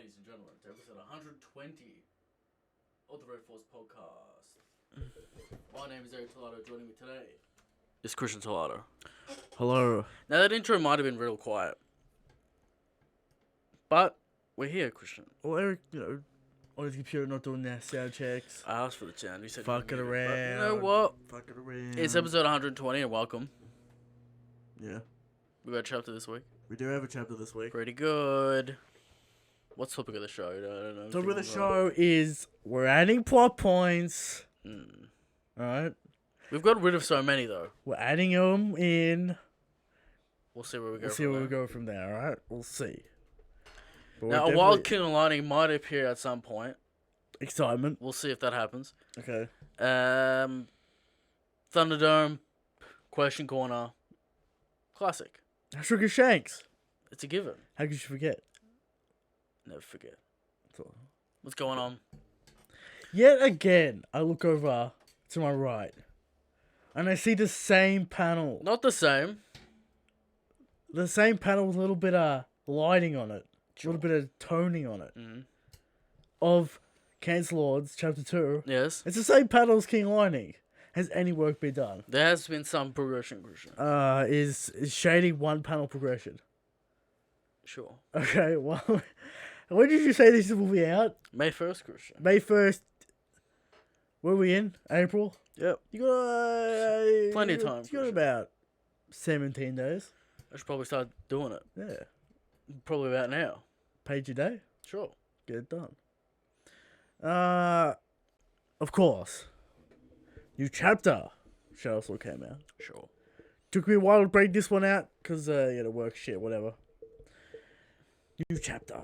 ladies and gentlemen, to episode 120 of the Red Force podcast. My name is Eric Tolato. Joining me today is Christian Tolato. Hello. Now, that intro might have been real quiet, but we're here, Christian. Well, Eric, on his computer not doing their sound checks. I asked for the sound. You said Fuck it around. But you know what? Fuck it around. It's episode 120, and welcome. Yeah. We got a chapter this week. We do have a chapter this week. Pretty good. What's the topic of the show? I don't know. Topic of the show is we're adding plot points. Alright? We've got rid of so many, though. We're adding them in. We'll see where we go. We'll see where we go from there, alright? We'll see. But Now, a wild king of lightning might appear at some point. Excitement. We'll see if that happens. Okay. Thunderdome, Question Corner, classic. Sugar Shanks. It's a given. How could you forget? Never forget. What's going on? Yet again, I look over to my right, and I see the same panel. Not the same. The same panel with a little bit of lighting on it. Sure. A little bit of toning on it. Mm-hmm. Of Cancel Lords, Chapter 2. Yes. It's the same panel as King Lightning. Has any work been done? There has been some progression, Christian. Is Shady one panel progression? Sure. Okay, well, when did you say this will be out? May 1st, Christian. May 1st. Where are we in? April? Yep. You got Plenty of time, You got about 17 days. I should probably start doing it. Yeah. Probably about now. Page a day. Sure. Get it done. Of course. New chapter show also came out. Sure. Took me a while to break this one out because work shit, whatever. New chapter.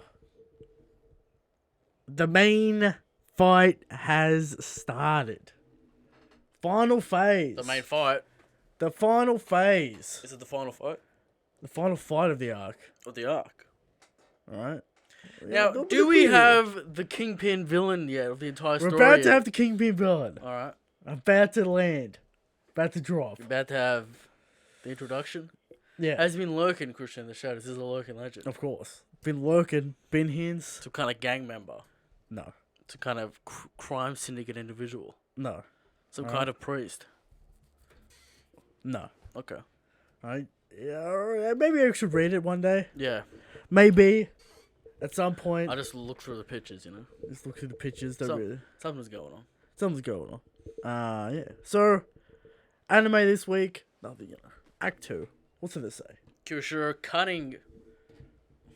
The main fight has started. Final phase. The main fight. The final phase. Is it the final fight? The final fight of the arc. Of the arc. Alright. Now, do we have the kingpin villain yet of the entire story? We're about to have the Kingpin villain. Alright. About to land. About to drop. You're about to have the introduction? Yeah. Has been lurking, Christian, in the shadows. This is a lurking legend. Of course. Been lurking. Been hints. Some kind of gang member. No. Some kind of crime syndicate individual. No. Some kind of priest. No. Okay. Alright. Yeah, maybe I should read it one day. Yeah. Maybe. At some point. I just look through the pictures, you know? Just look through the pictures. Don't really. Something's going on. Something's going on. Yeah. So, anime this week. Nothing, Act 2. What's it to say? Kirishiro cutting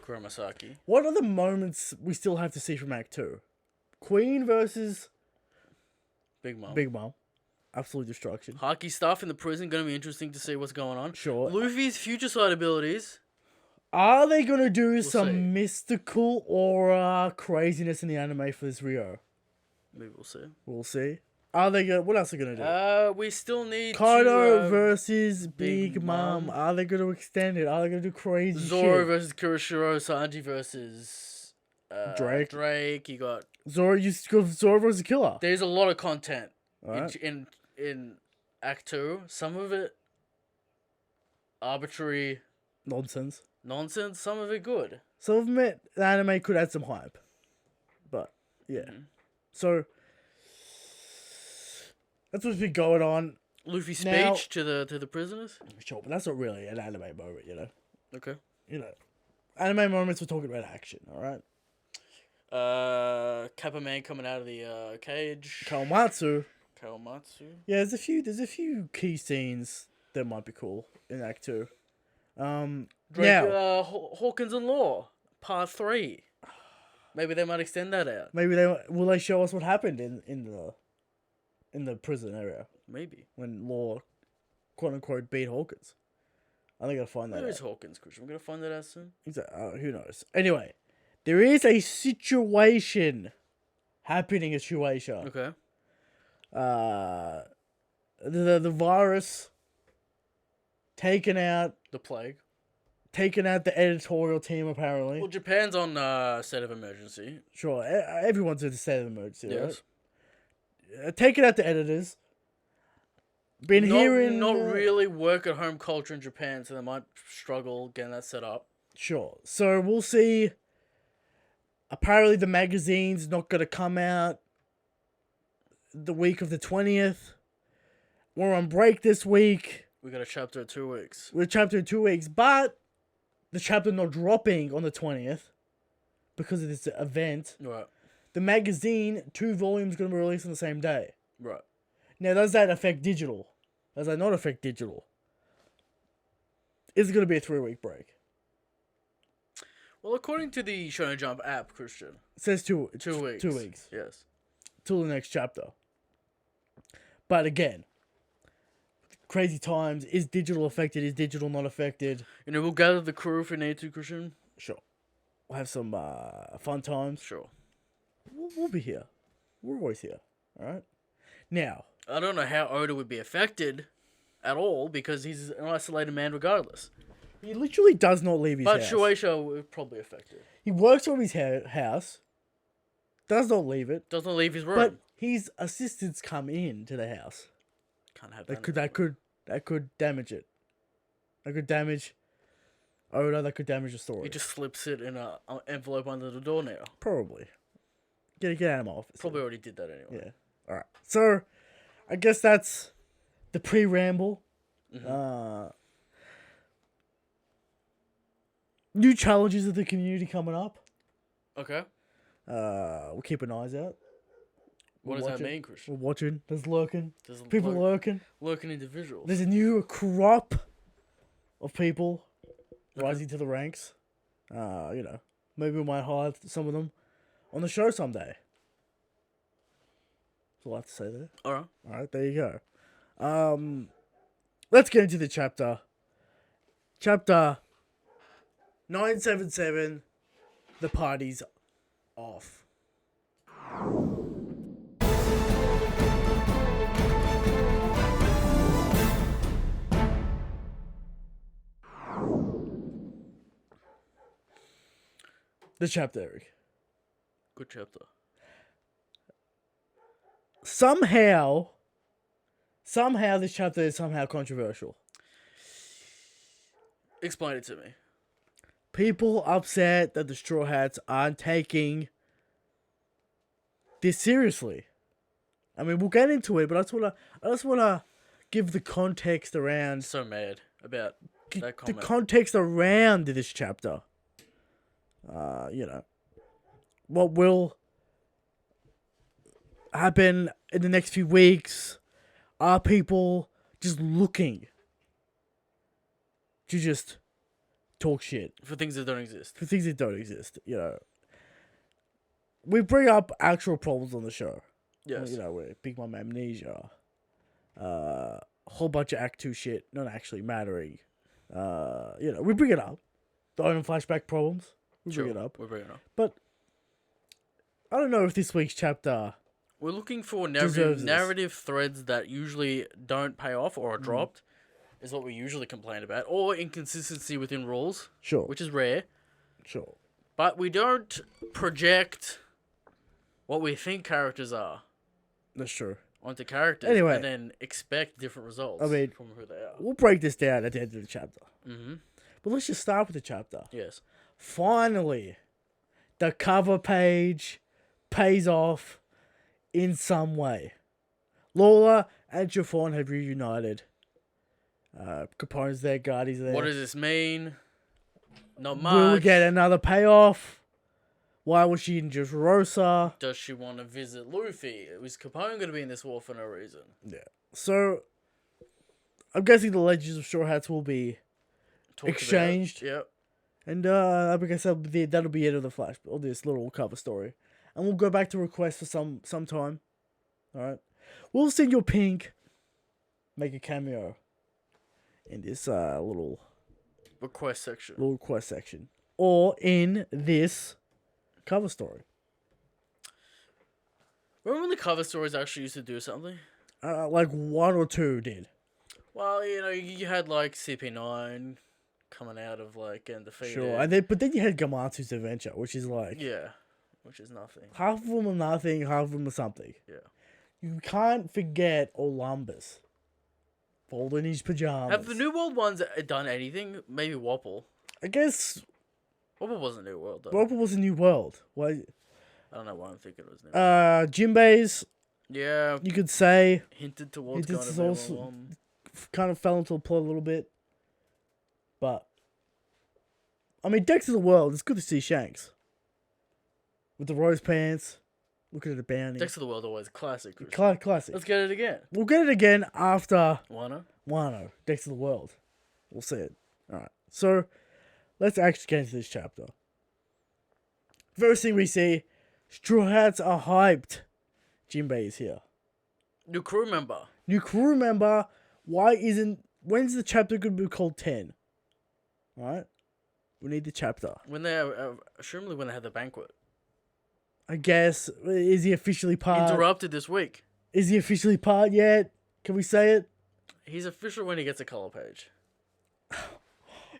Kuromasaki. What are the moments we still have to see from Act 2? Queen versus Big Mom. Big Mom. Absolute destruction. Haki stuff in the prison. Going to be interesting to see what's going on. Sure. Luffy's future side abilities. Are they going to do some see. mystical aura craziness in the anime for this Rio? Maybe we'll see. We'll see. Are they going? What else are they going to do? We still need Kadio to, versus Big Big Mom. Mom. Are they going to extend it? Are they going to do crazy Zoro shit? versus Kirishiro. Sanji versus Drake. Drake. You got. Zoro versus Killer. There's a lot of content Alright. in Act 2. Some of it arbitrary Nonsense. nonsense. Some of it good. Some of them, the anime could add some hype. But, yeah. Mm-hmm. So, that's what's been going on. Luffy's Now- speech to the prisoners. Sure, but that's not really an anime moment, Okay. Anime moments, we're talking about action, alright? Kappa Man coming out of the cage. Kawamatsu. Kawamatsu. Yeah, there's a few key scenes that might be cool in Act 2. Drake, Now, Hawkins and Law, Part 3. Maybe they might extend that out. maybe will they show us what happened in the prison area Maybe. when Law, quote unquote, beat Hawkins. I think I'll find that Where out. is Hawkins, Christian? We're going to find that out soon. Who knows? Anyway, there is a situation happening at Shueisha. Okay. The virus taken out The plague. the editorial team apparently. Well, Japan's on state of emergency. Sure, everyone's in a state of emergency, Yes. right? Taking out the editors. Been hearing Not really work at home culture in Japan, so they might struggle getting that set up. Sure. So we'll see Apparently, the magazine's not going to come out the week of the 20th. We're on break this week. We got a chapter in 2 weeks. We're chapter in 2 weeks, but the chapter not dropping on the 20th because of this event. Right. The magazine, 2 volumes, going to be released on the same day. Right. Now, does that affect digital? Does that not affect digital? Is it going to be a 3-week break? Well, according to the Shonen Jump app, Christian, It says 2 weeks. 2 weeks. Yes. Till the next chapter. But again, crazy times. Is digital affected? Is digital not affected? You know, we'll gather the crew if we need to, Christian. Sure. We'll have some fun times. Sure. We'll be here. We're always here. All right? Now. I don't know how Oda would be affected at all because he's an isolated man regardless. He literally does not leave his house. But Shueisha would probably affect it. He works from his house. Does not leave it. Doesn't leave his room. But his assistants come in to the house. Can't have That that. could damage it. That could damage Oda. That could damage the story. He just slips it in an envelope under the door now. Probably. Get out of my office. Probably already did that anyway. Yeah. All right. So, I guess that's the pre-ramble. Mm-hmm. New challenges of the community coming up. Okay. We'll keep an eyes out. What does that mean, Christian? We're watching. There's lurking. There's People lurking. Lurking individuals. There's a new crop of people rising to the ranks. Maybe we might highlight some of them on the show someday. That's all I have to say there. Alright. Alright, there you go. Let's get into the chapter. Chapter 977. The party's off. The chapter, Eric. Good chapter. Somehow this chapter is somehow controversial. Explain it to me. People upset that the Straw Hats aren't taking this seriously. I mean, we'll get into it, but I just wanna give the context around. So mad about that comment. The context around this chapter. What will happen in the next few weeks? Are people just looking to just talk shit For things that don't exist. for things that don't exist? We bring up actual problems on the show. Yes. With Big Mom Amnesia, a whole bunch of Act 2 shit not actually mattering. We bring it up. The Owen flashback problems. We bring it up. We bring it up. But I don't know if this week's chapter. We're looking for Deserves this. narrative threads that usually don't pay off or are dropped, is what we usually complain about, or inconsistency within rules, Sure. which is rare. Sure. But we don't project what we think characters are That's true. onto characters Anyway. and then expect different results from who they are. We'll break this down at the end of the chapter. Mm-hmm. But let's just start with the chapter. Yes. Finally, the cover page pays off in some way. Lola and Chiffon have reunited. Capone's there, Guardy's there. What does this mean? Not much. Will we get another payoff? Why was she in Dressrosa? Does she want to visit Luffy? Was Capone going to be in this war for no reason? Yeah. So, I'm guessing the Legends of Straw Hats will be Talked exchanged. About. Yep. And I guess that'll be it of the Flash, or this little cover story. And we'll go back to request for some time. Alright? We'll send your Pink make a cameo in this little Request section. request section. Or in this cover story. Remember when the cover stories actually used to do something? Like 1 or 2 did. Well, you had like CP9 coming out of like getting defeated. Sure. But then you had Gamatsu's Adventure, which is like Yeah, which is nothing. half of them are nothing, half of them are something. Yeah. You can't forget Olympus. Folding his pajamas. Have the New World ones done anything? Maybe Wapple. I guess Wobble was a new world, though. Wobble was a new world. Why? I don't know why I'm thinking it was new. Jinbei's, Yeah. you could say, Hinted towards it going to just be also kind of fell into the plot a little bit. But, I mean, Dex of the World, it's good to see Shanks. With the rose pants, looking at the bounty. Dex of the World always classic. Classic. Let's get it again. We'll get it again after Wano. Dex of the World. We'll see it. Alright, so let's actually get into this chapter. First thing we see, Straw Hats are hyped. Jinbei is here. New crew member. When's the chapter going to be called 10? Alright? We need the chapter. When they, assumably when they had the banquet. I guess. Is he officially part? Interrupted this week. Is he officially part yet? Can we say it? He's official when he gets a color page.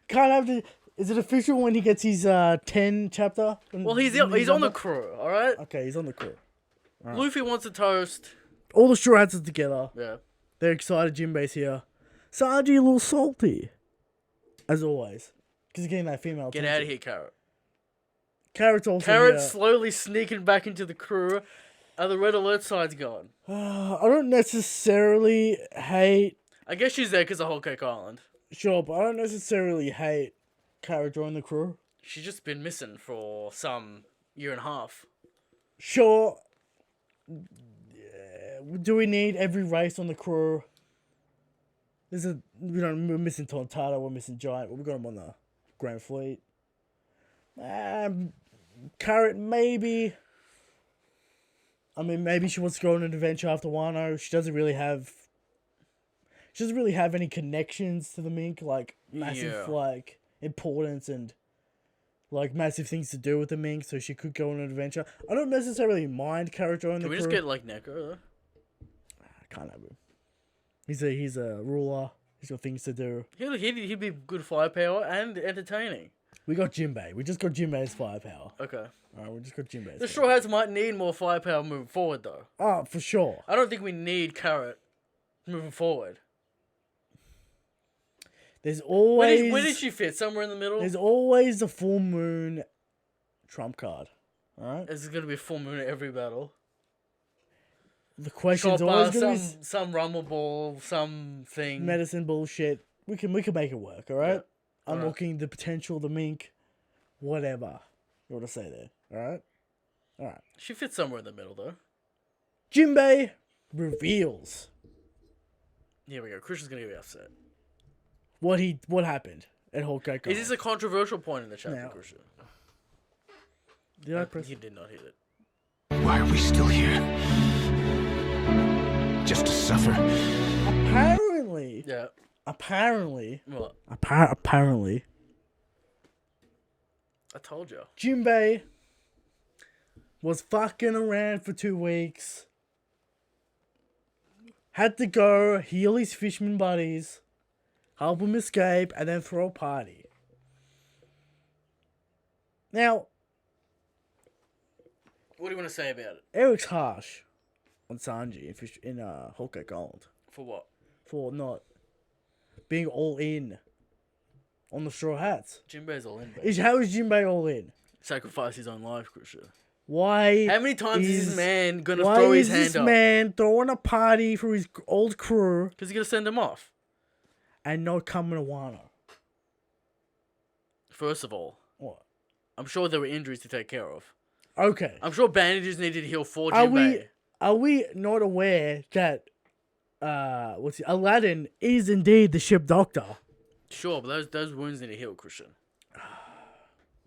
Can't have to. Is it official when he gets his 10 chapter? Well, he's on the crew, alright? Okay, he's on the crew. Right. Luffy wants a toast. All the Straw Hats are together. Yeah. They're excited Jinbei's here. Sanji a little salty. As always. Because he's getting that female Get attention. out of here, Carrot. Carrot's also Carrot's here. slowly sneaking back into the crew. Are the red alert signs gone? I don't necessarily hate... I guess she's there because of Whole Cake Island. Sure, but I don't necessarily hate Carrot joining the crew. She's just been missing for some year and a half. Sure. Do we need every race on the crew? We're missing Tontaro, we're missing Giant, but we got him on the Grand Fleet. Carrot, maybe. I mean, maybe she wants to go on an adventure after Wano. She doesn't really have any connections to the Mink, like massive like importance and like massive things to do with the Mink, so she could go on an adventure. I don't necessarily mind Carrot joining the crew. Can we just get like Neko though? I can't have him. He's a ruler. He's got things to do. He'd be good firepower and entertaining. We got Jinbei. We just got Jinbei's firepower. Okay. Alright, we just got Jinbei's. The Straw Hats might need more firepower moving forward though. Oh, for sure. I don't think we need Carrot moving forward. There's always... Where did she fit? Somewhere in the middle? There's always the full moon trump card. Alright? There's going to be a full moon at every battle. The question's always going to be... Some rumble ball, something. Medicine bullshit. We can make it work, alright? Yeah. Unlocking the potential, the Mink, whatever you want to say there. Alright? Alright. She fits somewhere in the middle though. Jinbei reveals. Here we go. Christian's going to get upset. What happened at Whole Cake Island. Is this a controversial point in the chapter, Christian? Did I press? You did not hit it. Why are we still here? Just to suffer? Apparently. Yeah. Apparently. What? Apparently. I told you. Jinbei was fucking around for 2 weeks. Had to go heal his fisherman buddies. Help him escape, and then throw a party. Now, What do you want to say about it? Eric's harsh on Sanji in Whole Cake Island For what? for not being all in on the Straw Hats. Jinbei's all in, baby. How is Jinbei all in? Sacrifice his own life, Christian. Why? How many times is this man going to throw his hand up? Why is this man throwing a party for his old crew Because he's going to send him off. and not coming to Wano? First of all, What? I'm sure there were injuries to take care of. Okay. I'm sure bandages needed to heal for Are Jinbei. we not aware that Aladdin is indeed the ship doctor? Sure, but those wounds need to heal, Christian.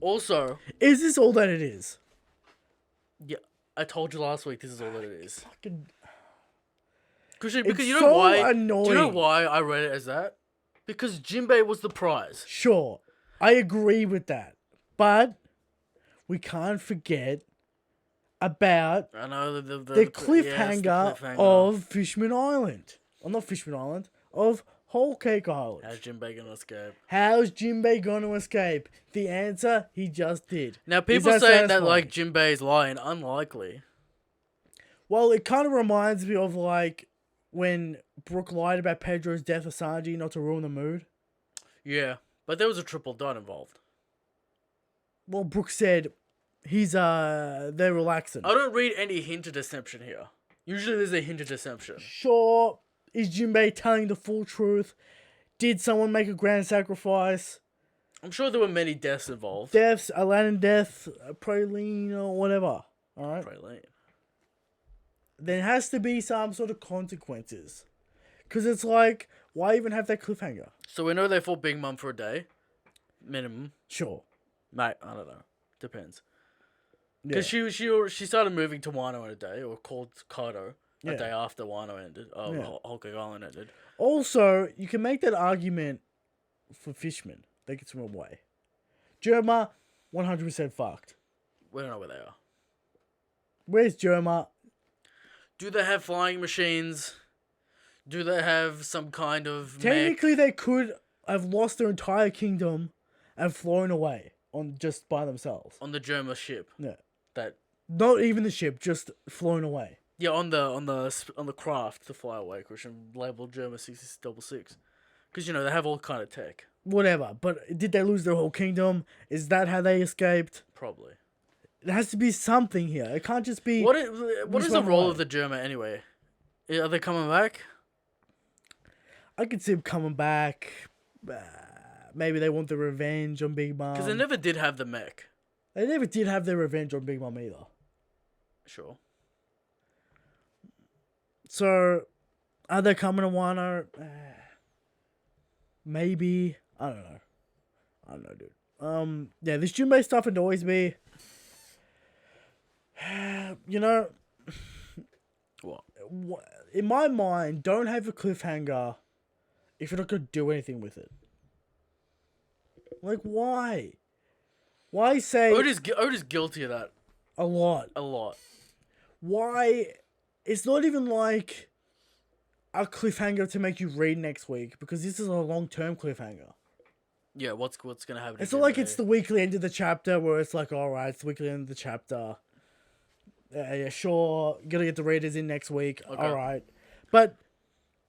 Also, Is this all that it is? yeah, I told you last week this is all that it is. Fucking Christian, It's because you know so why? annoying. Do you know why I read it as that? Because Jinbei was the prize. sure, I agree with that, but we can't forget about I know the cliffhanger of Fishman Island. Or not Fishman Island, of Whole Cake Island. How's Jinbei gonna escape? How's Jinbei going to escape? The answer, he just did. Now Is people that saying that satisfying? like Jinbei's lying, unlikely. Well, it kind of reminds me of like when Brooke lied about Pedro's death of Sanji not to ruin the mood. Yeah, but there was a triple dot involved. Well, Brooke said they're relaxing. I don't read any hint of deception here. Usually there's a hint of deception. Sure, is Jinbei telling the full truth? Did someone make a grand sacrifice? I'm sure there were many deaths involved. Deaths, Aladdin death, Praline or whatever. Alright? Praline. There has to be some sort of consequences. Because it's like, why even have that cliffhanger? So we know they fought Big Mom for a day. Minimum. Sure. Mate, I don't know. Depends. Because she started moving to Wano in a day, or called Kadio a day after Wano ended. Whole Island ended. Also, you can make that argument for fishmen. They can swim away. Germa, 100% fucked. We don't know where they are. Where's Germa? Do they have flying machines? Do they have some kind of Technically, they could have lost their entire kingdom and flown away on just by themselves. On the Germa ship. Yeah. That. Not even the ship, just flown away. Yeah, on the craft to fly away, Christian, labeled Germa 6666. Because, you know, they have all kind of tech. Whatever, but did they lose their whole kingdom? Is that how they escaped? Probably. There has to be something here. It can't just be... What is the role of the Germa anyway? Are they coming back? I could see them coming back. Maybe they want the revenge on Big Mom. Because they never did have the mech. They never did have their revenge on Big Mom either. Sure. So, are they coming to Wano? Maybe. I don't know, dude. Yeah, this Junbei stuff annoys me. You know, what? In my mind, don't have a cliffhanger if you're not gonna do anything with it. Like, why? Why say... Oda's guilty of that. A lot. Why? It's not even like a cliffhanger to make you read next week, because this is a long-term cliffhanger. Yeah, what's gonna happen? It's not like it's the weekly end of the chapter where it's like, alright, it's the weekly end of the chapter. Yeah, sure, gotta get the readers in next week. Okay. Alright. But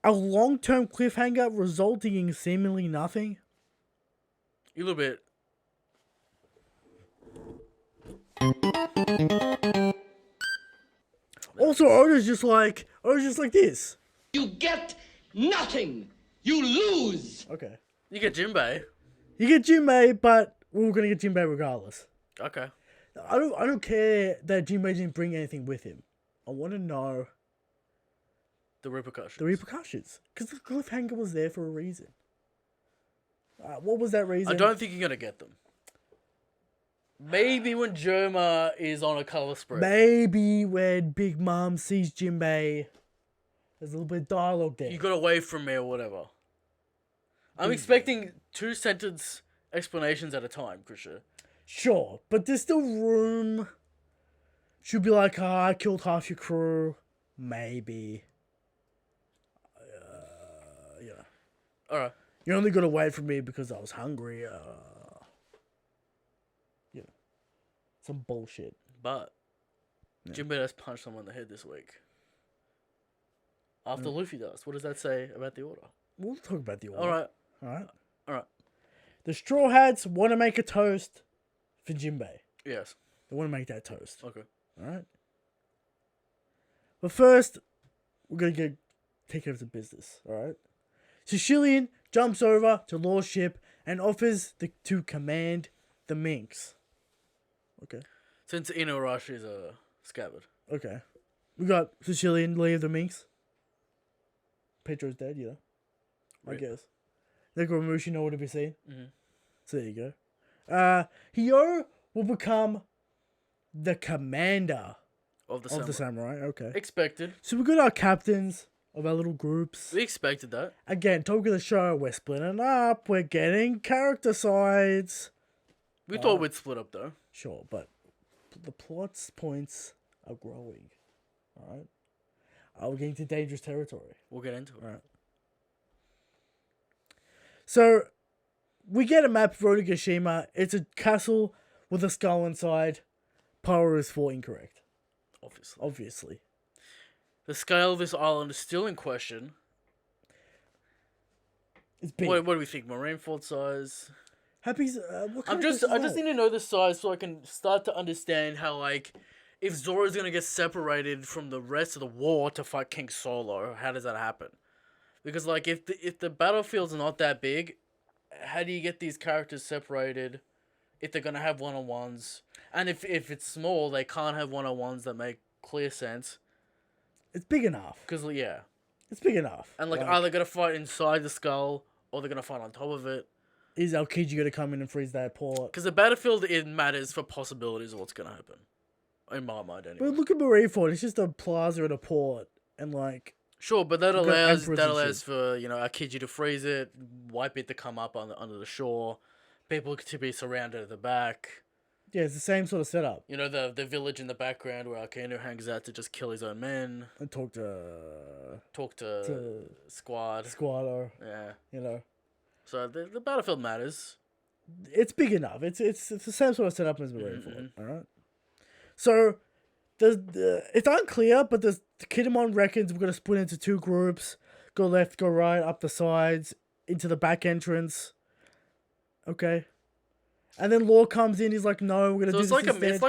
a long-term cliffhanger resulting in seemingly nothing? A little bit. Also, Oda's just like this. You get nothing. You lose. Okay. You get Jinbei. You get Jinbei, but we're gonna get Jinbei regardless. Okay. I don't care that Jinbei didn't bring anything with him. I want to know the repercussions. Because the cliffhanger was there for a reason. What was that reason? I don't think you're gonna get them. Maybe when Germa is on a color spread. Maybe when Big Mom sees Jinbei. There's a little bit of dialogue there. You got away from me or whatever. I'm expecting 2-sentence explanations at a time, Krisha. Sure, but there's still room. She'll be like, I killed half your crew. Maybe. Yeah. Alright. You only got away from me because I was hungry. Yeah. Some bullshit. But Jinbei does punch someone in the head this week. After Luffy does. What does that say about the order? We'll talk about the order. Alright. The Straw Hats want to make a toast for Jinbei. Yes. They want to make that toast. Okay. Alright. But first, we're going to take care of the business. Alright. Sicilian jumps over to Law's ship and offers to command the Minx. Okay. Since Inuarashi is a scabbard. Okay. We got Sicilian leave the Minx. Pedro's dead, yeah. I guess. Nekomamushi nowhere to be seen. Mm-hmm. So there you go. Hyo will become the commander of the samurai. Okay. Expected. So we got our captains of our little groups. We expected that. Again, talk of the show, we're splitting up. We're getting character sides. We thought we'd split up though. Sure, but the plot's points are growing. Alright? We're getting to dangerous territory. We'll get into it. Alright. So, we get a map of Onigashima. It's a castle with a skull inside. Power is 4 incorrect. Obviously. The scale of this island is still in question. It's big. What do we think? Marineford size? Happy's. What kind I just need to know the size so I can start to understand how, like, if Zoro's gonna get separated from the rest of the war to fight King Solo, how does that happen? Because, like, if the battlefield's not that big, how do you get these characters separated if they're gonna have one-on-ones? And if it's small, they can't have one-on-ones that make clear sense. It's big enough. Because, yeah. It's big enough. And, like, are they gonna fight inside the skull, or they're gonna fight on top of it? Is Aokiji gonna come in and freeze that port? Because the battlefield, it matters for possibilities of what's gonna happen. In my mind, anyway. But look at Marineford. It's just a plaza and a port. And, like... Sure, but that allows for, you know, Aokiji to freeze it, wipe it to come up under the shore, people to be surrounded at the back. Yeah, it's the same sort of setup. You know, the village in the background where Akainu hangs out to just kill his own men. And talk to Squad. Squad, yeah. You know. So the battlefield matters. It's big enough. It's the same sort of setup as Marineford. Alright? So, it's unclear, but the Kinemon reckons we're going to split into 2 groups. Go left, go right, up the sides, into the back entrance. Okay. And then Law comes in, he's like, no, we're going to do this instead. It's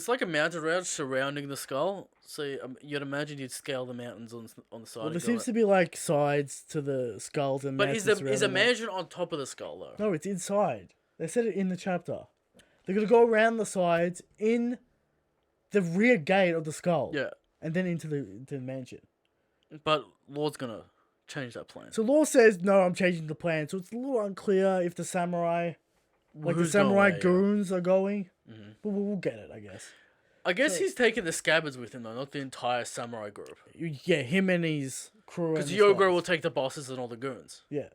like a mountain range surrounding the skull. So you'd imagine you'd scale the mountains on the side. Well, there seems to be like sides to the skulls and mountains. But is a mansion on top of the skull, though? No, it's inside. They said it in the chapter. They're going to go around the sides in the rear gate of the skull. Yeah. And then into the mansion. But Lord's going to change that plan. So Law says, no, I'm changing the plan. So it's a little unclear if the samurai... Like the samurai goons are going. Mm-hmm. But we'll get it, I guess. I guess he's taking the scabbards with him, though, not the entire samurai group. Yeah, him and his crew. Because Yogoro will take the bosses and all the goons. Yeah.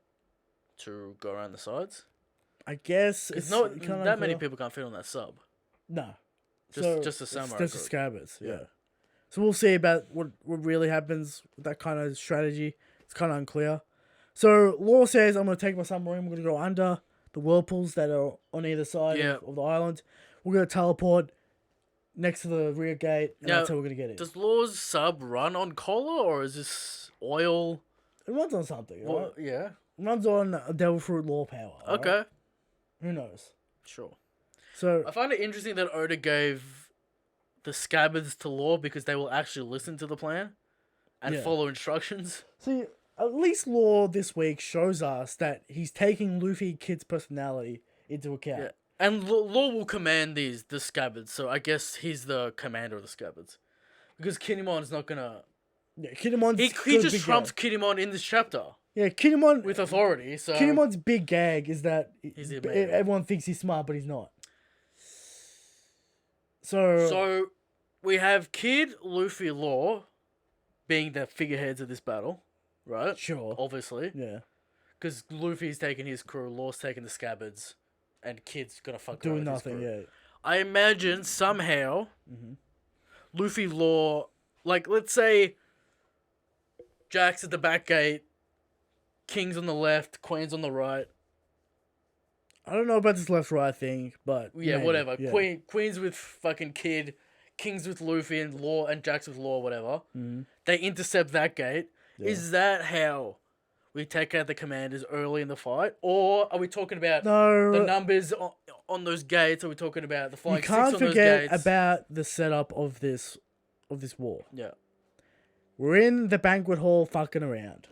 To go around the sides? I guess it's not that many people can't fit on that sub. No. Just the samurai just the scabbards, yeah. So we'll see about what really happens with that kind of strategy. It's kind of unclear. So Law says, I'm going to take my submarine, we're going to go under the whirlpools that are on either side of the island. We're going to teleport next to the rear gate, and that's how we're going to get in. Does Law's sub run on cola, or is this oil? It runs on something, right? Yeah. It runs on Devil Fruit Law power. Okay. Right? Who knows? Sure. So I find it interesting that Oda gave the scabbards to Law because they will actually listen to the plan and follow instructions. See, at least Law this week shows us that he's taking Luffy Kid's personality into account. Yeah. And Law will command the scabbards, so I guess he's the commander of the scabbards. Because Kinemon's not gonna... Yeah, Kinemon's... He just trumps Kinemon in this chapter. Yeah, Kinemon... With authority, so... Kinemon's big gag is that he's everyone thinks he's smart, but he's not. So we have Kid, Luffy, Law being the figureheads of this battle. Right? Sure. Obviously. Yeah. Because Luffy's taking his crew, Law's taking the scabbards, and Kid's gonna fuck doing around nothing, with his crew. yeah. I imagine somehow Luffy, Law, like, let's say Jack's at the back gate, King's on the left, Queen's on the right. I don't know about this left-right thing, but... Yeah, maybe. whatever. Yeah. Queen's with fucking Kid, King's with Luffy, and Law, and Jack's with Law, whatever. Mm-hmm. They intercept that gate. Yeah. Is that how we take out the commanders early in the fight? Or are we talking about the numbers on those gates? Are we talking about the flying six on those gates? You can't forget about the setup of this war. Yeah. We're in the banquet hall fucking around.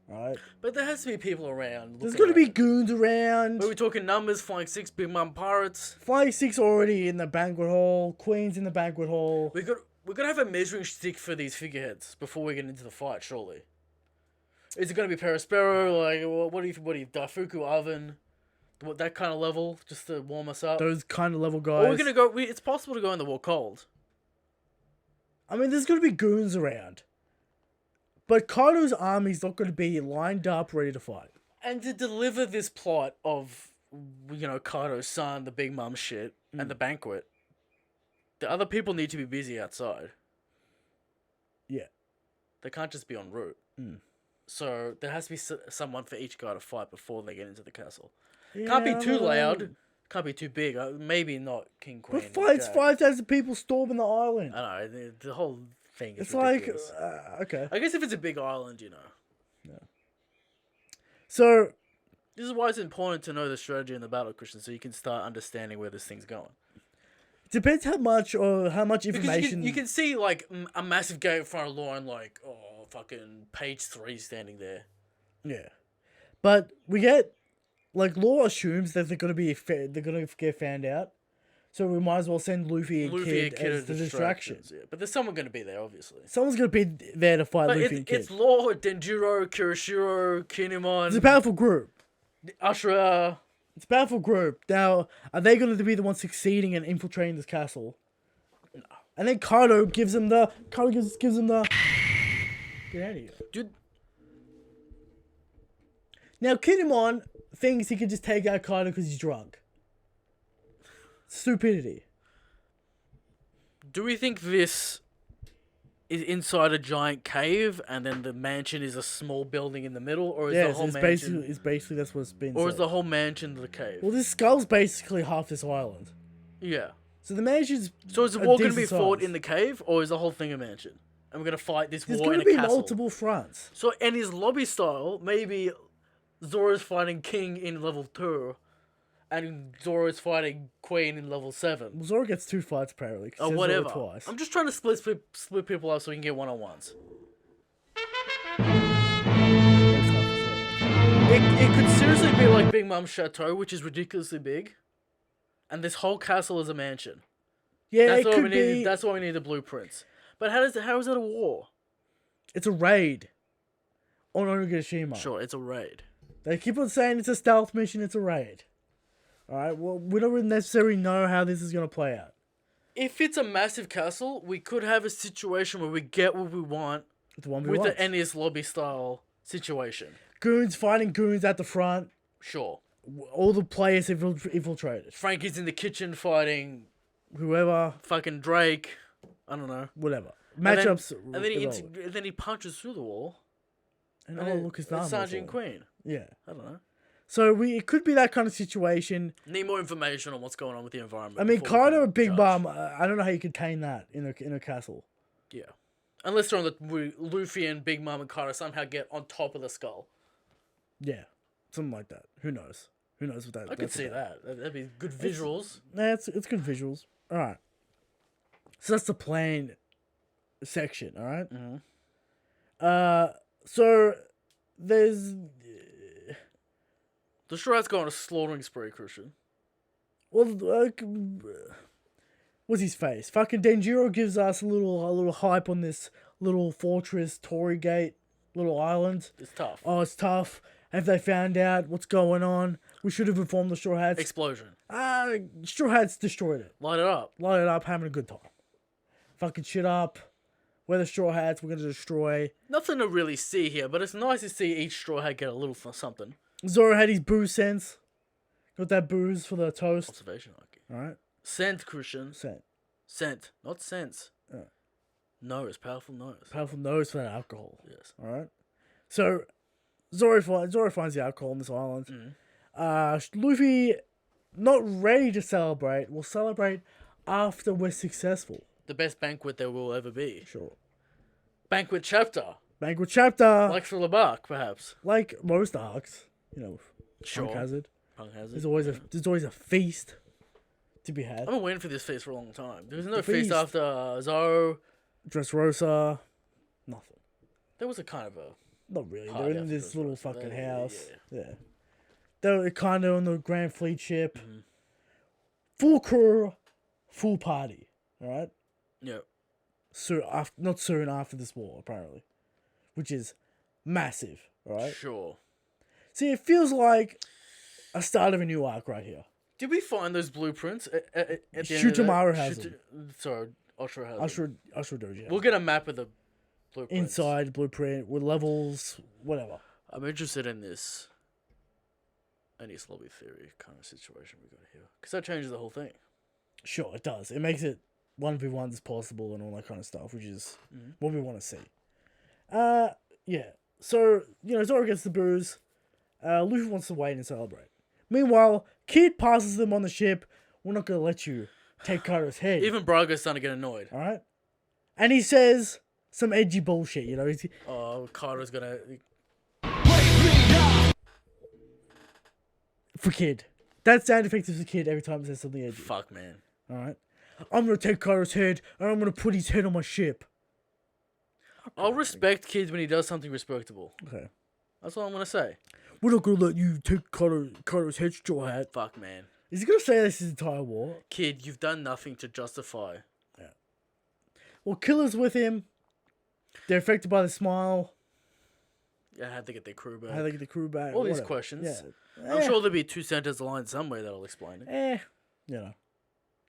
Right? But there has to be people around. There's got to be goons around. Are we talking numbers? Flying Six, Big Mom Pirates? Flying Six already in the banquet hall. Queen's in the banquet hall. We're going to have a measuring stick for these figureheads before we get into the fight, surely. Is it going to be Perispero? Like, what do you, Daifuku Oven? That kind of level, just to warm us up? Those kind of level guys. Or we're going to go, it's possible to go in the war cold. I mean, there's going to be goons around. But Kado's army's not going to be lined up, ready to fight. And to deliver this plot of, Kado's son, the Big Mom shit, and the banquet, the other people need to be busy outside. Yeah. They can't just be en route. Mm. So there has to be someone for each guy to fight before they get into the castle. Yeah, can't be too loud. Can't be too big. Maybe not King Queen. But fights 5,000 people storming the island. I know. The whole thing is it's ridiculous. Okay. I guess if it's a big island, Yeah. So This is why it's important to know the strategy in the battle, Christian, so you can start understanding where this thing's going. Depends how much Because information. you can see, like, a massive gate in front of law and, like, fucking page 3 standing there. Yeah, but we get like Law assumes that they're gonna get found out, so we might as well send Luffy and Kid as the distraction. Yeah. But there's someone going to be there, obviously. Someone's gonna be there to fight But Luffy and Kid. it's Law, Denjiro, Kirishiro, Kinemon, It's a powerful group. Ashura. It's a powerful group. Now, are they going to be the ones succeeding and infiltrating this castle? No. And then Kadio gives him the. Gives him the. Get out of here, Dude, now Kinemon thinks he could just take out Kadio because he's drunk. Stupidity. do we think this is inside a giant cave and then the mansion is a small building in the middle? Or is the whole mansion... It's basically that's what's been Or said. is the whole mansion the cave? Well, this skull's basically half this island. Yeah. So the mansion's. So is the a war going to be decent fought size. in the cave, or is the whole thing a mansion? And we're going to fight this There's war going in to a be castle. multiple fronts. So in his lobby style, maybe Zoro's fighting King in level 2, and Zoro's fighting Queen in level 7. Well, Zoro gets 2 fights apparently. 'Cause he Or says Zoro whatever. Twice. I'm just trying to split people up so we can get one-on-ones. It could seriously be like Big Mom's Chateau, which is ridiculously big, and this whole castle is a mansion. Yeah, That's it why could we be. need. That's why we need the blueprints. But how is it a war? It's a raid on Onigashima. Sure, it's a raid. They keep on saying it's a stealth mission. It's a raid. All right. Well, we don't really necessarily know how this is gonna play out. If it's a massive castle, we could have a situation where we get what we want It's one with the Ennis lobby style situation. goons fighting goons at the front. Sure. All the players have infiltrated. Frankie's in the kitchen fighting Whoever, fucking Drake. I don't know. whatever. And then- Matchups. And then he punches through the wall. and And oh, then look, his it's arm. Sergeant Queen. Yeah. I don't know. So it could be that kind of situation. Need more information on what's going on with the environment. I mean, before we kind of can a big judge. bum. I don't know how you contain that in a castle. Yeah. Unless they're on Luffy and Big Mom and Kaido somehow get on top of the skull. Yeah, something like that. Who knows? Who knows what that? I could that's see about. that. That'd be good visuals. Nah, it's good visuals. All right. So that's the plane section. All right? So there's The Straw Hat's going on a slaughtering spree, Christian. well, what's his face? Fucking Denjiro gives us a little hype on this little fortress, Torii Gate, little island. It's tough. Oh, it's tough. Have they found out what's going on? We should have informed the Straw Hats. Explosion. Straw Hats destroyed it. Light it up. Light it up, having a good time. Fucking shit up. We're the Straw Hats, we're gonna destroy. Nothing to really see here, but it's nice to see each Straw Hat get a little something. Zoro had his booze sense. Got that booze for the toast. Observation, Lucky. Alright? Scent, Christian. Scent. Scent, not sense. Nose, powerful nose. Powerful nose for that alcohol. Yes. Alright? So, Zoro finds the alcohol on this island. Luffy, not ready to celebrate. We'll celebrate after we're successful. The best banquet there will ever be. Sure. Banquet chapter. Banquet chapter. Like for Labak, perhaps. Like most arcs. You know, Sure. Punk Hazard. Punk has it. There's always a feast to be had. I've been waiting for this feast for a long time. There was no The feast feast. after Zoro. Dressrosa. Nothing. There was a kind of a... Not really. Party They're in after this little Dressrosa. fucking Yeah. house. Yeah. They're kind of on the Grand Fleet ship. Full crew, full party. Alright? Yeah. Not soon after this war, apparently. Which is massive. Alright? Sure. See, it feels like a start of a new arc right here. Did we find those blueprints at the end of Shutamaru that? has them. Sorry, Ashura has them. Ashura Doji. We'll get a map of the blueprints. Inside blueprint with levels, whatever. I'm interested in this Ennis lobby theory kind of situation we got here. Because that changes the whole thing. Sure, it does. It makes it 1v1 as possible and all that kind of stuff, which is what we want to see. Yeah. So, Zoro gets the booze. Luffy wants to wait and celebrate. Meanwhile, Kid passes them on the ship. We're not going to let you take Kaido's head. Even Braga's starting to get annoyed. Alright? And he says some edgy bullshit, He's, Oh, Kaido's gonna... for Kid. That sound effect is for Kid every time it says something edgy. Fuck, man. Alright? I'm gonna take Kado's head and I'm gonna put his head on my ship. I'll respect Kid when he does something respectable. Okay. That's all I'm gonna say. We're not gonna let you take Kado's head, straw hat. Fuck, man. Is he gonna say this his entire war? Kid, you've done nothing to justify. Well, Killer's with him. They're affected by the smile. Yeah, how they get their crew back. How they get the crew back. All these whatever. questions. Yeah. I'm sure there'll be 2 sentences aligned somewhere that'll explain it. You know.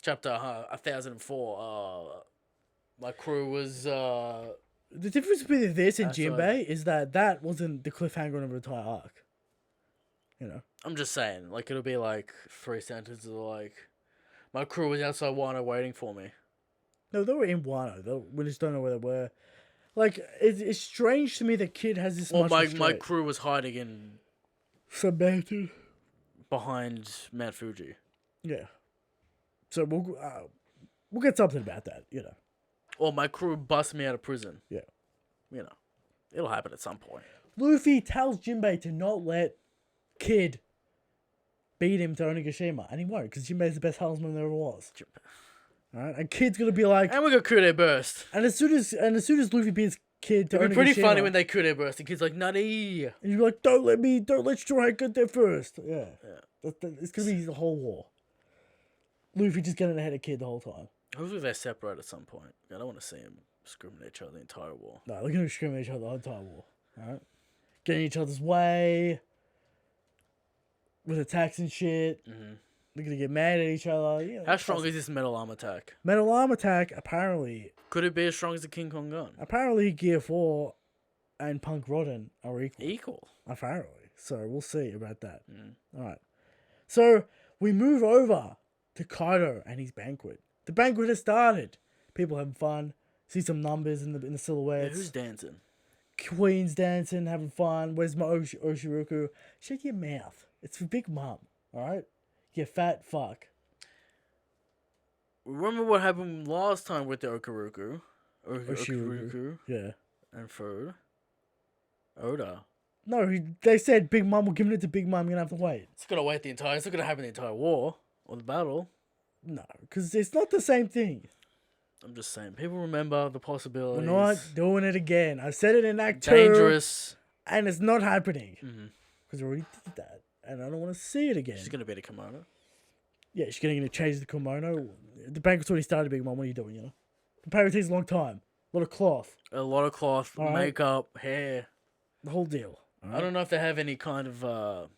Chapter 1004. My crew was. The difference between this and That's Jinbei is that wasn't the cliffhanger of the entire arc. You know. I'm just saying, like, it'll be like 3 sentences like, my crew was outside Wano waiting for me. No, they were in Wano. We just don't know where they were. Like, it's strange to me that Kid has this Well, much my crew was hiding in Submountain. behind Mount Fuji. Yeah. So we'll get something about that, you know. Or my crew bust me out of prison. Yeah. You know, it'll happen at some point. Luffy tells Jinbei to not let Kid beat him to Onigashima, and he won't, because Jinbei's the best helmsman there ever was. Alright, and Kid's gonna be like, And we got Kude burst. and as soon as Luffy beats Kid to It'd be pretty Onigashima, funny when they Kude burst. The kid's like, nutty. and you're like, don't let Straw Hat get there first. Yeah. It's gonna be the whole war. Luffy just getting ahead of Kid the whole time. Hopefully they separate at some point. I don't want to see them screaming at each other the entire war. No, they're gonna scream at each other the whole entire war. Alright? Getting each other's way. With attacks and shit. Mm-hmm. They're gonna get mad at each other. You know, How strong is this metal arm attack? Metal Arm Attack, apparently Could it be as strong as the King Kong gun? Gear 4 and Punk Rodden are equal. Equal. Apparently. So we'll see about that. Mm. Alright. So we move over to Kaido and his banquet. The banquet has started. People having fun. See some numbers in the Yeah, silhouettes. who's dancing? Queen's dancing, having fun. Where's my Oshiruku? Shut your mouth. It's for Big Mom. Alright? You fat fuck. Remember what happened last time with the Okaruku? Oshiruku. Yeah. And food. Oda. No, they said Big Mom. We're giving it to Big Mom. You're gonna have to wait. It's not gonna happen the entire war or the battle. No, because it's not the same thing. I'm just saying, people remember the possibilities. We're not doing it again. I said it in Act 2. Dangerous. And it's not happening. Mm-hmm. Because we already did that. And I don't want to see it again. She's gonna be the kimono. Yeah, she's going to change the kimono. The banquet's already started, Big Mom. What are you doing, you know? The banquet takes a long time. A lot of cloth. A lot of cloth, All right. makeup, hair. The whole deal. I don't know if they have any kind of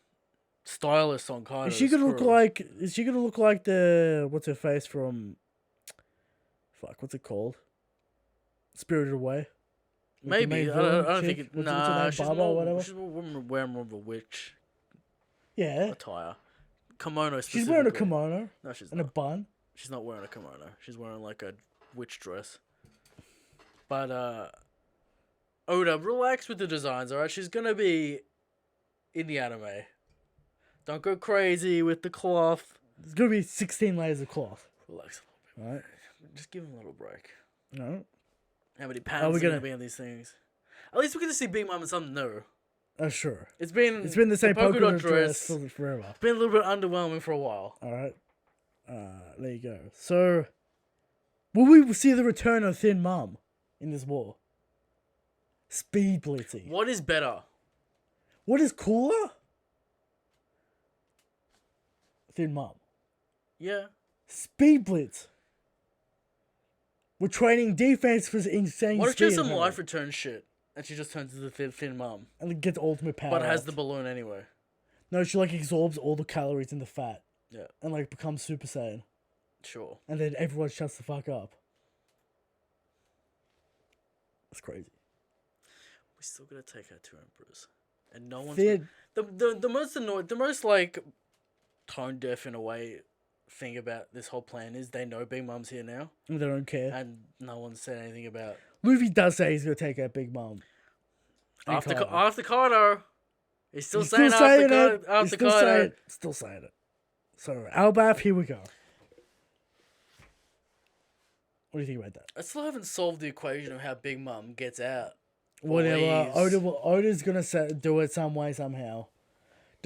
stylist on Kaido's Is she gonna look crew. like? Is she gonna look like the what's her face from? Fuck, what's it called? Spirited Away. Like the Maybe. main I villain don't chick? think it. What's her Nah, name? she's Baba or more, whatever? she's wearing more of a witch Yeah, attire. Kimono specifically. she's wearing a kimono No, she's and a not. bun. She's not wearing a kimono. She's wearing like a witch dress. But Oda, relax with the designs, alright? She's gonna be in the anime. Don't go crazy with the cloth. There's gonna be 16 layers of cloth. Relax a All right. little bit. Just give him a little break. No. How many pounds we are gonna gonna- be on these things? At least we're gonna see Big Mom in something new. Sure. It's been The same polka polka dot dress. for forever. Been a little bit underwhelming for a while. All right. There you go. So, will we see the return of Thin Mum in this war? Speed blitzing. What is better? What is cooler? Thin Mum. Yeah. Speed blitz. We're training defense for insane What if she has speed. some life return shit and she just turns into the thin mom, and it gets ultimate power. but has up. the balloon anyway? No, she like absorbs all the calories in the fat Yeah, and like becomes Super Saiyan. sure. And then everyone shuts the fuck up. That's crazy. We still gotta take out 2 emperors, and no one's Thin. the most annoyed, the most like tone deaf in a way thing about this whole plan is they know Big Mom's here now, They don't care. and no one said anything about Luffy does say he's gonna take out Big Mom. And after Kaido. after Kaido. He's still He's saying still saying after it. Kaido. He's After still Kaido. saying it. Still saying it. So Albath, here we go. What do you think about that? I still haven't solved the equation of how Big Mom gets out. Whatever. Please. Oda's gonna do it some way somehow.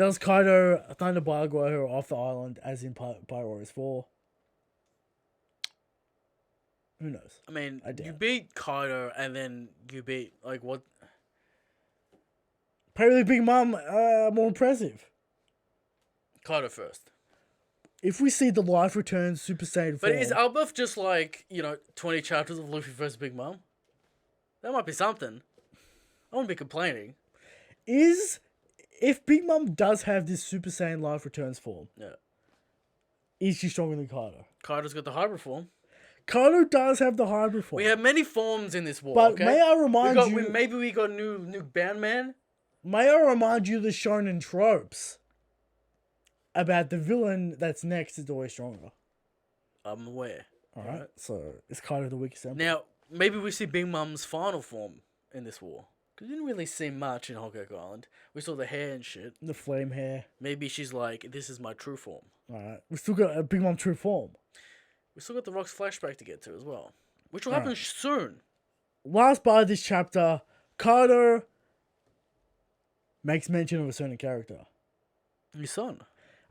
Does Kaido Thunder Bargo her off the island as in Pirate Warriors 4? Who knows? I mean, I doubt you it. beat Kaido and then you beat like what? Apparently Big Mom more impressive. Kaido first. If we see the Life Return Super Saiyan But form, is Albuff just like 20 chapters of Luffy versus Big Mom? That might be something. I wouldn't be complaining. if Big Mom does have this Super Saiyan Life Returns form, Yeah. is she stronger than Kaido? Kaido's got the hybrid form. Kaido does have the hybrid form. We have many forms in this war. But okay? may I remind you- maybe we got new Bandman. May I remind you the shonen tropes about the villain that's next is always stronger. I'm aware. Alright? So, is Kaido the weakest emperor? Now, maybe we see Big Mom's final form in this war. Because we didn't really see much in Hokage Island. We saw the hair and shit. The flame hair. Maybe she's like, this is my true form. Alright. We still got a Big Mom true form. We still got the Rock's flashback to get to as well. Which will happen soon. Last part of this chapter, Kaido makes mention of a certain character. His son.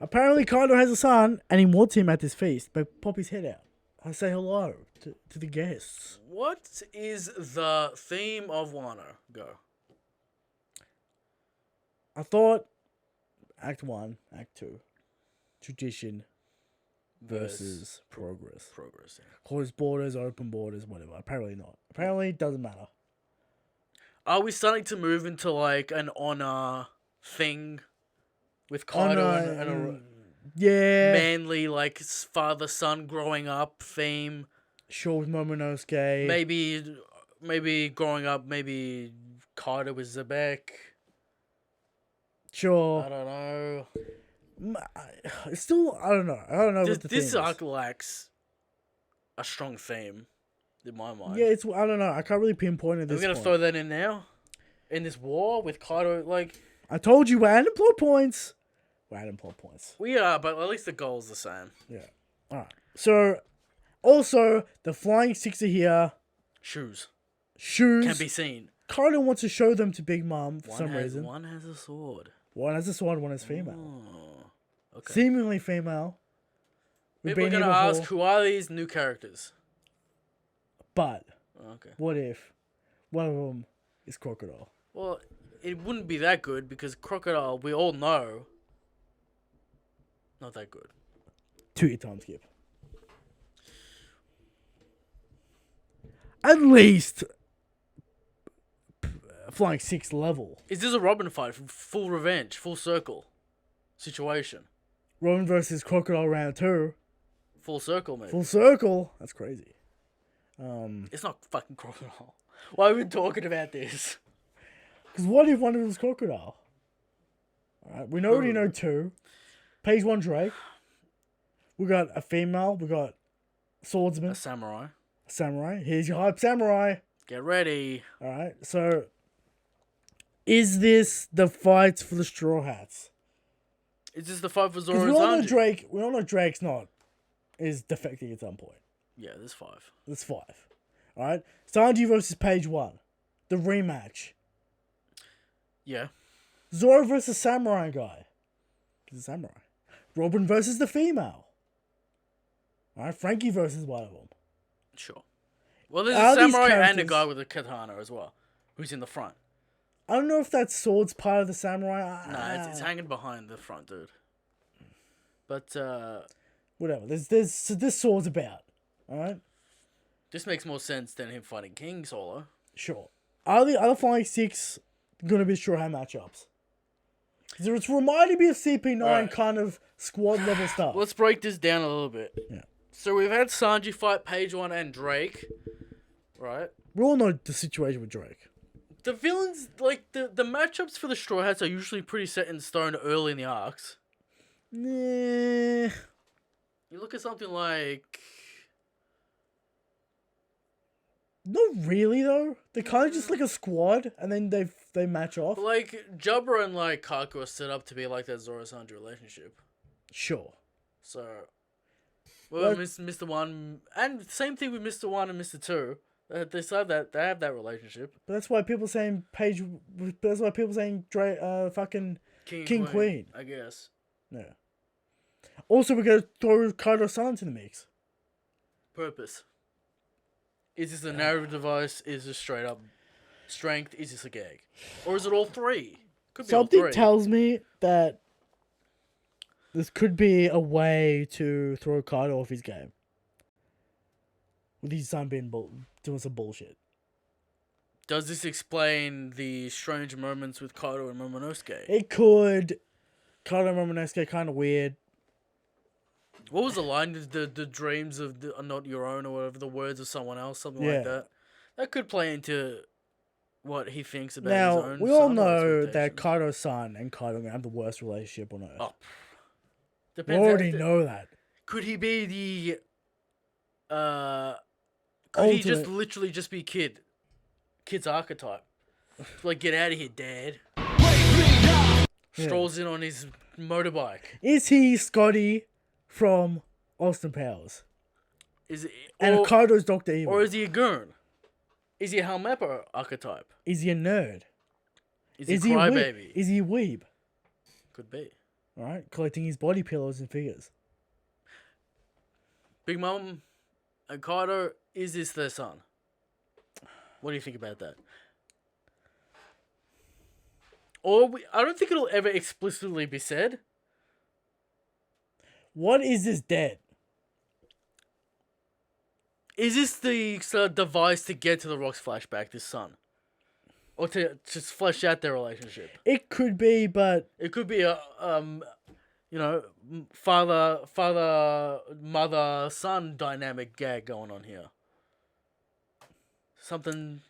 Apparently, Kaido has a son, and he wants him at this feast, but pop his head out. I say hello to the guests. What is the theme of Wano? Go. I thought Act 1, Act 2, tradition versus progress. Progress. Yeah. Closed borders, open borders, whatever. Apparently not. Apparently it doesn't matter. Are we starting to move into like an honor thing with Kaido and a yeah. manly like father son growing up theme? Sure with Momonosuke. Maybe growing up, maybe Kaido with Zebek. Sure. I don't know. It's still, I don't know. I don't know what the This theme arc is. lacks a strong theme in my mind. Yeah, it's, I don't know. I can't really pinpoint it at Are we this gonna point. throw that in now? In this war with Kaido, like I told you we're adding plot points. We're adding plot points. we are, but at least the goal's the same. Yeah. Alright. So, also, the Flying Six are here. Shoes Shoes. can be seen. Kaido wants to show them to Big Mom for some reason. One has a sword. One has a sword, one is female. Oh, okay. Seemingly female. We've People are been gonna here ask, before. who are these new characters? But, Okay. what if one of them is Crocodile? Well, it wouldn't be that good because Crocodile, we all know, not that good. 2-year time skip. At least Flying Six level. Is this a Robin fight? Full revenge, full circle situation? Robin versus Crocodile round 2. Full circle, maybe. Full circle. That's crazy. It's not fucking Crocodile. Why are we talking about this? Because what if one of them is Crocodile? Alright, we already know 2. Page 1 Drake. We got a female. We got swordsman. A samurai. Samurai. Here's your hype samurai. Get ready. Alright, so is this the fight for the Straw Hats? Is this the fight for Zoro Because and we all know Sanji? we all know Drake's is defecting at some point. Yeah, there's 5. There's 5. Alright? Sanji versus Page 1. The rematch. Yeah. Zoro versus Samurai guy. He's a samurai. Robin versus the female. Alright, Frankie versus one of them. Sure. Well, there's Are a these samurai and a characters- guy with a katana as well, who's in the front. I don't know if that sword's part of the samurai. Nah, it's hanging behind the front, dude. But Whatever. There's sword's about. Alright? this makes more sense than him fighting King solo. Sure. Are the other Flying Six gonna be Straw Hat matchups? 'Cause it's reminding me of CP9 Alright. kind of squad level stuff. Let's break this down a little bit. Yeah. So we've had Sanji fight Page 1 and Drake, right? We all know the situation with Drake. The villains, like, the matchups for the Straw Hats are usually pretty set in stone early in the arcs. Nah. You look at something like... Not really though. They're kind of just like a squad, and then they match off. Like, Jabra and, like, Kaku are set up to be like that Zoro-Sanji relationship. Sure. So... Well, Like- Mr. 1... And same thing with Mr. 1 and Mr. 2. They have that relationship. But that's why people saying Drake, fucking King Queen. I guess. Yeah. Also, we're gonna throw Kado's son into the mix. Purpose. Is this a narrative device? Is this straight up strength? Is this a gag? Or is it all three? Could be all Something three. tells me that this could be a way to throw Kado off his game. With his son being doing some bullshit. Does this explain the strange moments with Kaito and Momonosuke? It could. Kado and Momonosuke kind of weird. What was the line? The dreams of are not your own, or whatever, the words of someone else, something Yeah. like that. That could play into what he thinks about Now, his own we all son or know that expectations. Kado's son and Kado are going to have the worst relationship on Earth. Oh, we depends. already know that. Could he be the? Could he just Ultimate. literally just be kid's archetype? Like, get out of here, Dad. Strolls in on his motorbike. Is he Scotty from Austin Powers? Is it, And or, Kado's Dr. Evil? or is he a goon? Is he a Helmepper archetype? Is he a nerd? Is he a he a weeb? crybaby? Is he a weeb? Could be. Alright, collecting his body pillows and figures. Big Mom and Kaito, is this their son? What do you think about that? I don't think it'll ever explicitly be said. What is this dead? Is this the device to get to the Rock's flashback, this son? Or to just flesh out their relationship? It could be, but It could be a, father, mother, son dynamic gag going on here. Something.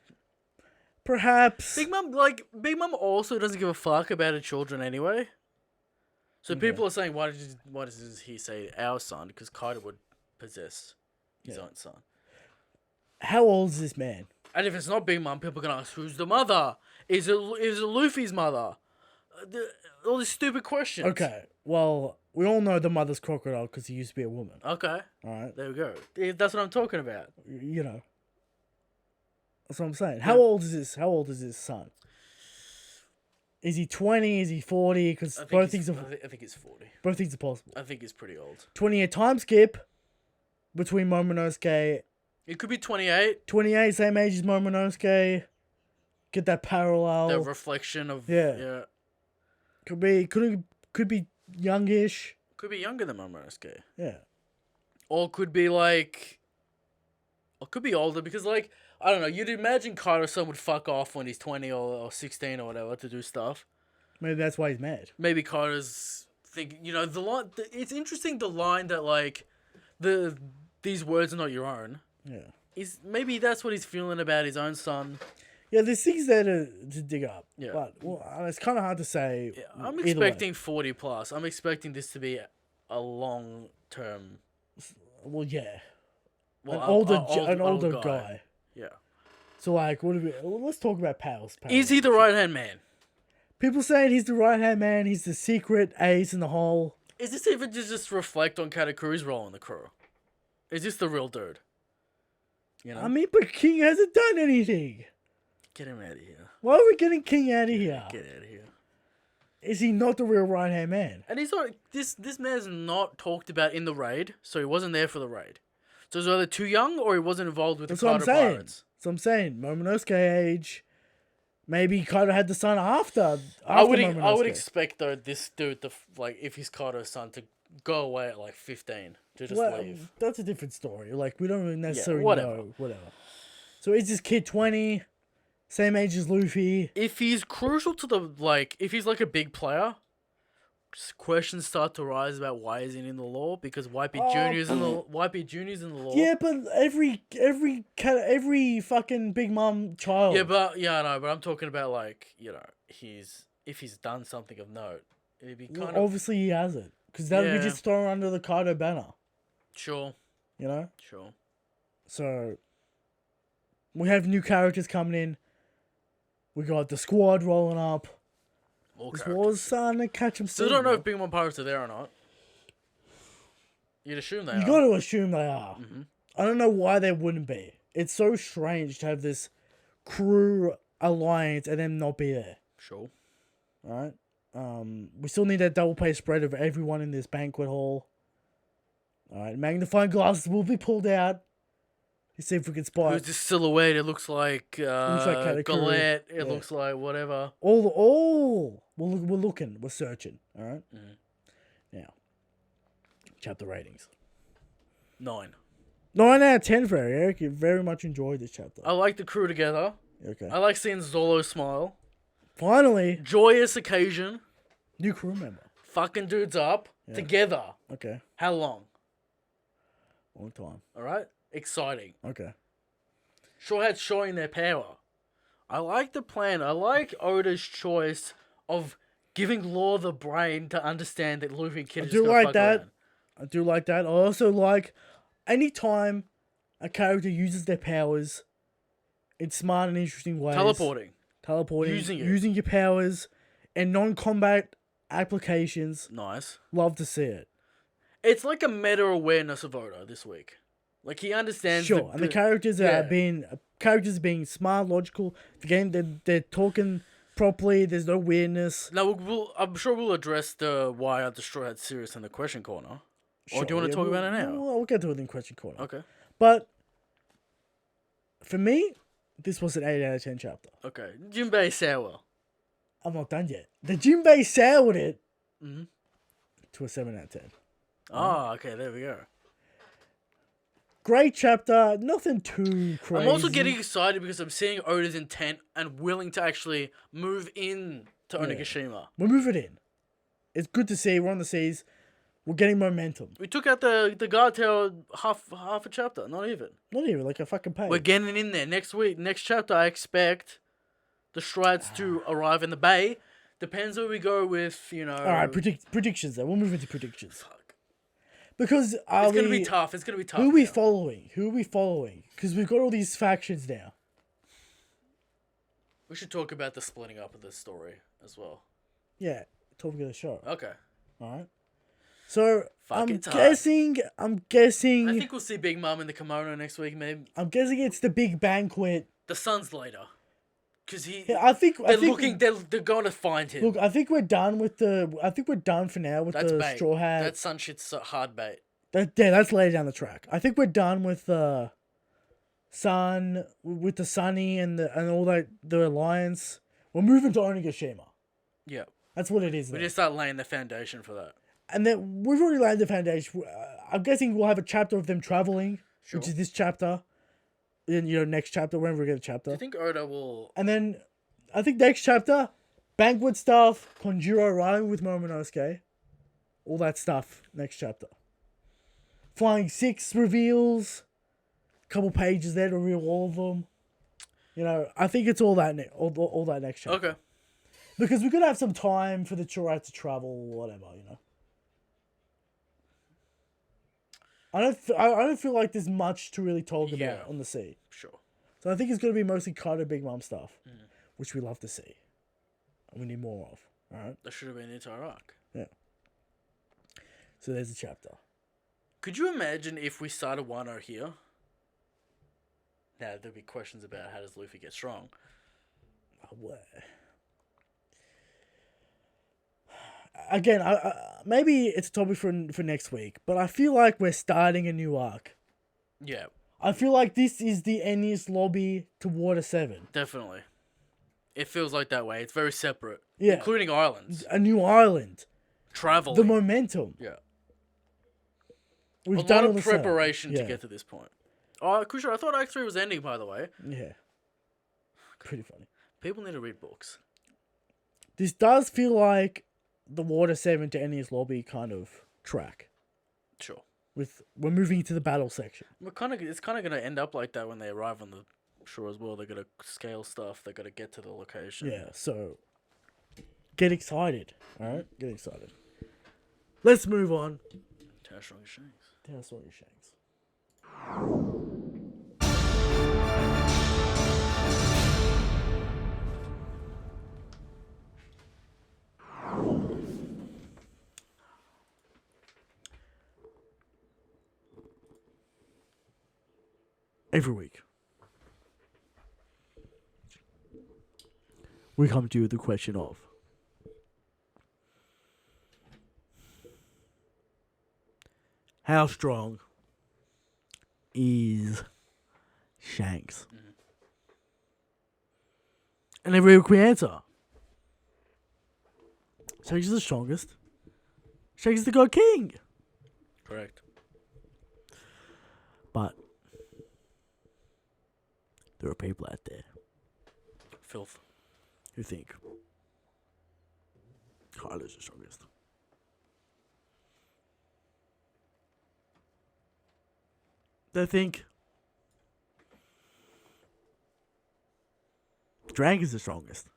perhaps. Big Mom also doesn't give a fuck about her children anyway. So people are saying, why does he say our son? Because Kaito would possess his own son. How old is this man? And if it's not Big Mom, people can ask, who's the mother? Is it Luffy's mother? All these stupid questions. Okay, well, we all know the mother's crocodile because he used to be a woman. Okay. Alright? There we go. That's what I'm talking about. You know. That's what I'm saying. How old is this? How old is his son? Is he 20? Is he 40? Because both things are I think it's 40. both things are possible. I think it's pretty old. 20-year time skip between Momonosuke. It could be 28. 28, same age as Momonosuke. Get that parallel. The reflection of Yeah. Could be youngish. Could be younger than Momonosuke. Yeah. Or could be like, or could be older because like, I don't know, you'd imagine Kaito's son would fuck off when he's 20 or 16 or whatever to do stuff. Maybe that's why he's mad. Maybe Kaito's thinking, the line, it's interesting the line that like, these words are not your own. Yeah. Maybe that's what he's feeling about his own son. Yeah, there's things there to dig up. Yeah. But it's kind of hard to say. Yeah, I'm either way. expecting 40 plus. I'm expecting this to be a long term. Well, yeah. Well, An older guy. Yeah. So, like, let's talk about Pals. Is he the right hand man? People saying he's the right-hand man. He's the secret ace in the hole. Is this even just reflect on Katakuru's role in the crew? Is this the real dude? I mean, but King hasn't done anything. Get him out of here. Why are we getting King out of here? Get out of here. Is he not the real right-hand man? And he's not. This man's not talked about in the raid, so he wasn't there for the raid. So he's either too young or he wasn't involved with That's the what I'm Kaido saying. pirates. That's what I'm saying. Momonosuke age. Maybe Kaido had the son after I would Momonosuke. expect though this dude to if he's Kaido's son to go away at like 15 to just Well, leave. that's a different story. Like, we don't really necessarily whatever. know. Whatever. So is this kid 20? Same age as Luffy? If he's crucial to if he's like a big player, questions start to rise about why isn't he in the law because Whitey Junior's in the law. Yeah, but every fucking Big Mom child. I know, but I'm talking about if he's done something of note, it'd be kind of Obviously he hasn't. Because that would be Yeah. just thrown under the Kaido banner. sure. Sure. So, we have new characters coming in. We got the squad rolling up. More This characters. war's starting to catch him. Still don't know if Big Mom Pirates are there or not. You'd assume they You are. got to assume they are. Mm-hmm. I don't know why they wouldn't be. It's so strange to have this crew alliance and them not be there. Sure. Alright? We still need that double page spread of everyone in this banquet hall. All right, magnifying glasses will be pulled out. To see if we can spot Who's this silhouette? It looks like Katakuri. Galette. It Yeah. looks like whatever. all. We're looking. We're searching. All right. Mhm. Now, chapter ratings. 9. 9 out of 10 for Eric. You very much enjoyed this chapter. I like the crew together. Okay. I like seeing Zolo smile. Finally, Joyous occasion. new crew member. Fucking dudes up together. Okay. How long? Long time. All right. Exciting. Okay. Straw Hats showing their power. I like the plan. I like Oda's choice of giving Law the brain to understand that Luffy and Kid I are do just gonna like fuck that. around. I do like that. I also like anytime a character uses their powers in smart and interesting ways. Teleporting. Using your powers and non-combat applications. Nice. Love to see it. It's like a meta awareness of Oda this week. Like he understands. Sure, and the characters are being smart, logical. Again, they're talking properly. There's no weirdness. Now I'm sure we'll address the why are the Straw Hats serious in the question corner. Or do you want to talk about it now? We'll get to it in question corner. Okay. But for me, this was an 8 out of 10 chapter. Okay. Jinbei sour. I'm not done yet. The Jinbei soured it Mhm. to a 7 out of 10. Ah, okay. There we go. Great chapter. Nothing too crazy. I'm also getting excited because I'm seeing Oda's intent and willing to actually move in to Onigashima. We're moving in. It's good to see. We're on the seas. We're getting momentum. We took out the guard tower half a chapter, not even. Not even like a fucking page. We're getting in there. Next week, next chapter, I expect the Strides to arrive in the bay. Depends where we go with, you know... Alright, predictions then. We'll move into predictions. Fuck. Because It's going to be tough. It's going to be tough. Who are we now. following? Who are we following? Because we've got all these factions now. We should talk about the splitting up of this story as well. Yeah, topic of the show. Okay. Alright. So, I'm It's hard. guessing... I think we'll see Big Mom in the kimono next week, maybe. I'm guessing it's the big banquet. The son's later. Because Yeah, I think they're going to find him. Look, I think we're done with the... I think we're done for now with That's the bait. Straw Hat. That son shit's hard bait. That's later down the track. I think we're done with the Sun, with the Sunny and all that, the alliance. We're moving to Onigashima. Yeah. That's what it is. We now. just start laying the foundation for that. And then we've already laid the foundation. I'm guessing we'll have a chapter of them traveling, which is this chapter. Then next chapter, whenever we get a chapter. Do you think Oda will... And then I think next chapter, banquet stuff, Konjuro arriving with Momonosuke, all that stuff. Next chapter. Flying Six reveals, a couple pages there to reveal all of them. I think it's all that all that next chapter. Okay. Because we're gonna have some time for the Churrat to travel, or whatever. I don't feel like there's much to really talk about on the sea. Sure. So I think it's gonna be mostly Kadio Big Mom stuff, which we love to see, and we need more of. All right. That should have been the entire arc. Yeah. So there's the chapter. Could you imagine if we started Wano here? Now, there'd be questions about how does Luffy get strong. Again, maybe it's a topic for next week, but I feel like we're starting a new arc. Yeah, I feel like this is the Enies lobby to Water 7. definitely. It feels like that way. It's very separate. Yeah. Including islands. A new island. Travel. The momentum. Yeah. We've A done lot all of the setup. preparation to Yeah. get to this point. Oh, Kusha, I thought Act 3 was ending, by the way. Yeah. Pretty funny. People need to read books. This does feel like the Water 7 to Enies lobby kind of track. Sure. We're moving into the battle section. It's kind of going to end up like that when they arrive on the shore as well. They're going to scale stuff. They're going to get to the location. Yeah, so get excited. Alright? Get excited. Let's move on. How strong is Shanks? Tell us what your Shanks. Every week, we come to you with the question of, How strong is Shanks? And every week we answer. Shanks is the strongest. Shanks is the God King. Correct. But there are people out there Filth. who think Kylo's the strongest. They think Dragon's the strongest.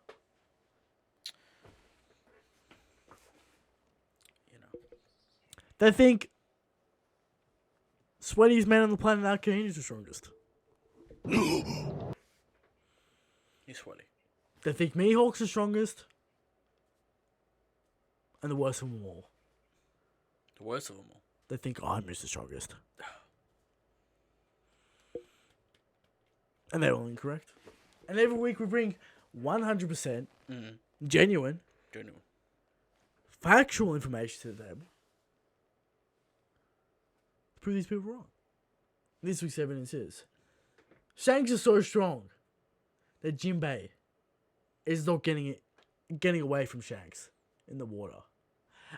You know. They think Sweaty's man on the planet Arcane is the strongest. He's sweaty. They think Mihawk's the strongest. And the worst of them all. The worst of them all. They think I'm the strongest. And they're all incorrect. And every week we bring 100% genuine, Genuine. factual information to them to prove these people wrong. This week's evidence is Shanks is so strong that Jinbei is not getting away from Shanks in the water.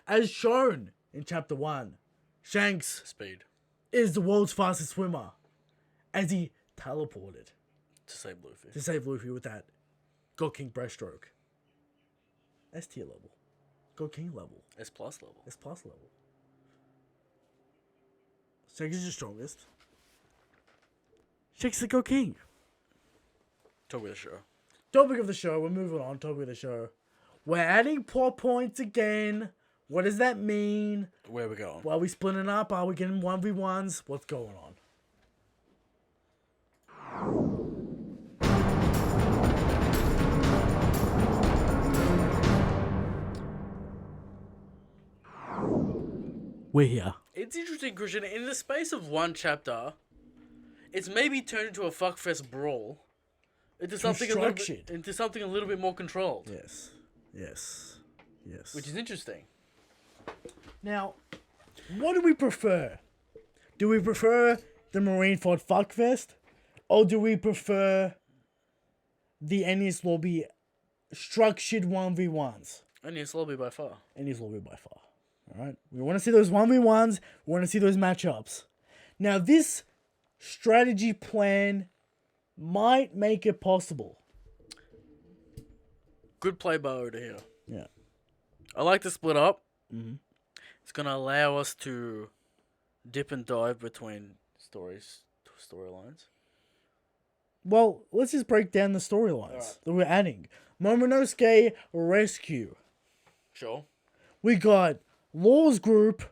As shown in chapter 1, Shanks Speed. is the world's fastest swimmer as he teleported To save Luffy. to save Luffy with that God King breaststroke. S tier level. God King level. S plus level. S plus level. Shanks is the strongest. Shanks is the God King. Talk with the show. Topic of the show. We're moving on. Topic of the show. We're adding plot points again. What does that mean? Where are we going? Are we splitting up? Are we getting 1v1s? What's going on? We're here. It's interesting, Christian. In the space of one chapter, it's maybe turned into a fuckfest brawl. Into something a little bit, Structured. into something a little bit more controlled, Yes. Yes. Yes. which is interesting. Now, what do we prefer? Do we prefer the Marineford fuckfest? Or do we prefer the Ennis Lobby structured 1v1s? And it's lobby by far. Ennis Lobby by far. Alright? We want to see those 1v1s. We want to see those matchups. Now, this strategy plan might make it possible. Good play by Oda here. Yeah. I like to split up. Mm-hmm. It's gonna allow us to dip and dive between storylines. Well, let's just break down the storylines that we're adding. Momonosuke Rescue. Sure. We got Law's group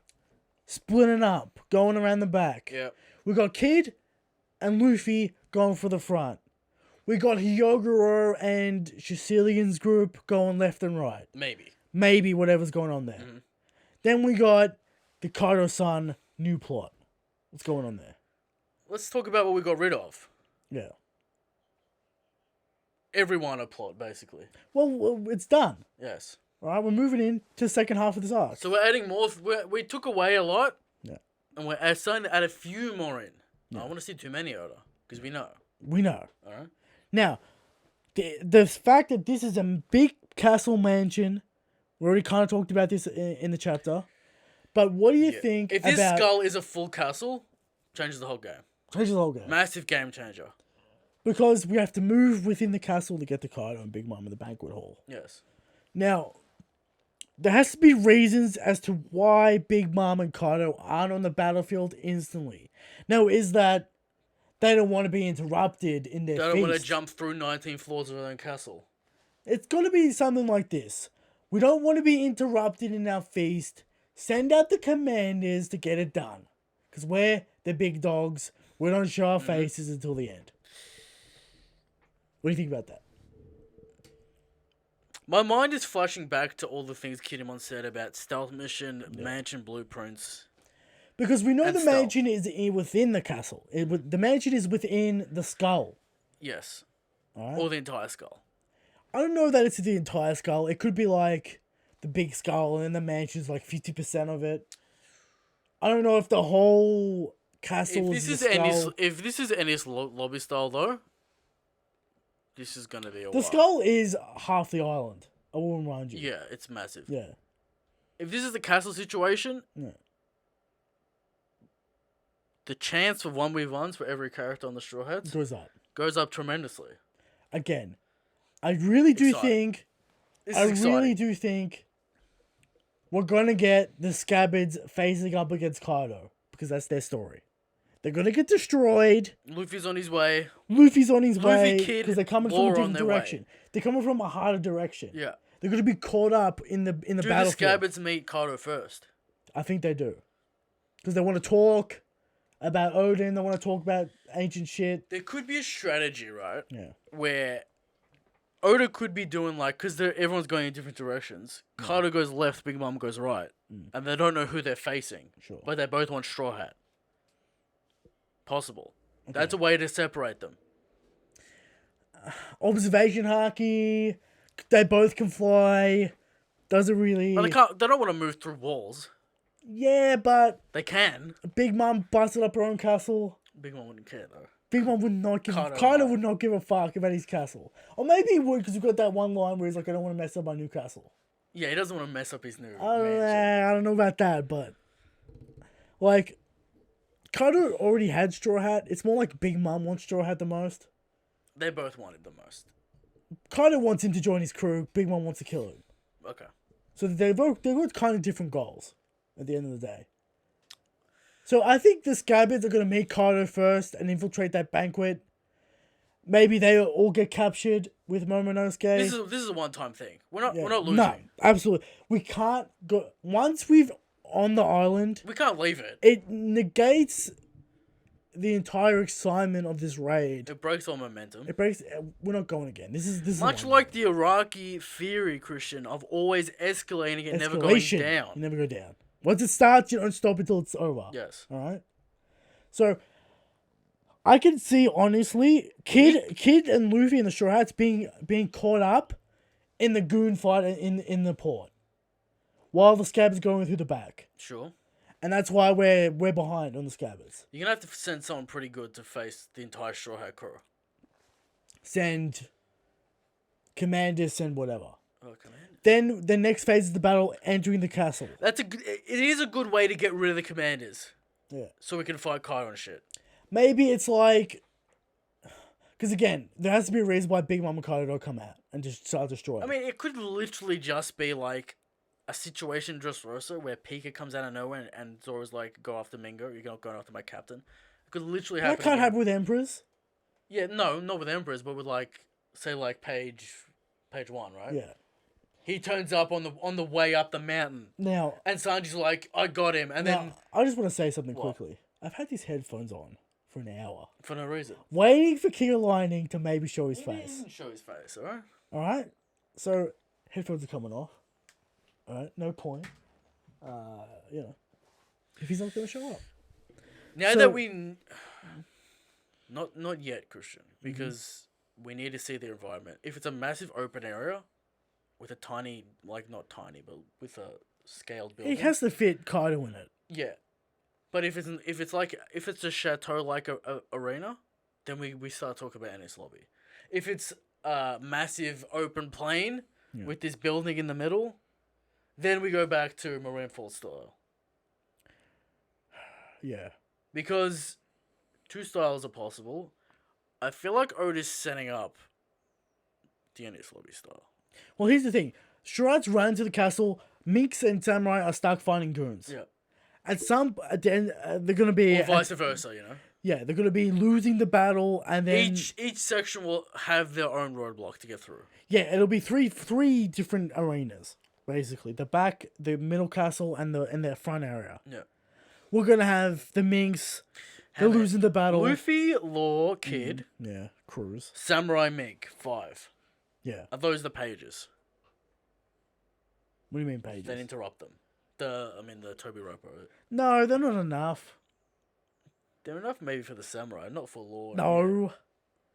splitting up, going around the back. Yeah. We got Kid and Luffy going for the front. We got Hyogoro and Sicilian's group going left and right. Maybe whatever's going on there. Mm-hmm. Then we got the Kaito-san new plot. What's going on there? Let's talk about what we got rid of. Yeah. Everyone a plot, basically. Well, it's done. Yes. All right, we're moving in to the second half of this arc. So we're adding more. We took away a lot. Yeah. And we're starting to add a few more in. I don't want to see too many, Oda, because we know. We know. All right. Now, the fact that this is a big castle mansion, we already kind of talked about this in the chapter. But what do you think If this skull is a full castle, changes the whole game. Changes the whole game. Massive game changer. Because we have to move within the castle to get to Kaido and Big Mom in the banquet hall. Yes. Now, there has to be reasons as to why Big Mom and Kaido aren't on the battlefield instantly. Now, is that they don't want to be interrupted in their They don't want to feast? jump through 19 floors of their own castle. It's got to be something like this. We don't want to be interrupted in our feast. Send out the commanders to get it done. Because we're the big dogs. We don't show our faces until the end. What do you think about that? My mind is flashing back to all the things Kinemon said about stealth mission, mansion blueprints. Because we know And the stealth. mansion is within the castle. The mansion is within the skull. Yes. Alright. Or the entire skull. I don't know that it's the entire skull. It could be like the big skull and then the mansion's like 50% of it. I don't know if the whole castle If this is is the Ennis, skull. if this is Ennis lobby style though, this is gonna be a The while. skull is half the island. I will remind you. Yeah, it's massive. Yeah. If this is the castle situation, Yeah. the chance for 1v1s for every character on the Straw Hats Goes up. tremendously. Again, I really do Exciting. think. This I is exciting. really do think we're gonna get the Scabbards facing up against Kaido because that's their story. They're gonna get destroyed. Luffy's on his way. Luffy's on his way Kid, because they're coming from Law a on different their way. direction. They're coming from a harder direction. Yeah. They're gonna be caught up in the Do the battlefield. Scabbards meet Kato first? I think they do because they want to talk about Odin. They want to talk about ancient shit. There could be a strategy, right? Yeah. Where Oda could be doing like, because everyone's going in different directions. Kato goes left, Big Mom goes right. And they don't know who they're facing. Sure. But they both want Straw Hat. Possible. Okay. That's a way to separate them. Observation Haki. They both can fly. Doesn't really. But they don't want to move through walls. Yeah, but They can. Big Mom busted up her own castle. Big Mom wouldn't care though. Big Mom would not give. Kaido Kaido might. would not give a fuck about his castle. Or maybe he would because we've got that one line where he's like, "I don't want to mess up my new castle." Yeah, he doesn't want to mess up his new I mansion. don't know about that, but like, Kaido already had Straw Hat. It's more like Big Mom wants Straw Hat the most. They both wanted the most. Kaido wants him to join his crew. Big Mom wants to kill him. Okay. So they've got kind of different goals at the end of the day. So I think the Scabbards are going to meet Kaido first and infiltrate that banquet. Maybe they all get captured with Momonosuke. This is a one-time thing. We're not losing. No, absolutely. We can't go... Once we've on the island, We can't leave it. it negates the entire excitement of this raid. It breaks all momentum. It breaks... We're not going again. This is Much one. like the Iraqi theory, Christian, of always escalating and never going Escalation. down. You never go down. Once it starts, you don't stop until it's over. Yes. Alright? So, I can see, honestly, Kid and Luffy and the Straw Hats being caught up in the goon fight in the port. While the Scabbards going through the back. Sure. And that's why we're behind on the Scabbards. You're going to have to send someone pretty good to face the entire Straw Hat crew. Send Commander, send whatever. Okay. Then the next phase is the battle entering the castle. It is a good way to get rid of the commanders. Yeah. So we can fight Kaido and shit. Maybe it's like... Because again, there has to be a reason why Big Mom and Kaido don't come out and just start destroying. I mean, it could literally just be like a situation in Dressrosa where Pika comes out of nowhere and Zoro's like, go after Mingo, you're not going after my captain. It could literally happen. that can't again. happen with Emperors. Yeah, no, not with Emperors, but with like, say like page 1, right? Yeah. He turns up on the way up the mountain, Now, and Sanji's like, I got him, and then I just want to say something What? quickly. I've had these headphones on for an hour, for no reason. waiting for King of Lightning to maybe show his He face. didn't show his face, alright? All right, so headphones are coming off. All right, no point. You know, if he's not going to show up. Now So- that we, not yet, Christian, because we need to see the environment. If it's a massive open area, with a tiny, like not tiny, but with a scaled building, It has to fit Kaido in it. yeah. But if it's a chateau like a arena, then we start talking about Ennis Lobby. If it's a massive open plain with this building in the middle, then we go back to Marineford style. Yeah. Because two styles are possible. I feel like Oda's setting up the Ennis Lobby style. Well, here's the thing. Strats run to the castle. Minks and Samurai are stuck finding goons. Yeah. At the end, they're going to be... Or vice versa, you know? Yeah, they're going to be losing the battle, and then... Each section will have their own roadblock to get through. Yeah, it'll be three different arenas, basically. The back, the middle castle, and the front area. Yeah. We're going to have the Minks. They're Have it. losing the battle. Luffy, Law, Kid, Yeah, Cruz. Samurai, Mink, 5. Yeah. Are those the pages? What do you mean pages? Then interrupt them. The Toby Roper. No, they're not enough. They're enough maybe for the Samurai, not for Law. No.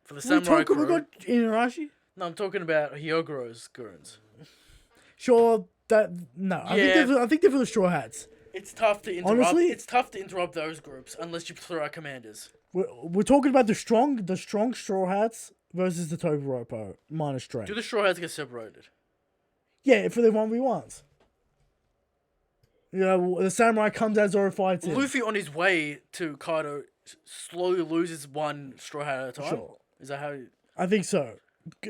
For the We Samurai talk, we crew. got Inarashi. No, I'm talking about Hyogoro's goons. Sure, that... No, Yeah. I think they're for the Straw Hats. It's tough to interrupt. Honestly? It's tough to interrupt those groups unless you throw out commanders. We're talking about the strong Straw Hats versus the Todoropo minus strength. Do the Straw Hats get separated? Yeah, for the 1v1s. You know, the samurai comes out, Zoro fights him. Luffy on his way to Kaido slowly loses one Straw Hat at a time. Sure. Is that how? I think so.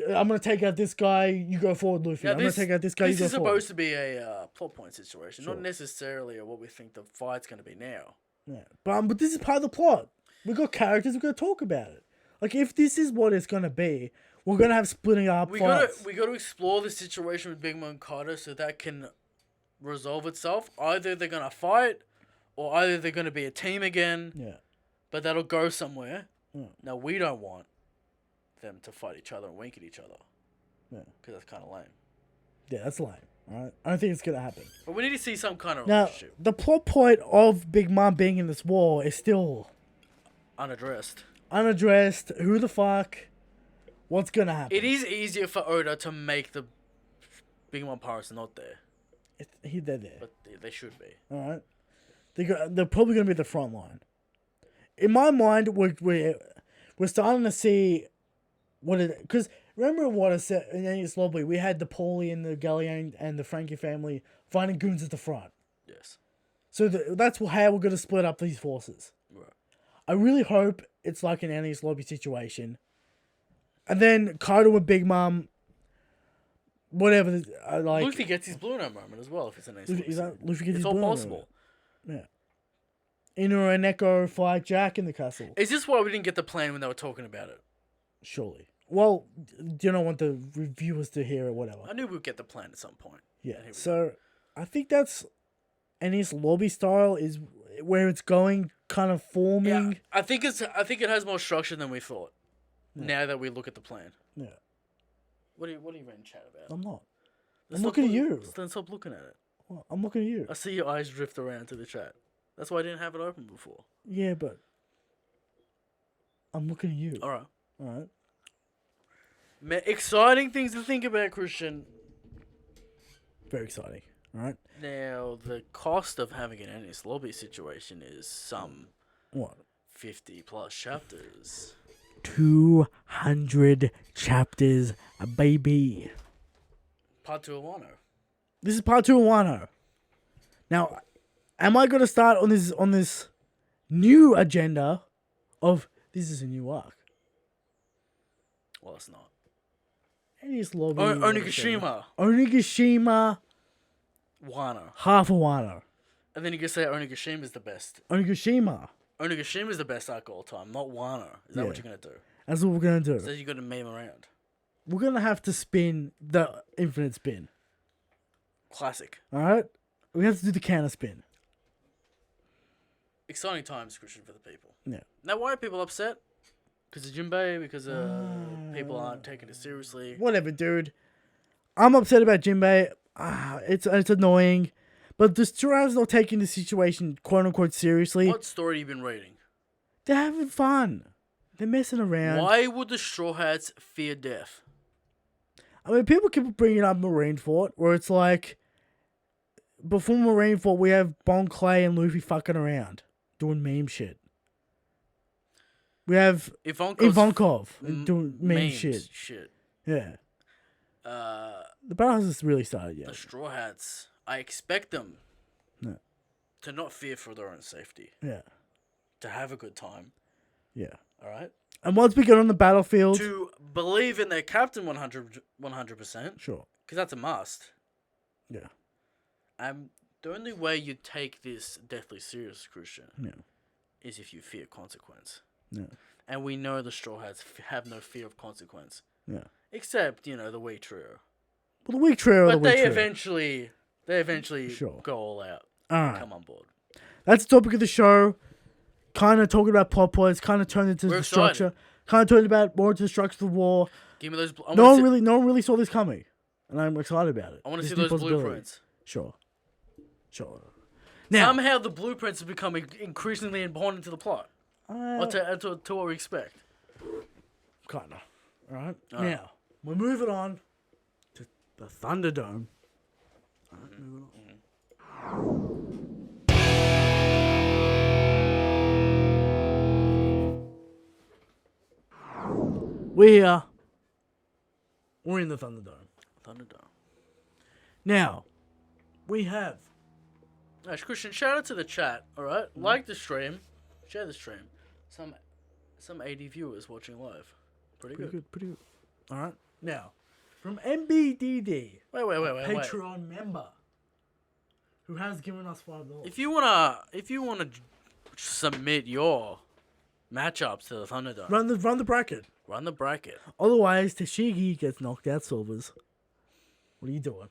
I'm gonna take out this guy. You go forward, Luffy. I'm gonna take out this guy. You This go is forward. supposed to be a plot point situation, Sure. not necessarily what we think the fight's going to be now. Yeah, but this is part of the plot. We got characters. We got to talk about it. Like if this is what it's gonna be, we're gonna have splitting up fights. We got to explore the situation with Big Mom and Kaido so that can resolve itself. Either they're gonna fight, or either they're gonna be a team again. Yeah. But that'll go somewhere. Mm. Now we don't want them to fight each other and wink at each other. Yeah. Because that's kind of lame. Yeah, that's lame. All right. I don't think it's gonna happen. But we need to see some kind of Now, relationship. the plot point of Big Mom being in this war is still Unaddressed. unaddressed. Who the fuck? What's gonna happen? It is easier for Oda to make the Big Mom pirates not there. They're there. But they should be. All right. They're probably gonna be the front line. In my mind, we're starting to see what it, because remember what I said in Enies Lobby, we had the Paulie and the Gallian and the Frankie family fighting goons at the front. Yes. So that's how we're gonna split up these forces. Right. I really hope it's like an Enies Lobby situation, and then Kaido and Big Mom, whatever. Like Luffy gets his Blue Note moment as well if it's a nice Luffy gets his It's all Blue Note possible. moment. Yeah. Inu and Neko fight Jack in the castle. Is this why we didn't get the plan when they were talking about it? Surely. Well, you don't want the reviewers to hear it, whatever. I knew we'd get the plan at some point. Yeah. And here we So I think that's Enies Lobby style is where it's going, kind of forming. Yeah, I think it has more structure than we thought. Yeah. Now that we look at the plan. Yeah. What are you reading chat about? I'm not. Let's looking at look- you. Then stop looking at it. Well, I'm looking at you. I see your eyes drift around to the chat. That's why I didn't have it open before. Yeah, but I'm looking at you. All right. All right. Exciting things to think about, Christian. Very exciting. All right. Now, the cost of having an Enies Lobby situation is some What? 50 plus chapters. 200 chapters, baby. Part 2 of Wano. This is part 2 of Wano. Now, am I going to start on this new agenda of this is a new arc? Well, it's not. Enies Lobby. Onigashima. Onigashima. Wano. Half of Wano. And then you can say Onigashima is the best. Onigashima. Onigashima is the best arc of all time, not Wano. Is that what Yeah. you're going to do? That's what we're going to do. So you got to meme around. We're going to have to spin the infinite spin. Classic. Alright? We have to do the counter spin. Exciting times, Christian, for the people. Yeah. Now, why are people upset? Because of Jinbei? Because people aren't taking it seriously? Whatever, dude. I'm upset about Jinbei. It's annoying. But the Straws not taking the situation quote unquote seriously. What story have you been reading? They're having fun. They're messing around. Why would the Straw Hats fear death? I mean, people keep bringing up Marineford, where it's like, before Marineford, we have Bon Clay and Luffy fucking around, doing meme shit. We have Ivankov doing meme shit. Yeah. The battle hasn't really started yet. The Straw Hats, I expect them No. to not fear for their own safety, Yeah. to have a good time, Yeah. all right? And once we get on the battlefield... To believe in their captain 100%, Sure. because that's a must. Yeah. The only way you take this deathly serious, Christian, Yeah. is if you fear consequence. Yeah. And we know the Straw Hats have no fear of consequence. Yeah. Except, the weak trio. Well, the weak trio. But they eventually Sure. go all out. Alright. Come on board. That's the topic of the show. Kind of talking about plot points. Kind of turned into We're the excited. structure. Kind of turned about more into the structure of the war. Give me those. No one really saw this coming, and I'm excited about it. I want to This see new those possibility. blueprints. Sure. Now, Somehow the blueprints are becoming increasingly important to the plot. Or to what we expect. kind of. All right. Now we're moving on to the Thunderdome. All right, moving on. We're here. We're in the Thunderdome. Thunderdome. Now, we have. Nice, Christian. Shout out to the chat. All right, like the stream, share the stream. Some 80 viewers watching live. Pretty good. Pretty good. All right. Now, from MBDD, Wait. Patreon member, who has given us $5. If you wanna submit your matchups to the Thunderdome, Run the bracket. run the bracket. Otherwise, Tashigi gets knocked out silvers. What are you doing?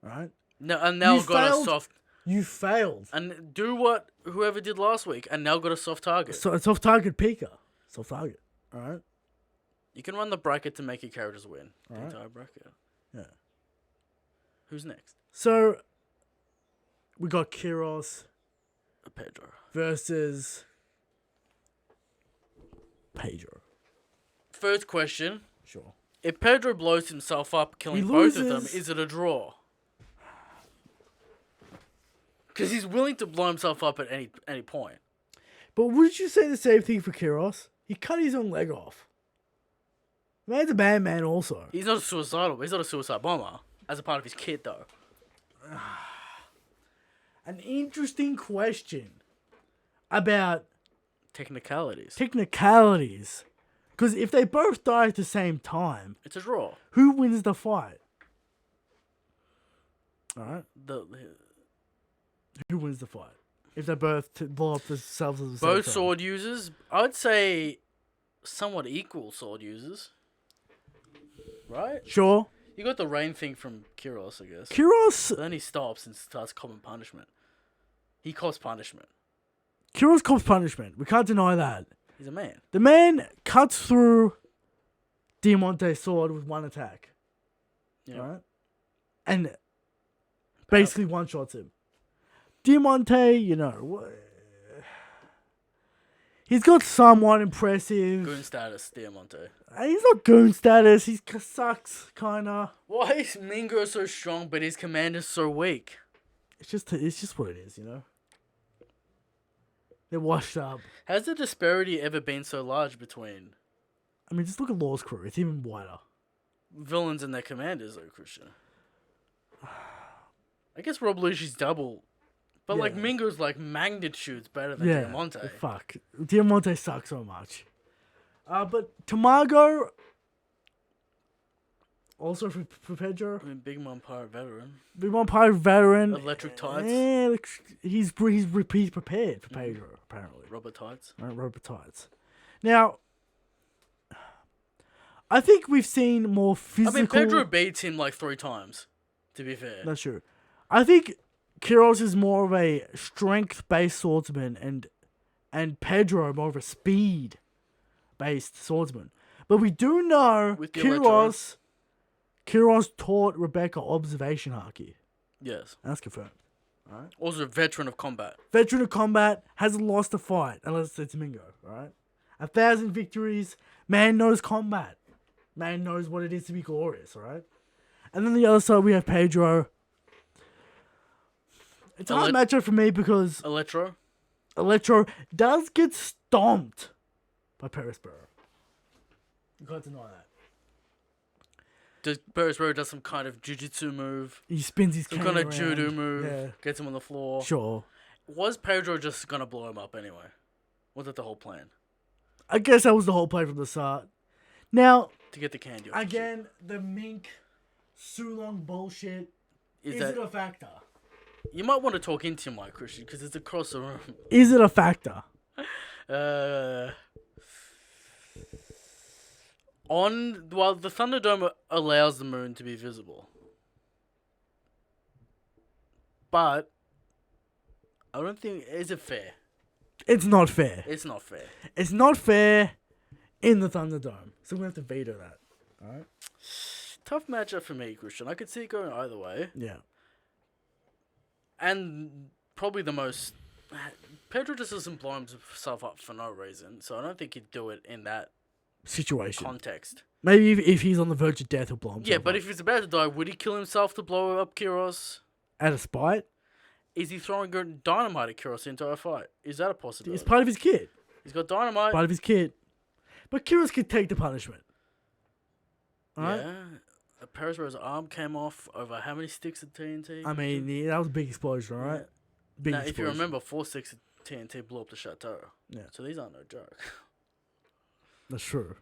All right. No, and now You got failed. a soft. You failed. And do what whoever did last week, and now got a soft target. So it's off target Pika. Soft target. All right. You can run the bracket to make your characters win. The Alright. entire bracket. Yeah. Who's next? So we got Kiros Pedro. versus Pedro. First question. Sure. If Pedro blows himself up, killing He both of them, loses. is it a draw? Because he's willing to blow himself up at any point. But would you say the same thing for Kiros? He cut his own leg off. The man's a bad man also. He's not a suicidal. He's not a suicide bomber. As a part of his kit, though. An interesting question about Technicalities. technicalities. Because if they both die at the same time, It's a draw. who wins the fight? Alright? Who wins the fight? If they both blow up themselves at the same Both time. sword users, I would say somewhat equal sword users. Right? Sure. You got the rain thing from Kiros, I guess. Kiros Then he stops and starts common punishment. He cops punishment. cops punishment. We can't deny that. He's a man. The man cuts through Diamante's sword with one attack. Yeah. Right? And basically one-shots him. Diamante, he's got somewhat impressive. Goon status, Diamante. He's not goon status. He sucks, kinda. Why is Mingo so strong, but his commander's so weak? It's just what it is, They're washed up. Has the disparity ever been so large between I mean, just look at Law's crew. It's even wider. villains and their commanders, though, Christian? I guess Rob Lucci's double. But, Yeah. Mingo's, magnitudes better than Yeah. Diamante. Fuck. Diamante sucks so much. But Tamago, also for Pedro, I mean, Big Mom Pirate veteran. Big One Pirate veteran. Electric Tights. He's prepared for Pedro, apparently. Rubber Tights. Right, Robert Tights. Now, I think we've seen more physical. I mean, Pedro beats him, 3 times, to be fair. That's true. I think Kiros is more of a strength-based swordsman, and Pedro more of a speed-based swordsman. But we do know With the Kiros taught Rebecca observation haki. Yes. That's confirmed. Also a veteran of combat. Veteran of combat, hasn't lost a fight, unless it's Mingo, alright? 1,000 victories, man knows combat. Man knows what it is to be glorious, alright? And then the other side, we have Pedro. It's a hard matchup for me because Electro. Electro does get stomped by Perisborough. You can't deny that. Does Perisborough does some kind of jiu-jitsu move, He spins his some cane kind of around. judo move, Yeah, gets him on the floor. sure. Was Pedro just gonna blow him up anyway? Was that the whole plan? I guess that was the whole play from the start. Now, To get the candy off the again, the Mink Sulong bullshit. ship? Is it a factor? You might want to talk into your mic, Christian, because it's across the room. Is it a factor? Well, the Thunderdome allows the moon to be visible. But I don't think, is it fair? It's not fair. It's not fair. It's not fair in the Thunderdome. So we have to veto that. Alright? Tough matchup for me, Christian. I could see it going either way. Yeah. And probably the most... Pedro just doesn't blow himself up for no reason, so I don't think he'd do it in that Situation. context. Maybe if he's on the verge of death, he'll blow himself Yeah, but up. if he's about to die, would he kill himself to blow up Kiros? Out of spite? Is he throwing dynamite at Kiros the entire fight? Is that a possibility? It's part of his kit. He's got dynamite. Part of his kit. But Kiros could take the punishment. Alright? Yeah. Peris's arm came off over how many sticks of TNT? I mean, yeah, that was a big explosion, alright? Yeah. Big Now, explosion. if you remember, 4 sticks of TNT blew up the chateau. Yeah. So these aren't no joke. That's true.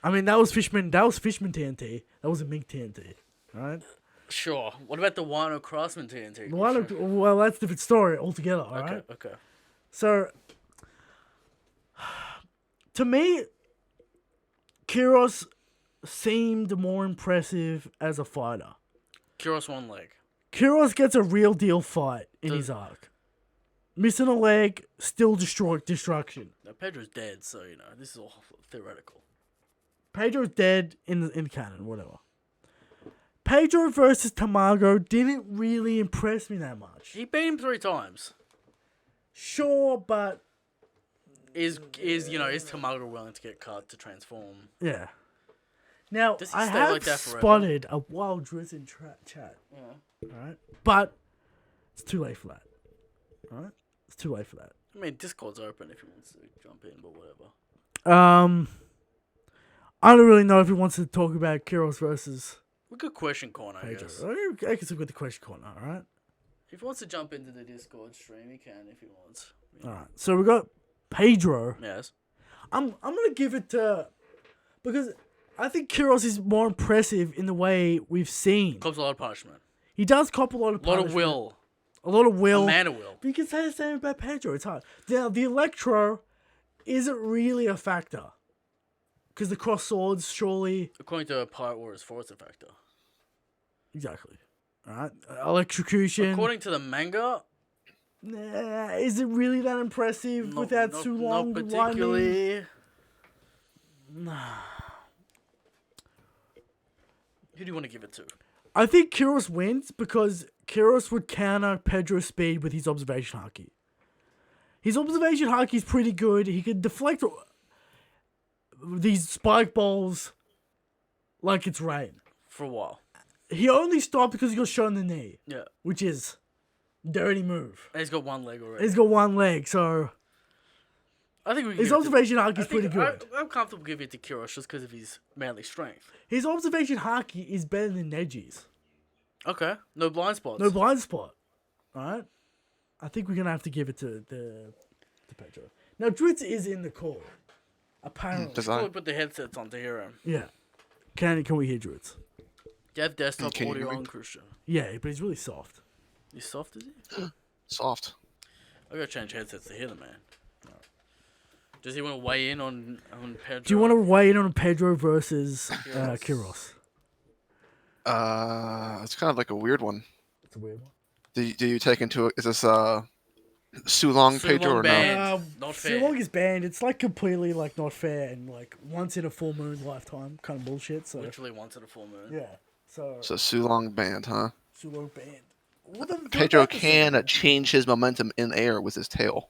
I mean, that was Fishman TNT. That wasn't Mink TNT. Alright? Sure. What about the Wano Craftsman TNT? Well, that's a different story altogether, alright? Okay. So, to me, Kiros seemed more impressive as a fighter. Kiros one leg. Kiros gets a real deal fight in his arc. Missing a leg, still destruction. Now, Pedro's dead, so, this is all theoretical. Pedro's dead in canon, whatever. Pedro versus Tamago didn't really impress me that much. He beat him 3 times. Sure, but Is Tamago willing to get cut to transform? yeah. Now, Does he I stay have like that forever? spotted a wild Driz in chat. Yeah. Alright? But it's too late for that. Alright? It's too late for that. I mean, Discord's open if he wants to jump in, but whatever. I don't really know if he wants to talk about Kiros versus We could question corner, I Pedro. guess. I can still get the question corner, alright? If he wants to jump into the Discord stream, he can if he wants. Alright. So we got Pedro. Yes. I'm gonna give it to, because I think Kiros is more impressive in the way we've seen. Cops a lot of punishment. He does cop a lot of A lot of punishment. will. A lot of will. A man of will. But you can say the same about Pedro. It's hard. Now, the Electro isn't really a factor. Because the cross swords, surely... According to Pirate Warriors 4, it's a factor. Exactly. Alright? Electrocution. According to the manga, Nah, is it really that impressive without too long not winding? particularly. Who do you want to give it to? I think Kiros wins because Kiros would counter Pedro's speed with his observation haki. His observation haki is pretty good. He can deflect these spike balls like it's rain. For a while. He only stopped because he got shot in the knee, Yeah. which is dirty move. And he's got one leg already. He's got one leg, so I think we can his give it to- observation haki I is pretty think good. I'm comfortable giving it to Kiros just because of his manly strength. His observation haki is better than Neji's. Okay. No blind spots. No blind spot. Alright? I think we're gonna have to give it to Pedro. Now Dritz is in the call. Apparently. Probably put the headsets on to hear him. Yeah. Can we hear Dritz? Do you have desktop Can you audio hear me? on, Christian? Yeah, but he's really soft. He's soft, is he? Soft. I gotta change headsets to hear the man. Does he want to weigh in on Pedro? Do you want to weigh in on Pedro versus Kiros? It's kind of like a weird one. It's a weird one. Do you take into it? Is this Sulong Pedro or no? banned. Not fair. Sulong is banned. It's like completely like not fair and like once in a full moon lifetime kind of bullshit. So Literally once in a full moon. yeah. So So Sulong banned, huh? Sulong banned. What the- Pedro what the- can change his momentum in air with his tail.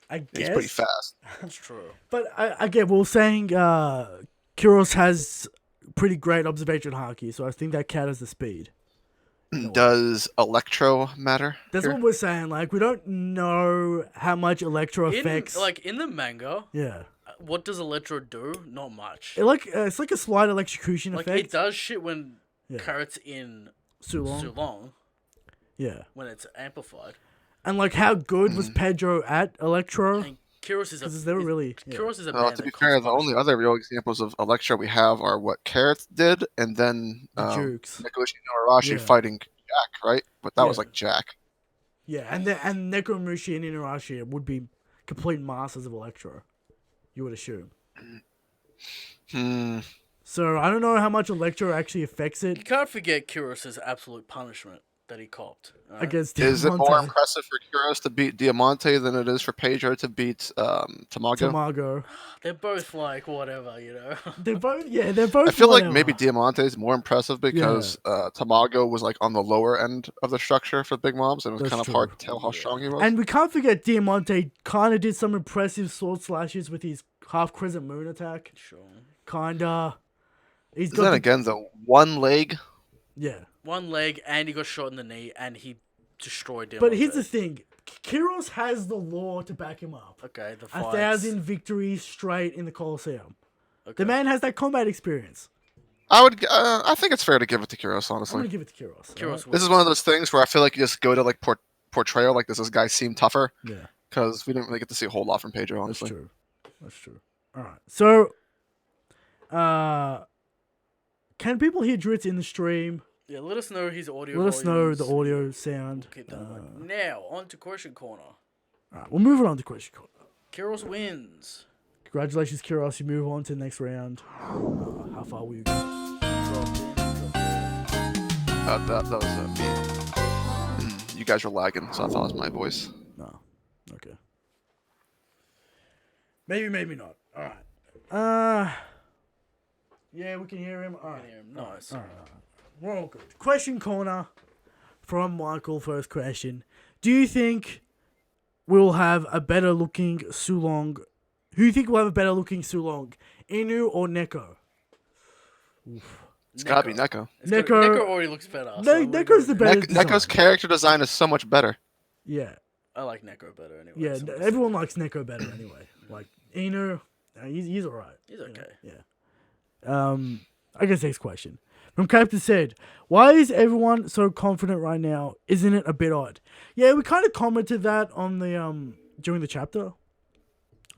I He's guess. pretty fast. That's true. But again, we were saying Kiros has pretty great observation haki, so I think that counts the speed. Does Electro matter? That's here? what we're saying. Like, we don't know how much Electro affects. In the manga, yeah. what does Electro do? Not much. It's like a slight electrocution Like effect. it does shit when Yeah. Carrot's in Sulong. Sulong Yeah. when it's amplified. And like, how good was Pedro at Electro? And Kiros is a. Because they were really. Yeah. Kiros is a. Well, band to be that fair, costs the much. only other real examples of Electro we have are what Carrots did, and then The Jukes. Nekoshi no Arashi Yeah. fighting Jack, right? But that was Yeah. like Jack. Yeah, and Nekomushi and Inarashi would be complete masters of Electro. You would assume. So I don't know how much Electro actually affects You it can't forget Kiros' absolute punishment that he copped. Right? against Is it more Diamante. impressive for Kuros to beat Diamante than it is for Pedro to beat Tamago? Tamago. They're both like whatever, you know. They're both. Yeah, they're both. I feel like whatever. maybe Diamante is more impressive because Tamago was like on the lower end of the structure for Big Moms, and it was That's kind of true. hard to tell how strong he was. And we can't forget Diamante kind of did some impressive sword slashes with his half crescent moon attack. Sure. Kinda. He's Then again, the one leg. yeah. One leg, and he got shot in the knee, and he destroyed him. But here's the thing: Kiros has the law to back him up. Okay, the 1,000 victories straight in the Colosseum. Okay. The man has that combat experience. I think it's fair to give it to Kiros, I'm honestly. gonna give it to Kiros. Kiros alright? This is one of those things where I feel like you just go to like portrayal, like does this guy seem tougher? Yeah, Because we didn't really get to see a whole lot from Pedro, that's honestly. true. That's true. All right. So, can people hear Dritz in the stream? Yeah, let us know his audio. Let us know the volumes. audio sound. We'll keep that in mind. Now on to question corner. All right, we're moving on to question corner. Kiros wins. Congratulations, Kiros. You move on to the next round. How far will you go? That was me. You guys were lagging, so I thought it was my voice. No. Okay. Maybe not. All right. Yeah, we can hear him. All right. Nice. All right. We're all good. Question corner from Michael. First question: do you think we'll have a better looking Sulong? Who do you think will have a better looking Sulong, Inu or Neko? It's gotta be Neko. Neko Neko already looks better. So Neko's the better. design. Neko's character design is so much better. Yeah. I like Neko better anyway. Yeah, so everyone likes Neko better anyway. Like Inu, he's alright. He's okay. Yeah. I guess next question. From Captain said, why is everyone so confident right now? Isn't it a bit odd? Yeah, we kind of commented that on the during the chapter.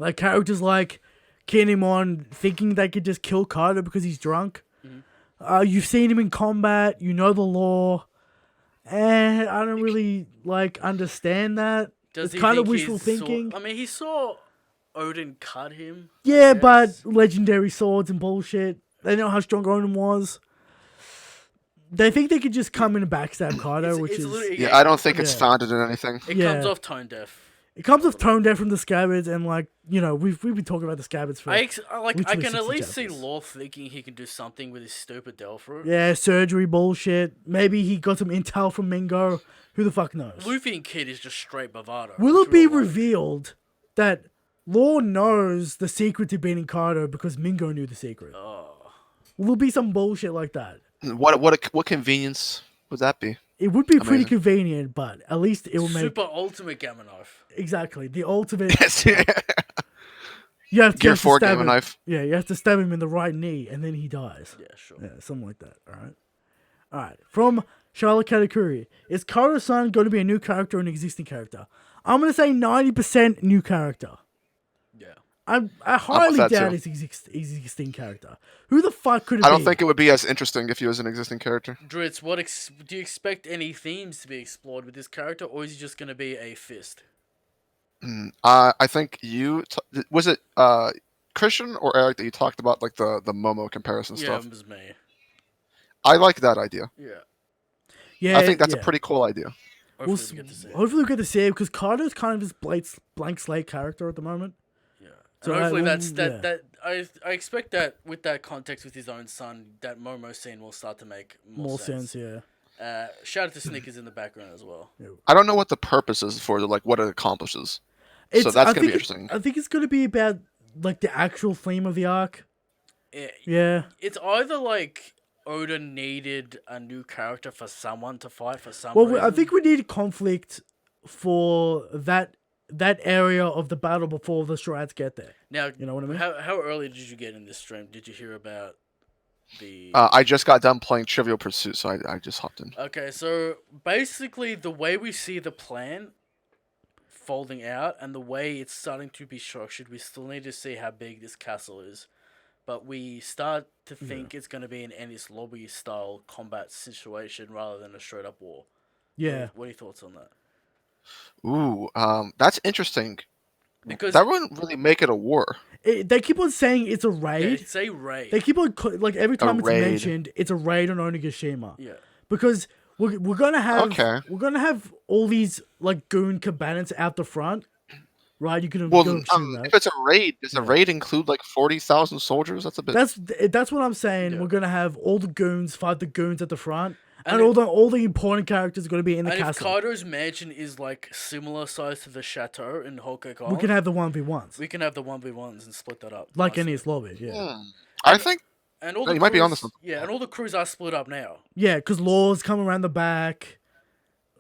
Like characters like Kinemon thinking they could just kill Kadio because he's drunk. Mm-hmm. You've seen him in combat, you know the law. And I don't really understand that. Does It's he kind of think wishful he's thinking. I mean, he saw Odin cut him. I Yeah, but guess. legendary swords and bullshit. They know how strong Odin was. They think they could just come in and backstab Kadio, which it's is... literally- Yeah, I don't think it's Yeah. founded in anything. It Yeah. comes off tone deaf. It comes off tone deaf from the scabbards, and we've been talking about the scabbards for... I literally can 60 at least see chapters. Law thinking he can do something with his stupid Delphi. Yeah, surgery bullshit. Maybe he got some intel from Mingo. Who the fuck knows? Luffy and Kid is just straight bravado. Will which it be we're all like, revealed that Law knows the secret to beating Kadio because Mingo knew the secret? Oh. Will there be some bullshit like that? What convenience would that be? It would be pretty Amazing. convenient, but at least it will make... Super ultimate Gamma Knife. Exactly. The ultimate... Gear You have to 4 stab Gamma him. Knife. Yeah, you have to stab him in the right knee, and then he dies. Yeah, sure. Yeah, something like that. All right. From Charlotte Katakuri, is Karo-san going to be a new character or an existing character? I'm going to say 90% new character. Yeah. I highly that doubt too. it's existing character. Who the fuck could it be? I don't think it would be as interesting if he was an existing character. Dritz, do you expect any themes to be explored with this character, or is he just going to be a fist? I think was it Christian or Eric that you talked about like the Momo comparison Yeah, stuff. it was me. I like that idea. Yeah. Yeah, I think that's yeah. a pretty cool idea. Hopefully we get to see it. Hopefully we get to see it because Kardio's kind of this blank slate character at the moment. Yeah. So And hopefully yeah. I expect that with that context with his own son, that Momo scene will start to make more sense. Yeah. Shout out to Snickers in the background as well. I don't know what the purpose is for like what it accomplishes. So that's I gonna be think interesting. I think it's gonna be about like the actual theme of the arc. Yeah. It's either like Oda needed a new character for someone to fight for some Well, reason. I think we need conflict for that area of the battle before the Strides get there. Now, You know what I mean? How early did you get in this stream? Did you hear about the... I just got done playing Trivial Pursuit, so I just hopped in. Okay, so basically the way we see the plan folding out and the way it's starting to be structured, we still need to see how big this castle is. But we start to think it's going to be an Ennis Lobby style combat situation rather than a straight up war. Yeah. What are your thoughts on that? Ooh, that's interesting. Because That wouldn't really make it a war. They keep on saying it's a yeah, raid. it's a raid. They keep on every time it's raid. mentioned, it's a raid on Onigashima. Yeah. Because we're gonna have Okay. we're gonna have all these like goon cabinets out the front, right? You can Well, go assume that. if it's a raid, does a raid include like 40,000 soldiers? That's a bit. That's what I'm saying. Yeah. We're gonna have all the goons fight the goons at the front, and And all the important characters are gonna be in the And if castle. Kado's mansion is like similar size to the chateau in Hokkaido, We can have the 1v1s, we can have the 1v1s and split that up. like nicely. Ennis Lobby. Yeah, I think And all No, the you might be crews- onto something. Yeah, and all the crews are split up now. yeah, because Laws come around the back,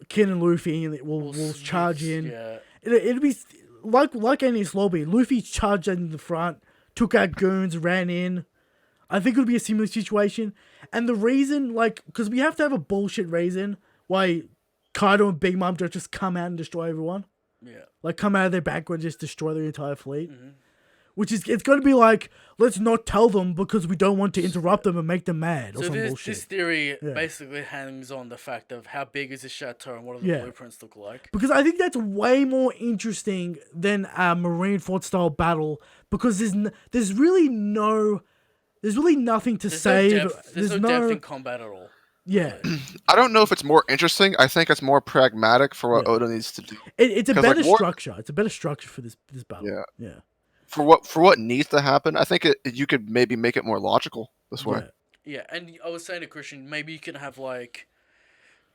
Kin and Luffy will charge in. Yeah. It'll be like Ennis Lobby. Luffy charged in the front, took out goons, ran in. I think it would be a similar situation. And the reason, like, because we have to have a bullshit reason why Kaido and Big Mom don't just come out and destroy everyone. Yeah. Like, come out of their back and just destroy their entire fleet. Which is, it's going to be like, let's not tell them because we don't want to interrupt them and make them mad or So some this bullshit. theory basically hangs on the fact of how big is the chateau and what do the blueprints look like. Because I think that's way more interesting than a Marineford style battle. Because there's really nothing to save. There's no depth in combat at all. Yeah. I don't know if it's more interesting. I think it's more pragmatic for what Oda needs to do. It's a 'Cause, better like, structure. It's a better structure for this battle. Yeah. Yeah. For what needs to happen, I think you could maybe make it more logical this way. Yeah, and I was saying to Christian, maybe you can have like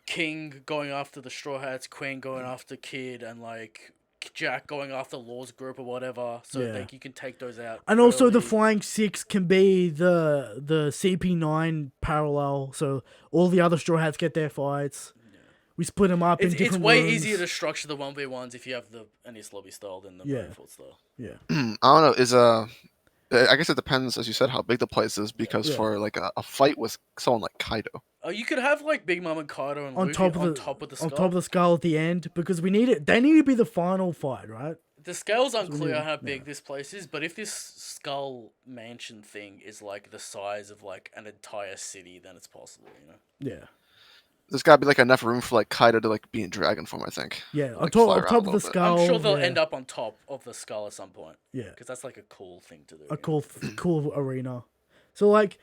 King going after the Straw Hats, Queen going after Kid, and like Jack going after Law's group or whatever, so like you can take those out. And also the early. Flying Six can be the CP9 parallel, so all the other Straw Hats get their fights. We split them up in different It's way rooms. easier to structure the 1v1s if you have the Ennis Lobby style than the Marineford style. Yeah. I don't know. I guess it depends, as you said, how big the place is. Because for like a fight with someone like Kaido, Oh, you could have like Big Mom and Kaido and on Luffy top of the skull. on top of the skull at the end, because we need it. They need to be the final fight, right? The scale's unclear how big this place is, but if this skull mansion thing is like the size of like an entire city, then it's possible, you know? Yeah. there's got to be like enough room for like Kaido to like be in dragon form. I think. Yeah, on Like, top, fly on around top a of the little bit. skull. I'm sure they'll yeah. end up on top of the skull at some point. Yeah. Because that's like a cool thing to do. A cool arena. So like,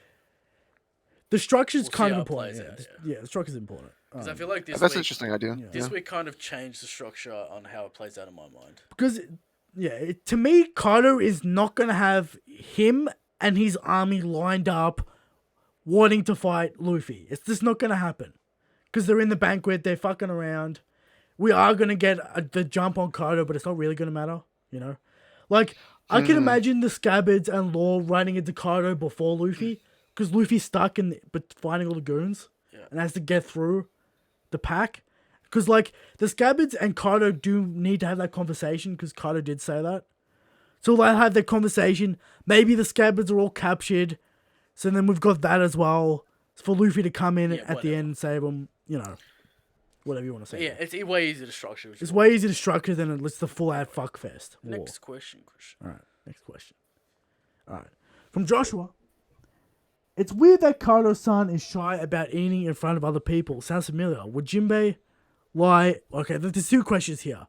the structure's We'll see kind of how it important. plays Yeah. out, the structure's important. Because I feel like this That's an week, interesting idea. this Yeah. week kind of changed the structure on how it plays out in my mind. Because, to me, Kaido is not going to have him and his army lined up wanting to fight Luffy. It's just not going to happen. Because they're in the banquet, they're fucking around. We are going to get the jump on Kaido, but it's not really going to matter, you know? Like, I can imagine the Scabbards and Law running into Kaido before Luffy, because Luffy's stuck but fighting all the goons and has to get through the pack. Because, like, the Scabbards and Kaido do need to have that conversation, because Kaido did say that. So they'll have that conversation. Maybe the Scabbards are all captured. So then we've got that as well. It's for Luffy to come in at the end and save them, you know, whatever you want to say. Yeah, it's way easier to structure. It's way easier to structure than it's the full-out fuckfest. war. Next question, Christian. All right, next question. All right. From Joshua. It's weird that Kaido-san is shy about eating in front of other people. Sounds familiar. Would Jinbei lie? Okay, there's two questions here.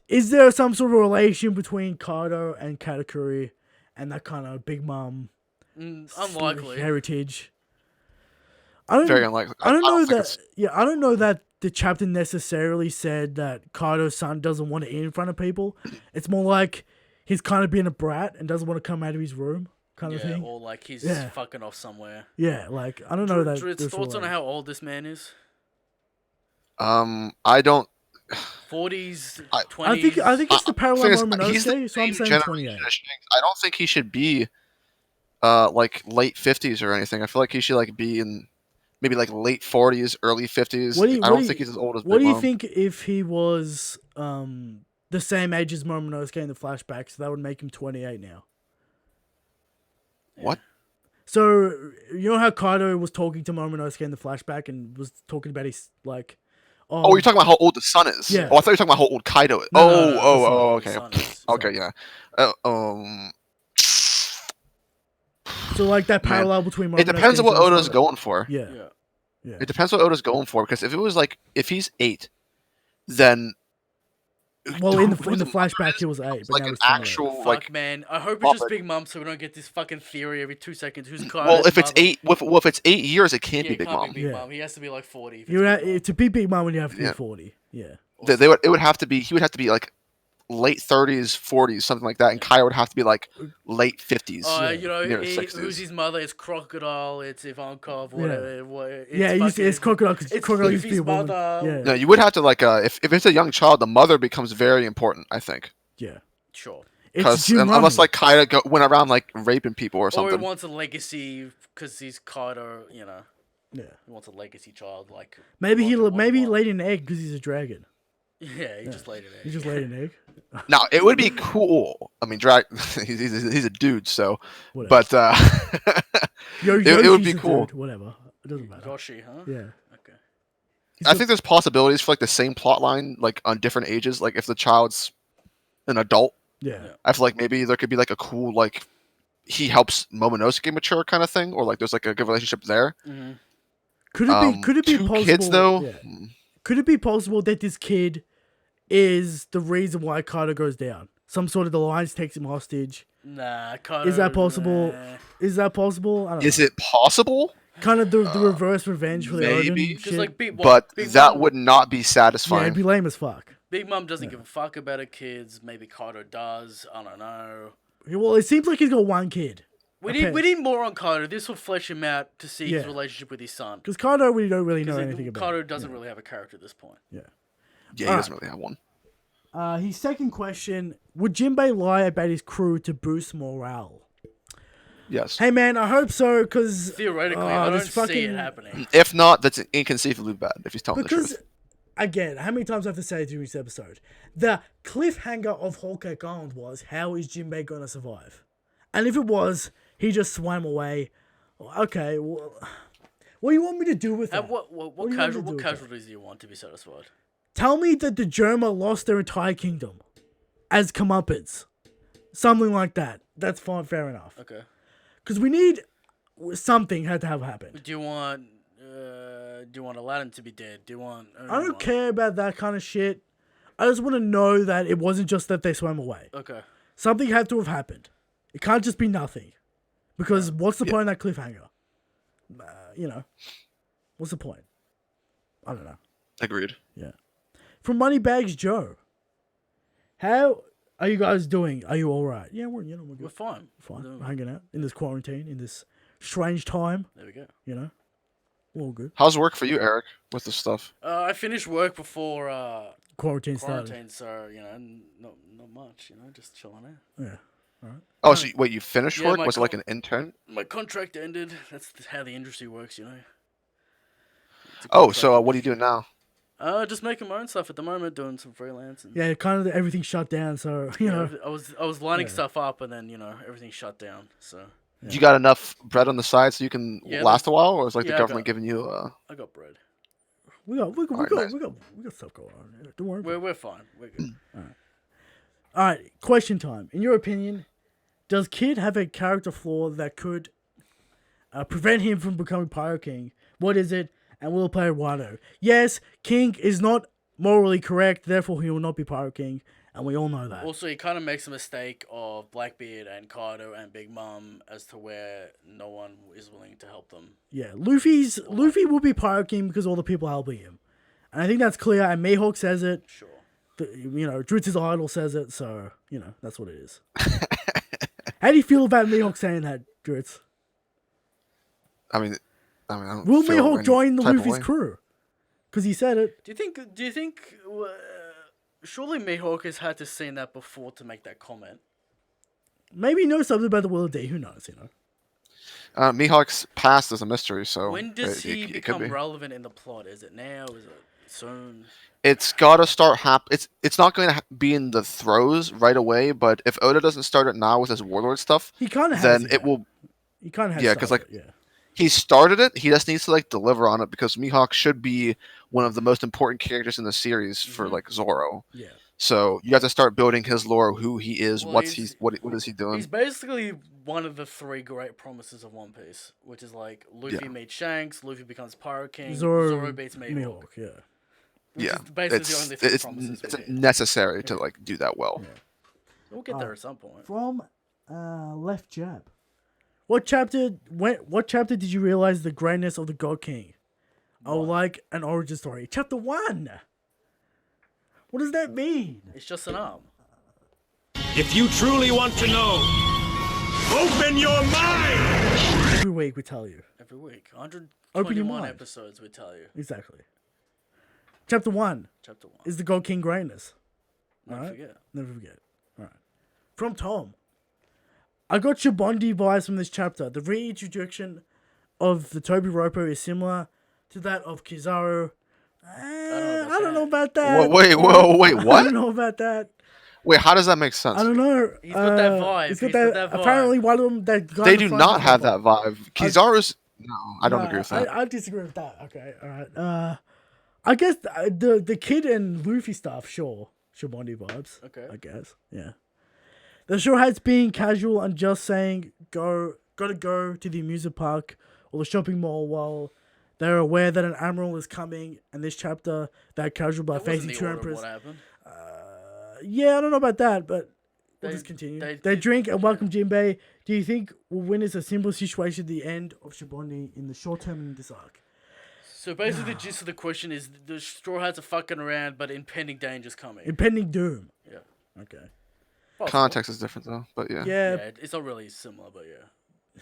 Is there some sort of relation between Kaido and Katakuri and that kind of Big Mom Unlikely. heritage? I don't, Very unlikely. I don't know think that. it's- Yeah, I don't know that the chapter necessarily said that Kaido-san doesn't want to eat in front of people. It's more like he's kind of being a brat and doesn't want to come out of his room, kind of thing. Or like he's fucking off somewhere. Yeah, like I don't know that. Druid's there's thoughts a on way. how old this man is? I don't. 40s, I- 20s. I think it's the parallel thing is, Momonosuke, he's the so I'm same saying generation 28. as Shanks. I don't think he should be, like late 50s or anything. I feel like he should like be in maybe like late 40s, early 50s. I don't think he's as old as. What Big do you Mom. think if he was the same age as Momonosuke in the flashback? So that would make him 28 now. What? So you know how Kaido was talking to Momonosuke in the flashback and was talking about his like. Oh, you're talking about how old the son is. Yeah. Oh, I thought you were talking about how old Kaido is. No, Okay. Son is- Okay, yeah. So like that Man. parallel between. It depends on Momonosuke what and Oda's Sasuke. going for. Yeah. Yeah. It depends what Oda's going for, because if it was like if he's 8, then Well, in the who flashback he was 8, but like now an he's 28. actual Fuck, like. man. I hope it's just Muppet. Big Mom so we don't get this fucking theory every 2 seconds. Who's Kaido's Well, if it's mother? 8, if it's 8 years, it can't Yeah, be it Big can't Mom. be Big Yeah. Mom. He has to be like 40. if it's You Big Mom. to be Big Mom, you have to be Yeah. 40. Yeah. It would have to be. He would have to be like late 30s, 40s, something like that, and Kaido would have to be like late 50s. You know, near 60s. who's his mother? It's Crocodile. It's Ivankov. Whatever. It's Crocodile because it's Crocodile used to be a Luffy's woman. mother. Yeah. No, you would have to like if it's a young child, the mother becomes very important. I think Yeah. Sure. It's because Jim unless Rummy. like Kaido went around like raping people or Or he something. wants a legacy because he's Kaido. You know, Yeah. he wants a legacy child. Like Maybe he Roger maybe he Wanwan. laid an egg because he's a dragon. Yeah, he just laid it. He just laid an egg. Now it would be cool I mean, he's a dude, so. Whatever. But Yoshi's it would be a cool. dude, whatever. It doesn't matter. Yoshi, huh? Yeah. Okay. I think there's possibilities for like the same plot line, like on different ages. Like if the child's an adult, Yeah. I feel like maybe there could be like a cool like he helps Momonosuke mature kind of thing, or like there's like a good relationship there. Mm-hmm. Could it be two possible? kids though? Yeah. Could it be possible that this kid is the reason why Kadio goes down? Some sort of the Alliance takes him hostage. Nah, Kadio, Is that possible? Nah. Is that possible? I don't Is know. it possible? Kind of the reverse revenge for the maybe. Odin Because shit. like But Big that Mom, would not be yeah, satisfying. it'd be lame as fuck. Big Mom doesn't give a fuck about her kids. Maybe Kadio does. I don't know. Well, it seems like he's got one kid. We need more on Kadio. This will flesh him out to see his relationship with his son. Because Kadio, we don't really know anything about. Kadio doesn't really have a character at this point. Yeah. Yeah, he doesn't really have one. His second question: would Jinbei lie about his crew to boost morale? Yes. Hey man, I hope so. Because Theoretically, I don't see it happening. If not, that's inconceivably bad. If he's telling the Because truth. again, how many times I have to say it during this episode? The cliffhanger of Whole Cake Island was, how is Jinbei gonna survive? And if it was, he just swam away. Okay, well, what do you want me to do with that? And what do you want me to do with that? casualties do you want to be satisfied? Tell me that the Germa lost their entire kingdom as comeuppance. Something like that. That's fine, fair enough. Okay. Because we need something had to have happened. Do you want Aladdin to be dead? Do you want? I don't care about that kind of shit. I just want to know that it wasn't just that they swam away. Okay. Something had to have happened. It can't just be nothing. Because what's the point of that cliffhanger? What's the point? I don't know. Agreed. Yeah. From Moneybags Joe. How are you guys doing? Are you all right? Yeah, we're good. We're fine. We're hanging out in this quarantine, in this strange time. There we go. We're all good. How's work for you, Eric, with this stuff? I finished work before Quarantine started. quarantine, so not much. Just chilling out. Yeah. Oh, so wait, you finished Yeah, work? my Was it like an intern? My contract ended. That's how the industry works, It's a Oh, contract so what are you industry. doing now? Just making my own stuff at the moment, doing some freelance. And, Yeah, kind of everything shut down, so, I was lining stuff up, and then everything shut down. So You got enough bread on the side so you can Yeah, last a while, or is like yeah, the I government got- giving you? I got bread. we got stuff going on. Yeah, don't worry. We're fine. We're good. All right, question time. In your opinion, does Kid have a character flaw that could prevent him from becoming Pyro King? What is it? And will play Wano? Yes, King is not morally correct, therefore he will not be Pyro King, and we all know that. Also, he kind of makes a mistake of Blackbeard and Kadio and Big Mom as to where no one is willing to help them. Yeah, Luffy will be Pyro King because all the people helping him. And I think that's clear, and Mihawk says it. Sure. Dritz's idol says it, so, that's what it is. How do you feel about Mihawk saying that, Dritz? I mean, I don't Will feel Mihawk any join the type of Luffy's way. crew? Because he said it. Do you think? Surely Mihawk has had to seen that before to make that comment. Maybe he knows something about the Will of D. Who knows, Mihawk's past is a mystery, so When does he it could become be. relevant in the plot? Is it now? Is it soon? It's gotta start It's not going to be in the throes right away, but if Oda doesn't start it now with his warlord stuff, He kind of has then it. it will. He kind of has Yeah, it. 'cause, like, Yeah. He started it. He just needs to deliver on it because Mihawk should be one of the most important characters in the series for Zoro. Yeah. So you have to start building his lore, who he is, Well, what he's is he doing. He's basically one of the three great promises of One Piece, which is Luffy meets Shanks, Luffy becomes Pyro King, Zoro beats Mihawk. Yeah. Which Yeah, is basically the only three promises it's we need. necessary to do that well. We'll get there at some point. From Left Jab. What chapter did you realize the greatness of the God King? Oh, like an origin story. Chapter 1. What does that mean? It's just an arm. If you truly want to know, open your mind! Every week we tell you. Every week. Open your 121 mind. episodes, we tell you. Exactly. Chapter 1 Chapter 1. is the God King greatness. Never Alright? forget. Never forget. Alright. From Tom. I got Shibondi vibes from this chapter. The reintroduction of the Toby Ropo is similar to that of Kizaru. I don't know about that. Wait, I what? don't know about that. Wait, how does that make sense? I don't know. He's got that vibe. He's got He's got that. that vibe. Apparently, one of them. That guy They in the do front not has have that vibe. Kizaru's no, I don't agree with that. I disagree with that. Okay, all right. I guess the kid and Luffy stuff, sure, Bondi vibes. Okay. I guess, yeah. The show has been casual and just saying gotta go to the amusement park or the shopping mall while they're aware that an admiral is coming. And this chapter, they're casual by That wasn't facing the two order of emperors. what happened. Yeah, I don't know about that, but we'll They- just continue. they- They drink and welcome Jinbei. Do you think we'll win as a simple situation at the end of Shibondi in the short term in this arc? So basically, the gist of the question is the Straw Hats are fucking around, but impending danger's coming. Impending doom. Yeah. Okay. Possible. Context is different though, but yeah. Yeah. Yeah, it's not really similar, but yeah.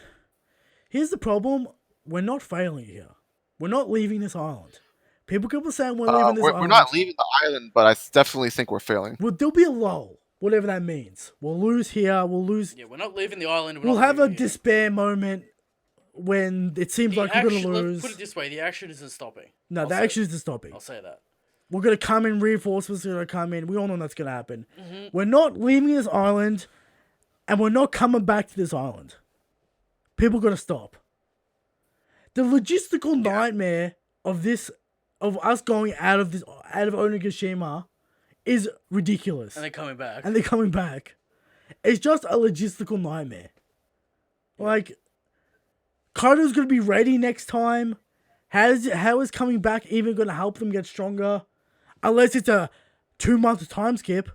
Here's the problem. We're not failing here. We're not leaving this island. People keep saying we're leaving this island. We're not leaving the island, but I definitely think we're failing. Well, there'll be a lull. Whatever that means. We'll lose here. We'll lose. Yeah, we're not leaving the island. We'll not have a leaving here. despair moment when it seems The like we're going action- to let's lose. put it this way: the action isn't stopping. No, I'll the say- action is stopping. I'll say that. We're going to come in, reinforcements are going to come in. We all know that's going to happen. Mm-hmm. We're not leaving this island, and we're not coming back to this island. People got to stop. The logistical nightmare of us going out of Onigashima is ridiculous. And they're coming back. And they're coming back. It's just a logistical nightmare. Like, Kado's going to be ready next time. How is coming back even going to help them get stronger? Unless it's a 2-month time skip.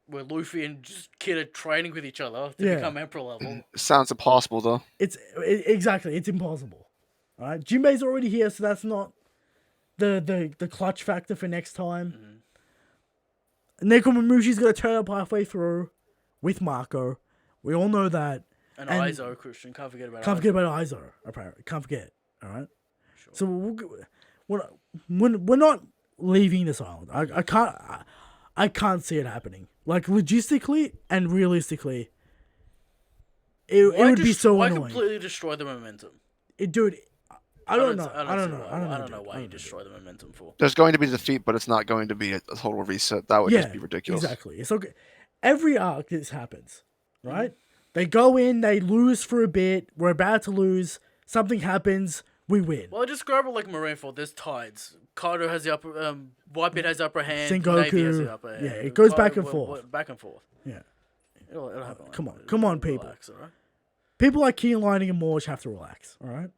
Where Luffy and Kid are training with each other to Yeah. become Emperor level. Sounds impossible though. Exactly, it's impossible. Alright, Jinbei's already here, so that's not the clutch factor for next time. Nekomamushi's going to turn up halfway through with Marco. We all know that. And And- Izo, Christian. Can't forget about Can't Izo. forget about Izo, apparently. Can't forget. Alright? So we're not leaving this island. I can't see it happening. Like, logistically and realistically, it would be so why annoying. completely destroy the momentum? Dude, I don't know. I I don't see know. why. I don't know dude. why I you don't know, destroy the momentum for. There's going to be defeat, but it's not going to be a total reset. That would just be ridiculous. Exactly. It's okay. Every arc this happens, Mm-hmm. right? They go in, they lose for a bit. We're about to lose. Something happens. We win. Well, I describe it like Marineford. There's tides. Kaido has the upper, Whitebeard has the upper hand. Sengoku, Navy has the upper hand. yeah, it goes back and Kaido- forth. Back and forth. Yeah. It'll happen. Come on, people. Relax, all right? People like King Lightning and Morge have to relax. All right.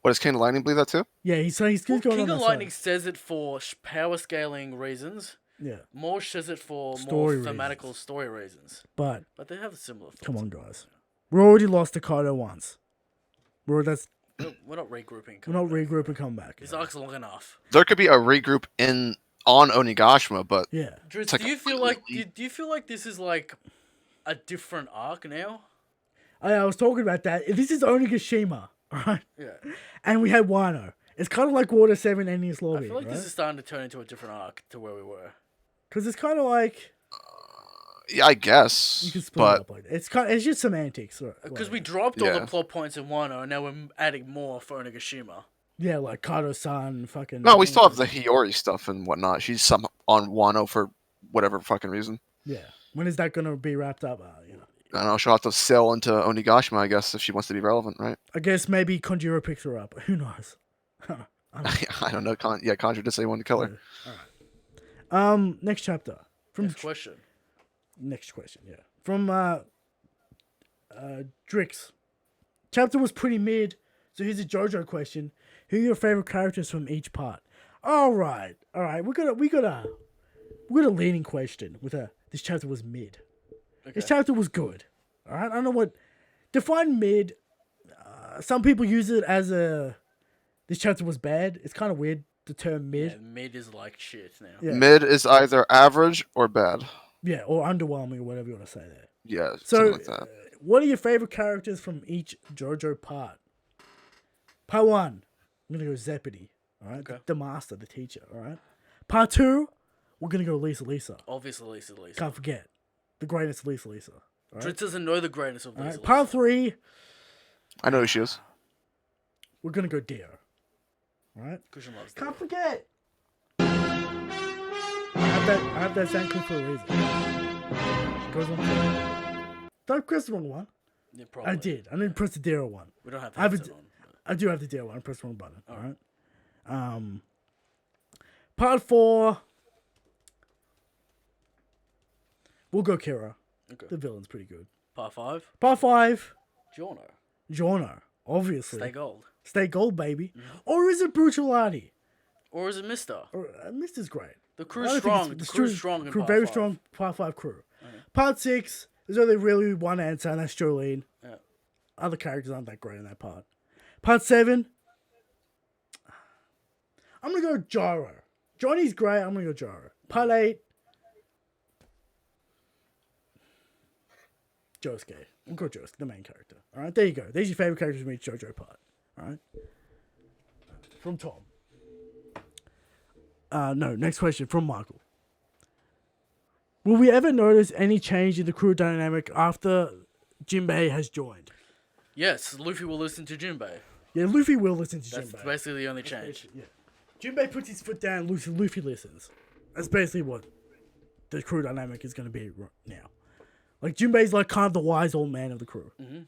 What does King of Lightning believe that too? Yeah, he's Well, going King on of that Lightning side. says it for power scaling reasons. Yeah, Morge says it for Story more thematical story reasons. but But they have a similar thoughts. come on, guys. We're already lost to Kaido once. We're We're not regrouping. not regrouping. Come back. This arc's long enough. There could be a regroup on Onigashima, but Yeah. Dritz, like do you feel like completely- do you feel like this is like a different arc now? I was talking about that. This is Onigashima, all right? Yeah. And we had Wano. It's kind of like Water 7 and his I lobby, feel like right? this is starting to turn into a different arc to where we were. Because it's kind of like yeah, I guess. you can split it But up like that. It's just semantics. Because Like, we dropped all Yeah. the plot points in Wano, and now we're adding more for Onigashima. yeah, like Kaido-san, fucking. no, we still have the Hiyori stuff and whatnot. She's some on Wano for whatever fucking reason. Yeah. When is that gonna be wrapped up? I don't know. She'll have to sail into Onigashima, I guess, if she wants to be relevant, right? I guess maybe Konjiro picks her up. Who knows? I don't know. Conjure did say he wanted to kill her. Next chapter from Next question. next question. Yeah, from Drix. Chapter was pretty mid, so here's a JoJo question: who are your favorite characters from each part? All right. We got a leading question with this chapter was mid. This chapter was good. All right. I don't know what define mid. Some people use it as this chapter was bad. It's kind of weird the term mid. Yeah, mid is like shit now. Yeah. Mid is either average or bad. Yeah, or underwhelming or whatever you want to say there. Yeah, So, something like that. what are your favorite characters from each JoJo part? Part 1, I'm going to go Zeppity, all right? Okay. The master, the teacher, all right? Part 2, we're going to go Lisa. Obviously, Lisa. Can't forget. The greatness of Lisa. All right? Dritz doesn't know the greatness of All Lisa. right? Part 3, I know who she is. we're going to go Dio. All right? Christian loves that. Can't forget. I have that sound clip for a reason. Goes on. Did I press the wrong one? Yeah, probably. I did. I didn't press the Dero one. We don't have the I have headset a- on. I do have the Dero one. I pressed the wrong button. All right. Part 4. We'll go Kira. Okay. The villain's pretty good. Part 5. Part 5. Giorno. Giorno. Obviously. Stay gold. Stay gold, baby. Or is it Bruciolati? Or is it Mister? Or Mister's great. The I crew's don't think strong. it's- The crew's strong in crew, part very 5. strong part 5 crew. Part 6, there's only really one answer, and that's Jolene. Yeah. Other characters aren't that great in that part. Part 7, I'm going to go Gyro. Johnny's great, I'm going to go Gyro. Part 8, Josuke. We'll go Josuke, the main character. Alright, there you go. There's your favorite characters from each JoJo part. Alright? From Tom. No, next question from Michael. Will we ever notice any change in the crew dynamic after Jinbei has joined? Yes, Luffy will listen to Jinbei. Yeah, Luffy will listen to That's Jinbei. basically the only change. Yeah. Jinbei puts his foot down, Luffy listens. That's basically what the crew dynamic is going to be now. Like, Jinbei's like kind of the wise old man of the crew. Mm-hmm.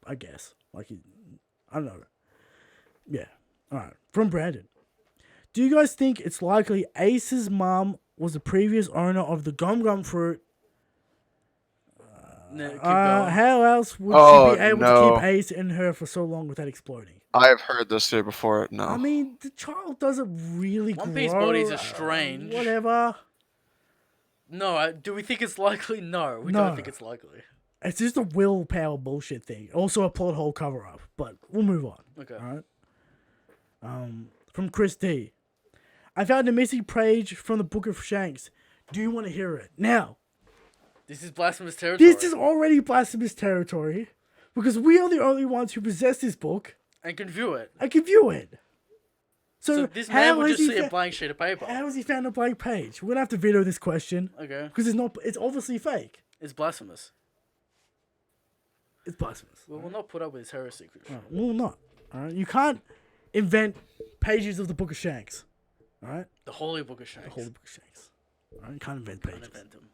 I guess. Like, I don't know. Yeah. Alright. From Brandon. Do you guys think it's likely Ace's mom was the previous owner of the Gum Gum fruit? No, keep going. How else would Oh, she be able no. to keep Ace in her for so long without exploding? I've heard this here before. No. I mean, the child doesn't really One grow. Piece bodies are strange. Whatever. No, do we think it's likely? No, we No. don't think it's likely. It's just a willpower bullshit thing. Also a plot hole cover up. But we'll move on. Okay. Alright. From Chris D. I found a missing page from the Book of Shanks. Do you want to hear it? Now, This is blasphemous territory. this is already blasphemous territory. Because we are the only ones who possess this book and can view it. and can view it. So this man would just see a blank sheet of paper. How has he found a blank page? We're gonna have to veto this question. Okay. Because it's not. It's obviously fake. It's blasphemous. It's blasphemous. We will not put up with his heresy, Christian. Alright, well, not. All right. You can't invent pages of the Book of Shanks. All right. The Holy Book of Shanks. The whole Book of Shanks. All right. You can't invent pages. Invent him.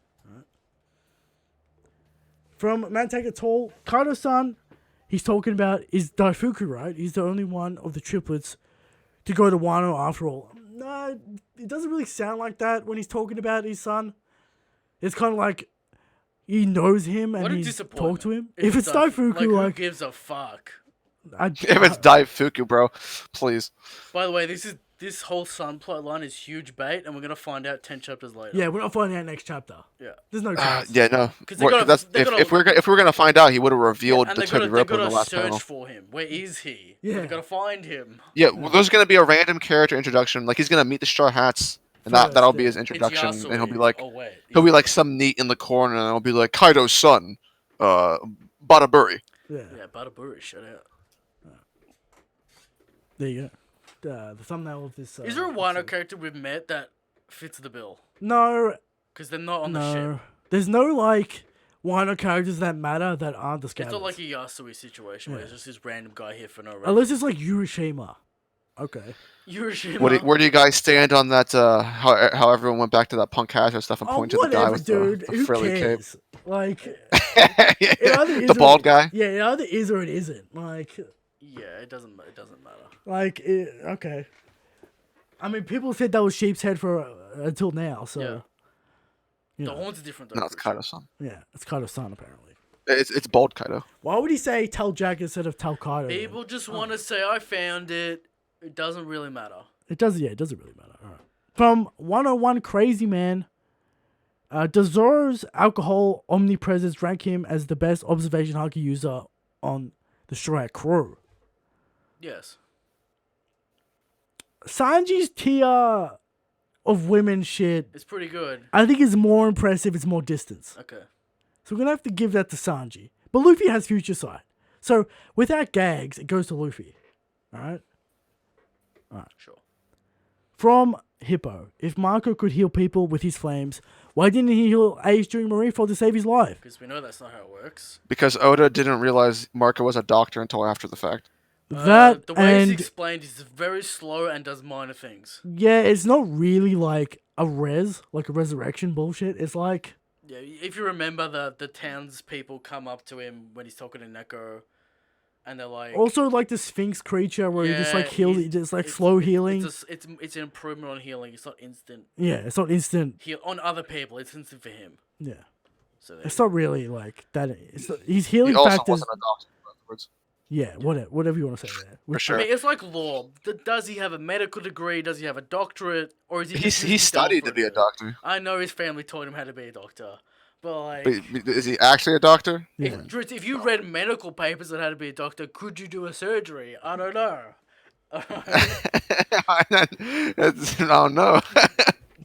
From Man Take a Tall, Kato-san, he's talking about is Daifuku, right? He's the only one of the triplets to go to Wano after all. No, it doesn't really sound like that when he's talking about his son. It's kind of like he knows him and What a he's disappointment. talked to him. If it's Daifuku, who like gives a fuck? If it's Daifuku, bro, please. By the way, this whole Sun plot line is huge bait, and we're gonna find out 10 chapters later. yeah, we're not finding out next chapter. Yeah. There's no chance. Yeah, no. 'Cause they gotta- That's, they gotta- if we're gonna find out, he would have revealed And the they Tubby gotta Ripper in the last search panel. for him. Where is he? Yeah. They gotta find him. Yeah, well, there's gonna be a random character introduction. Like he's gonna meet the Straw Hats, and that'll be his It's introduction. Yasui. And he'll be like, Oh wait. he'll be like some neat in the corner, and it'll be like Kaido's son, Badaburi. Yeah. Yeah, Badaburi, shut out. There you go. The thumbnail of this. Is there a Wano episode. character we've met that fits the bill? No, Because they're not on the no. ship. There's no like Wano characters that matter that aren't the It's scouts. not like a Yasui situation where Yeah. it's just this random guy here for no reason. Unless it's like Urashima. Okay. Urashima. Where do you guys stand on that? How everyone went back to that punk Hazard stuff and Oh, pointed to the guy whatever, with dude. the Who frilly cape? cares? Like, it either is The or- bald guy. Yeah, it either is or it isn't. Like, Yeah, it doesn't matter. okay. I mean, people said that was Sheep's Head for until now, so Yeah. you The know. horn's different though. No, it's Kaido-san. Yeah, it's Kaido-san apparently. It's bald Kaido. Why would he say Tell Jack instead of Tell Kaido? then? People just want to say, I found it. It doesn't really matter. It doesn't. Yeah, it doesn't really matter. All right. From 101 Crazy Man. Does Zoro's alcohol omnipresence rank him as the best observation haki user on the Straw Hat crew? Yes. Sanji's tier of women shit, It's pretty good. I think is more impressive. It's more distance. Okay. So we're gonna have to give that to Sanji. But Luffy has future sight. So without gags, it goes to Luffy. All right. Sure. From Hippo, if Marco could heal people with his flames, why didn't he heal Ace during Marineford to save his life? Because we know that's not how it works. Because Oda didn't realize Marco was a doctor until after the fact. That The way it's and explained is very slow and does minor things. yeah, it's not really like a res, like a resurrection bullshit. It's like Yeah, if you remember the townspeople come up to him when he's talking to Neko, and they're like, Also, like the Sphinx creature where he just like heals, just like it's- slow healing. It's an improvement on healing. It's not instant. Yeah, it's not instant. Heal on other people. It's instant for him. Yeah, So it's not really like that. It's not, he's healing He also factors. wasn't a doctor afterwards. Yeah, whatever you want to say there. For sure. I mean, it's like law. Does he have a medical degree? Does he have a doctorate? Or is he? He studied to be a doctor. I know his family taught him how to be a doctor, but like, But is he actually a doctor? Yeah. if you read medical papers on how to be a doctor, could you do a surgery? I don't know. I don't know.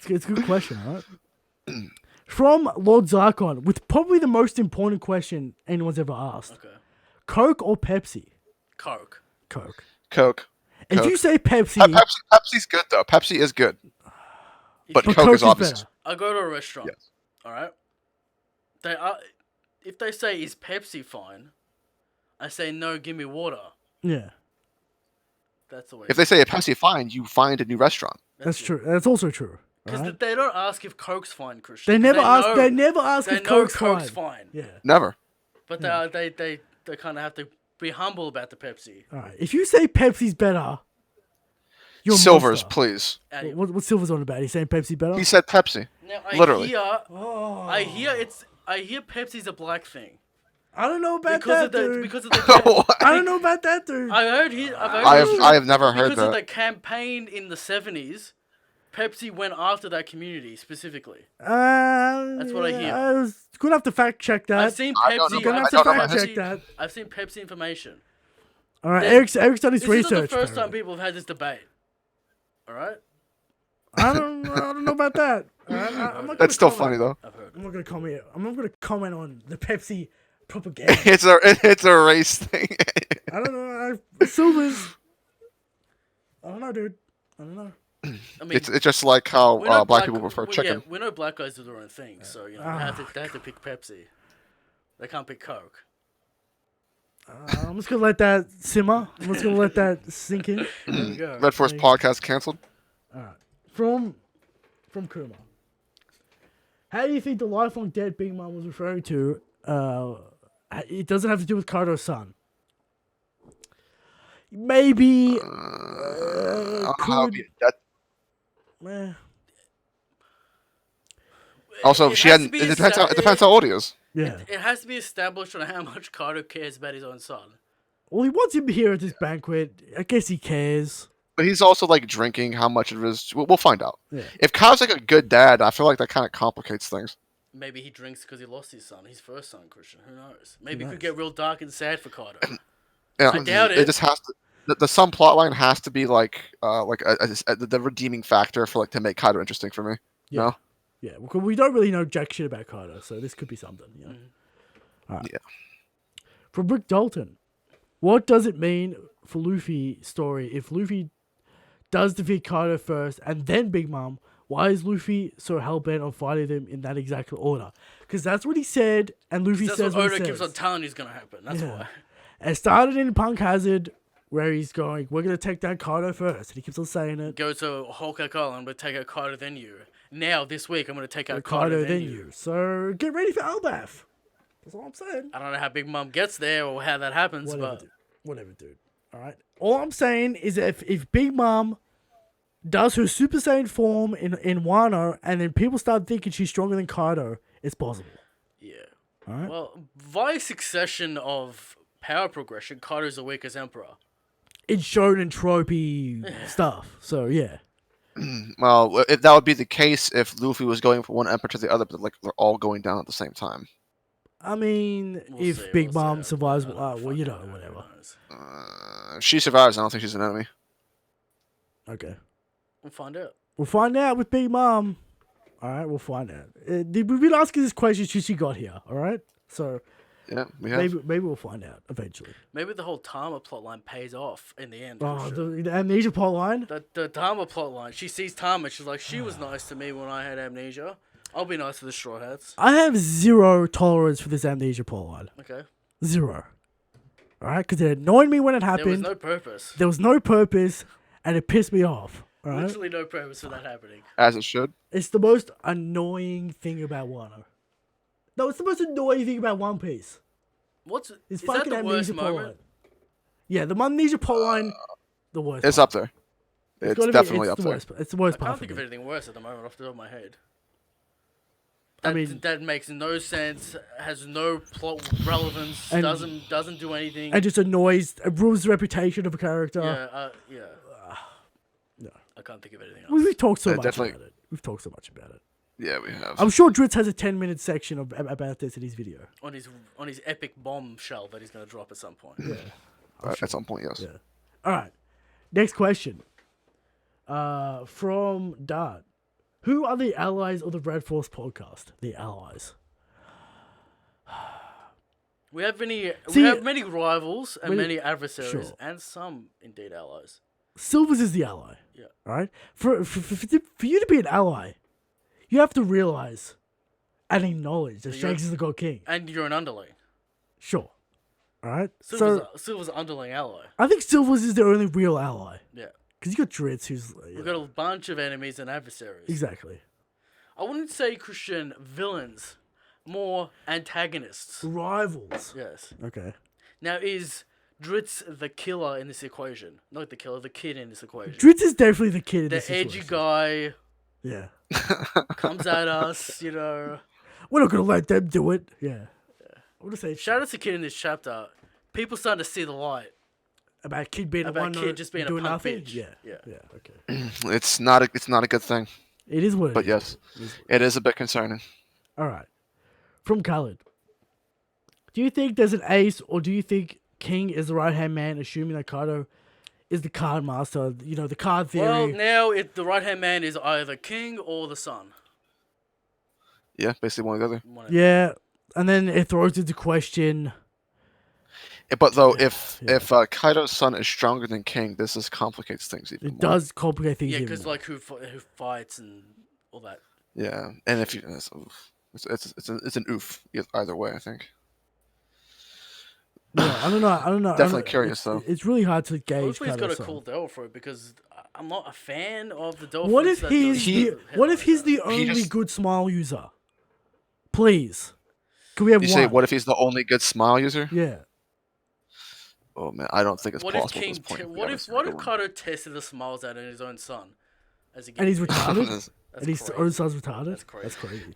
It's a good question, right? From Lord Zarkon, with probably the most important question anyone's ever asked: Okay, Coke or Pepsi? Coke. Coke. Coke. If Coke. you say Pepsi, Pepsi's good though. Pepsi is good, but but Coke is obvious. better. I go to a restaurant. Yes. All right. They are. If they say is Pepsi fine, I say no. Give me water. Yeah, That's the way. If they say a Pepsi fine, you find a new restaurant. that's true. That's also true. Because Right? they don't ask if Coke's fine, Christian. They never ask. know- They never ask They if know Coke's Coke's fine. fine. Yeah. Never. But they kind of have to be humble about the Pepsi. All right. If you say Pepsi's better, you're a Silvers, monster. please. And What Silver's on about? He's saying Pepsi better. He said Pepsi. now Literally. I hear Pepsi's a black thing I don't know about because that, of the dude. because of the. I don't know about that, dude. I have never heard because of that. the campaign in the 70s. Pepsi went after that community specifically. That's what I hear. I was gonna have to fact check that. I've seen I don't Pepsi. know. Gonna have I to don't know fact about check that. I've seen Pepsi information. All right, There's- Eric's done his This research. is not the first bro. time people have had this debate. All right. I don't know about that. All right? I'm not That's gonna still comment. funny though. I've heard. I'm not gonna comment. I'm not gonna comment on the Pepsi propaganda. It's a race thing. I don't know. Silvers. I don't know, dude. I don't know. I mean, It's just like how we know black people prefer chicken. Yeah, we know black guys do their own thing, so you know they have to pick Pepsi. They can't pick Coke. I'm just gonna let that simmer. I'm just gonna let that sink in. There we go. Red Force podcast canceled. From Kuma. How do you think the lifelong dead Big Mom was referring to? It doesn't have to do with Kado's son. Maybe. I don't know how it'd be that. Eh, Also, It she has hadn't. to be It depends how old he is. yeah. It has to be established on how much Kato cares about his own son. Well, he wants him here at this banquet. I guess he cares. But he's also like drinking. How much of his? We'll find out. Yeah. If Kyle's like a good dad, I feel like that kind of complicates things. Maybe he drinks because he lost his son, his first son, Christian. Who knows? Maybe it could get real dark and sad for Kato. Yeah, I doubt It it. just has to. The some plot line has to be like the redeeming factor for like to make Kaido interesting for me. Yeah. No. Yeah, well, we don't really know jack shit about Kaido, so this could be something. You know? Yeah. From Brick Dalton, what does it mean for Luffy's story if Luffy does defeat Kaido first and then Big Mom? Why is Luffy so hell-bent on fighting them in that exact order? Because that's what he said, and Luffy That's says what what Oda he keeps says. on telling you is going to happen. That's why. It started in Punk Hazard, where he's going, we're going to take down Kaido first, and he keeps on saying it. Go to Hawkeye Island, but take out Kaido then you. Now, this week, I'm going to take out Kaido Kaido then you. So get ready for Albath. That's all I'm saying. I don't know how Big Mom gets there or how that happens, Whatever, dude. All right. All I'm saying is that if Big Mom does her Super Saiyan form in Wano, and then people start thinking she's stronger than Kaido, it's possible. Yeah. All right. Well, via succession of power progression, Kaido's the weakest emperor. It's shonen tropey stuff. So yeah. Well, if that would be the case if Luffy was going from one emperor to the other, but like they're all going down at the same time. I mean, We'll if see, Big we'll Mom see. survives, I don't well, fucking you know, know, whatever. who knows? If she survives, I don't think she's an enemy. Okay. We'll find out. We'll find out with Big Mom. All right, we'll find out. We've been asking this question since she got here. All right, so Yeah, we have. maybe we'll find out eventually. Maybe the whole Tama plotline pays off in the end. Oh, Christian. the amnesia plot line. The Tama plotline. She sees Tama. She's like, she was nice to me when I had amnesia. I'll be nice to the Straw Hats. I have zero tolerance for this amnesia plot line. Okay. Zero. All right, because it annoyed me when it happened. There was no purpose. There was no purpose, and it pissed me off. All right, Literally no purpose for that happening. As it should. it's the most annoying thing about Wano. No, it's the most annoying thing about One Piece. Is It's that fucking the worst amnesia moment? plotline. Yeah, the amnesia plotline, the worst. It's part. up there. It's gotta definitely it's up the there. worst. It's the worst I part can't for think of me. anything worse at the moment off the top of my head. I mean- that makes no sense. Has no plot relevance. And- Doesn't do anything. And just annoys, it ruins the reputation of a character. Yeah. No. I can't think of anything else. We've talked so Yeah, much definitely. about it. We've talked so much about it. Yeah, we have. I'm sure Dritz has a 10-minute section about this in his video. On his epic bombshell that he's gonna drop at some point. Yeah. At some point, yes. Yeah. All right. Next question. From Dart. Who are the allies of the Red Force podcast? The allies. We have many See- many rivals and Many- many adversaries sure. and some indeed allies. Silvers is the ally. Yeah. All right. For you to be an ally, you have to realize and acknowledge that you're- Shanks is the God King. And you're an underling. Sure. All right. Silver's an underling ally. I think Silvers is the only real ally Yeah. because you got Dritz, who's We've got a bunch of enemies and adversaries. exactly I wouldn't say Christian villains, more antagonists. rivals. Yes. Okay. Now is Dritz the killer in this equation? Not the killer, the kid in this equation. Dritz is definitely the kid in The this edgy situation. guy Yeah. comes at us, you know. We're not gonna let them do it. Yeah. I want to say Shout out to kid in this chapter. People starting to see the light. about kid being About a one kid just being a doing punk nothing. bitch. Yeah. Yeah. Yeah. Okay. It's not a good thing. It is what it But is. yes, It is. it is a bit concerning. All right. From Khaled. Do you think there's an ace, or do you think King is the right hand man, assuming that Kadio is the card master? You know, the card theory. Well, now the right hand man is either king or the son. Yeah, basically one or the other. One of- Yeah, and then it throws into question. But though, if Kaido's son is stronger than King, this just complicates things even It more. does complicate things. Yeah, even because more. like who fights and all that. Yeah, and if you, it's an oof either way. I think. Yeah, I don't know. Definitely curious, though. It's really hard to gauge. Hopefully he's got a Kadio's cool son. Delph for it because I'm not a fan of the Delph. What if he's the only just- good smile user? Please, can we have You one? say, what if he's the only good smile user? Yeah. Oh man, I don't think it's What if possible at King? this point. to be What honest if with you. Kadio tested the smiles out in his own son? As a And he's gift? retarded. That's And his crazy. own son's retarded. That's crazy.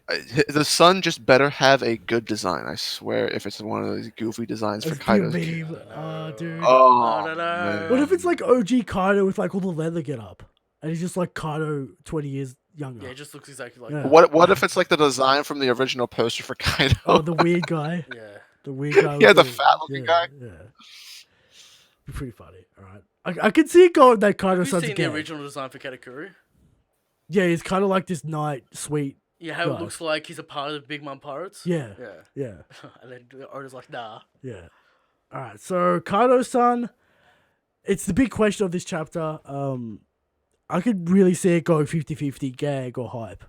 That's crazy. The son just better have a good design. I swear, if it's one of those goofy designs for It's be a Kaido's. meme. Oh, dude. Oh, I don't know. man. What if it's like OG Kaido with like all the leather get up, and he's just like Kaido 20 years younger? Yeah, it just looks exactly like Yeah. that. What if it's like the design from the original poster for Kaido? Oh, the weird guy. Yeah. The weird guy. Yeah, with the fat-looking guy. Yeah. Be pretty funny. All right. I can see it going that Kaido Have you son's seen gay. the original design for Katakuri? Yeah, he's kind of like this knight, sweet. Yeah, how Right. it looks like he's a part of the Big Mom Pirates. Yeah. Yeah. Yeah. And then the owner's like, nah. Yeah. All right. So Kaido's son. It's the big question of this chapter. I could really see it going 50-50 gag or hype.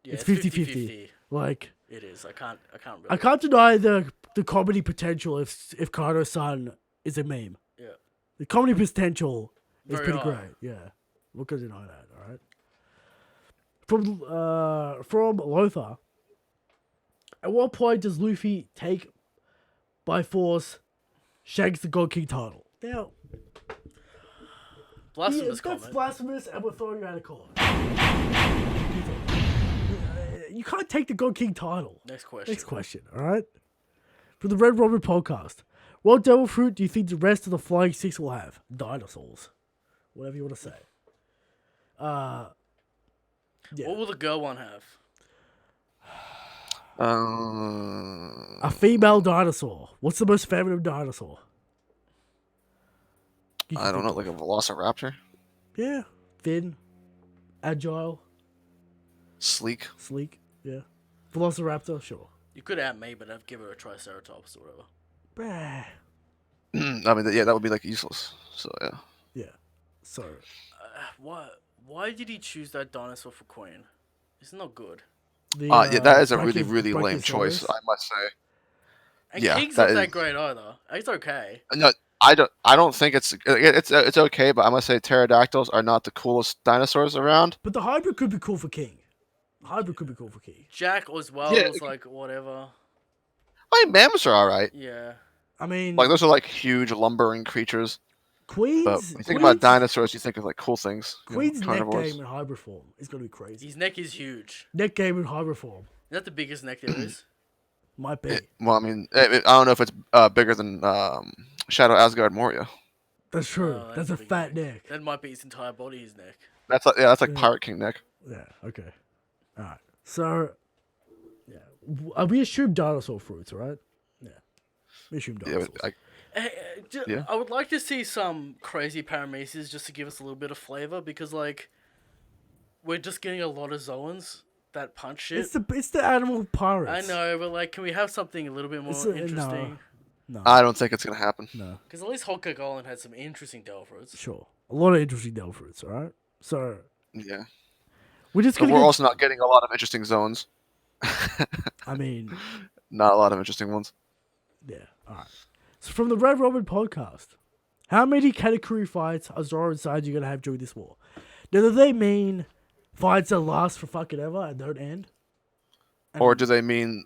Yeah, It's it's 50-50. 50-50. Like It is. I can't really. I can't deny the comedy potential if Kaido's son is a meme. Yeah. The comedy potential is Very pretty high. great. Yeah. We're gonna deny that, all right? From Lothar. At what point does Luffy take by force Shanks the God King title? Now, Blasphemous that's comment. blasphemous, and we're throwing you out of court. You can't take the God King title. Next question. Next question, all right? From the Red Robin podcast. What devil fruit do you think the rest of the Flying Six will have? Dinosaurs. Whatever you want to say. Yeah. What will the girl one have? A female dinosaur. What's the most feminine dinosaur? You can I don't think know, like a velociraptor, Yeah. Thin. Agile. sleek. Sleek. Yeah. Velociraptor, sure. You could out me, but I'd give her a Triceratops or whatever. Bah. I mean, yeah, that would be like useless. So yeah. Yeah. So, Why did he choose that dinosaur for Queen? It's not good. the, Yeah, that is a really, Brachio- really lame choice, Brachiosaurus. I must say. And Yeah, King's that not that is- great either. He's okay. No, I don't think it's okay, but I must say pterodactyls are not the coolest dinosaurs around. But the hybrid could be cool for King. Hybrid could be cool for Key. Jack as well. Yeah, It was like whatever. I mean, mammoths are all right. Yeah. I mean, Like those are like huge lumbering creatures. But Queen's when you think about dinosaurs, you think of like cool things. Queen's neck carnivores. game in hybrid form is gonna be crazy. His neck is huge. Neck game in hybrid form Is that the biggest neck there is? might be. Well, I mean, I don't know if it's bigger than Shadow Asgard Moria. That's true. Oh, that's a big fat neck. That might be his entire body, his neck. That's like Pirate King neck. Yeah. Okay. All right. So, yeah, we assume dinosaur fruits, right? Yeah. We assume Yeah, dinosaurs. Yeah. I would like to see some crazy parameces just to give us a little bit of flavor because, like, we're just getting a lot of Zoans that punch shit. It's the animal pirates. I know, but, like, can we have something a little bit more interesting? No. I don't think it's gonna happen. No. Because at least Hulk Golem had some interesting Delphros. Sure. A lot of interesting devil fruits. All right. So Yeah. we're just But gonna. we're Get, also not getting a lot of interesting zones. I mean, Not a lot of interesting ones. yeah. All right. So from the Red Robin podcast, how many category fights are Zoro and Sanji gonna have during this war? Now, do they mean fights that last for fucking ever and don't end? Or do they mean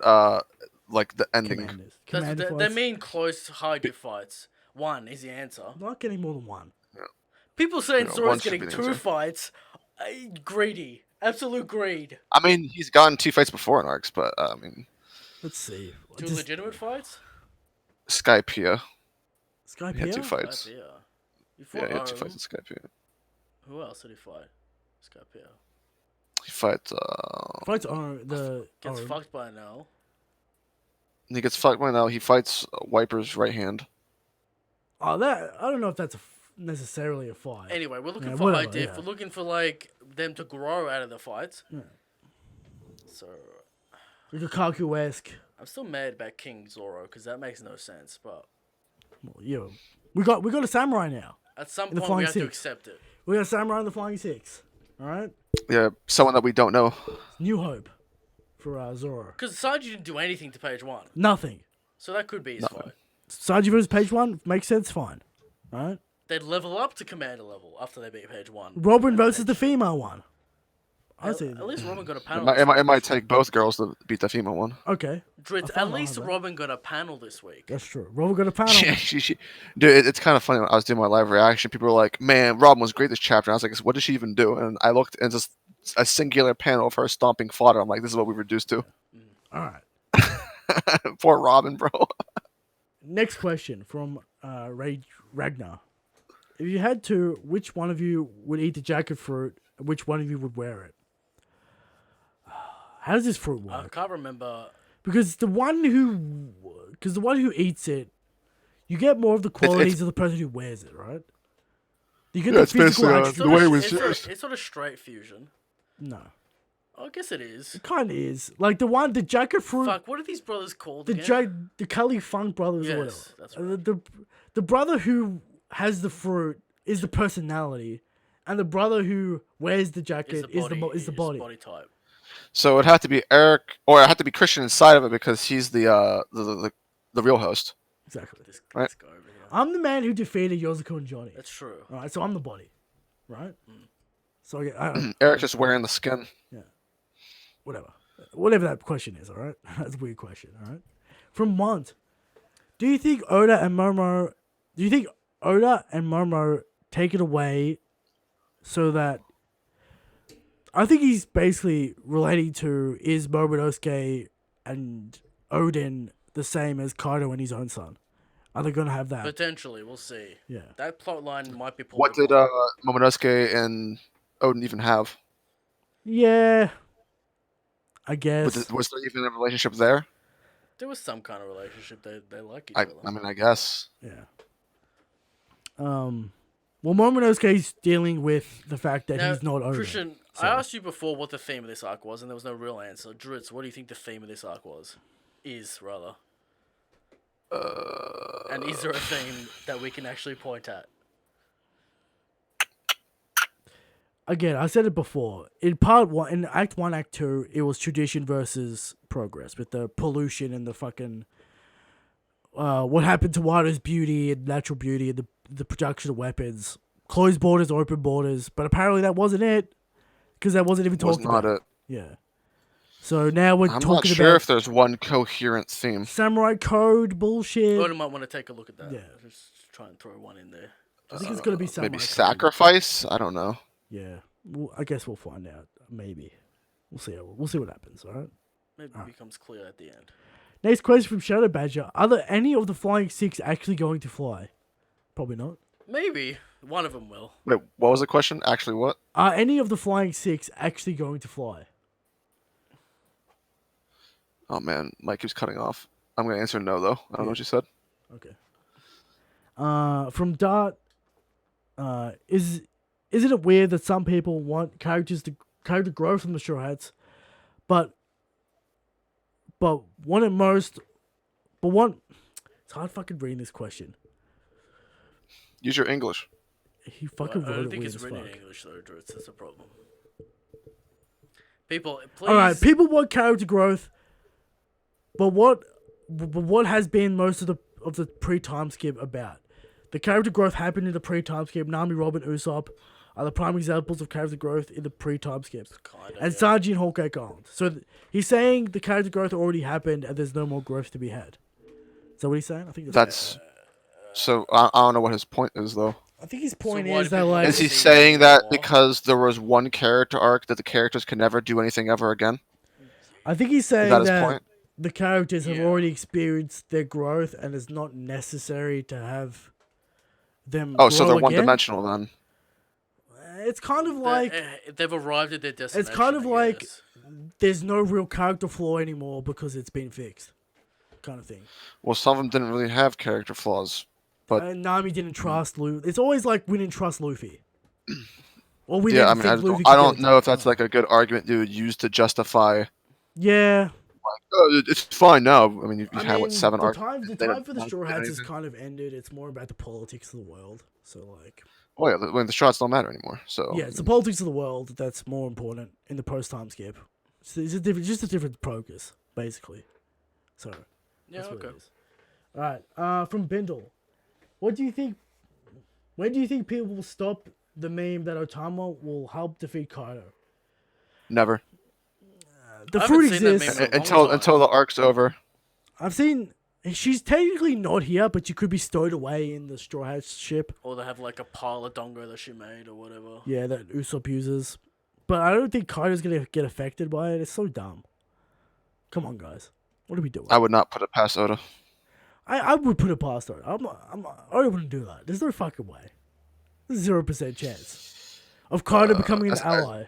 like the ending? Commanders. They fights? mean close hybrid fights. One is the answer. Not getting more than one. People saying Yeah, Zoro's one should getting be the 2 answer. fights. Greedy. Absolute greed. I mean, he's gotten 2 fights before in arcs, but I mean, Let's see. 2 legitimate fights? Skypiea. Skype He had 2 here? fights. Skypiea. You Yeah, fought he had 2 Oro. fights in Skypiea. Who else did he fight? Skypiea. He fights. Fights are the. Gets Oro. fucked by now. He gets fucked right now. He fights Wiper's right hand. Oh, that I don't know if that's necessarily a fight. Anyway, we're looking Yeah, for whatever, high diff. yeah. We're looking for, like, them to grow out of the fights. Yeah. So, Like a Kaku-esque. I'm still mad about King Zoro, because that makes no sense. But Well, yeah. We got a samurai now. at some In the point, we Flying have to Six. accept it. We got a samurai in the Flying Six. All right. Yeah, someone that we don't know. New hope for Zoro. Because Sanji didn't do anything to page 1. Nothing. So that could be his Nothing. fight. Sanji versus page 1 makes sense. Fine. All right. They'd level up to commander level after they beat page 1. Robin And versus page- the female one. I see. At least Robin got a It panel. might, this it, might, it week. might take both girls to beat the female one. Okay. Dritz, I at found least out of that. Robin got a panel this week. That's true. Robin got a panel. Yeah, dude, it's kind of funny when I was doing my live reaction. People were like, "Man, Robin was great this chapter." And I was like, "What did she even do?" And I looked, and just a singular panel of her stomping fodder. I'm like, "This is what we reduced to." All right. Poor Robin, bro. Next question from Ragnar. If you had to, which one of you would eat the jacket fruit? And which one of you would wear it? How does this fruit I work? can't remember. Because the one who eats it, you get more of the qualities of the person who wears it, right? You get Yeah, the it's physical basically, attributes. the way it was It's not a straight fusion. No, I guess it is. it kind of is. Like the jacket fruit, Fuck, what are these brothers called the again? the Cully Funk brothers or whatever. Yes, that's right. The brother who has the fruit is the personality, and the brother who wears the jacket is the body. body type. So it had to be Eric, or it had to be Christian inside of it because he's the real host. Exactly. This Right. guy over here. I'm the man who defeated Yozuko and Johnny. That's true. All right, so I'm the body, right? Mm. So I Eric's just wearing the skin. whatever that question is. All right, that's a weird question. All right, from Mont, do you think Oda and Momo take it away so that I think he's basically relating to is Momonosuke and Odin the same as Kaido and his own son? Are they gonna have that? Potentially, we'll see. Yeah. That plot line might be pulled. What did apart. Momonosuke and Odin even have? Yeah. I guess. Was there even a relationship there? There was some kind of relationship. They like each I other. mean, I guess. Yeah. Well, Momonosuke's dealing with the fact that Now, he's not Odin. Christian, so- I asked you before what the theme of this arc was, and there was no real answer. Dritz, what do you think the theme of this arc was? Is, rather. And is there a theme that we can actually point at? Again, I said it before. In part one, in Act 1, Act 2, it was tradition versus progress with the pollution and the fucking what happened to Wada's beauty and natural beauty and the production of weapons. Closed borders, open borders. But apparently that wasn't it. Because that wasn't even Was talked not about. it. Yeah. So now we're I'm not talking sure about if there's one coherent theme. samurai code bullshit. Oda might want to take a look at that. Yeah. Just try and throw one in there. I think it's gonna be samurai Maybe code. sacrifice. I don't know. Yeah, well, I guess we'll find out. Maybe we'll see. We'll see what happens. All right. Maybe it becomes clear at the end. Next question from Shadow Badger: are there any of the Flying Six actually going to fly? Probably not. Maybe one of them will. Wait, what was the question? Actually, what? Are any of the Flying Six actually going to fly? Oh man, Mike keeps cutting off. I'm gonna answer no though. I don't know what you said. Okay. From Dart, isn't it weird that some people want character growth from the Straw Hats, but want it most, but want it's hard fucking reading this question. Use your English. He fucking I wrote don't it think weird it's as written fuck. in English though, Drew. That's a problem. People, please. All right, people want character growth, but what has been most of the pre-time skip about? The character growth happened in the pre-time skip. Nami, Robin, Usopp are the prime examples of character growth in the pre-time skips. Kinda, And yeah. Sanji and Hawkeye aren't. So he's saying the character growth already happened and there's no more growth to be had. Is that what he's saying? I think That's. So I don't know what his point is though. I think his So point why is do that people like Is he see saying that anymore? because there was one character arc that the characters can never do anything ever again? I think he's saying Is that his that point? the characters have Yeah. already experienced their growth and it's not necessary to have them. Oh, so grow they're one again. dimensional then. It's kind of like They've arrived at their destination. it's kind of I like guess. there's no real character flaw anymore because it's been fixed, kind of thing. Well, some of them didn't really have character flaws. But Nami didn't trust Luffy. It's always like we didn't trust Luffy. Or we yeah, I didn't mean, think Luffy I could don't get it know if done. that's like a good argument you would use to justify. Yeah. Oh, it's fine now. I mean, you've I had mean, what 7 the arcs? time They for don't the want Straw to do Hats has anything. kind of ended. It's more about the politics of the world. So like, Oh yeah, when the shots don't matter anymore. So yeah, it's the politics of the world that's more important in the post time skip. It's a different, just a different focus, basically. So Yeah, that's what okay. it is. All right, from Bindle, what do you think? When do you think people will stop the meme that Otama will help defeat Kaido? never The I fruit haven't seen that exists. meme. For a long until the arc's over. I've seen. She's technically not here, but she could be stowed away in the Straw Hats ship. Or they have like a pile of dongo that she made or whatever. Yeah, that Usopp uses. But I don't think Kaido's gonna get affected by it. It's so dumb. Come on, guys. What are we doing? I would not put it past Oda. I would put it past her. I wouldn't do that. There's no fucking way. There's 0% chance of Kaido becoming an ally.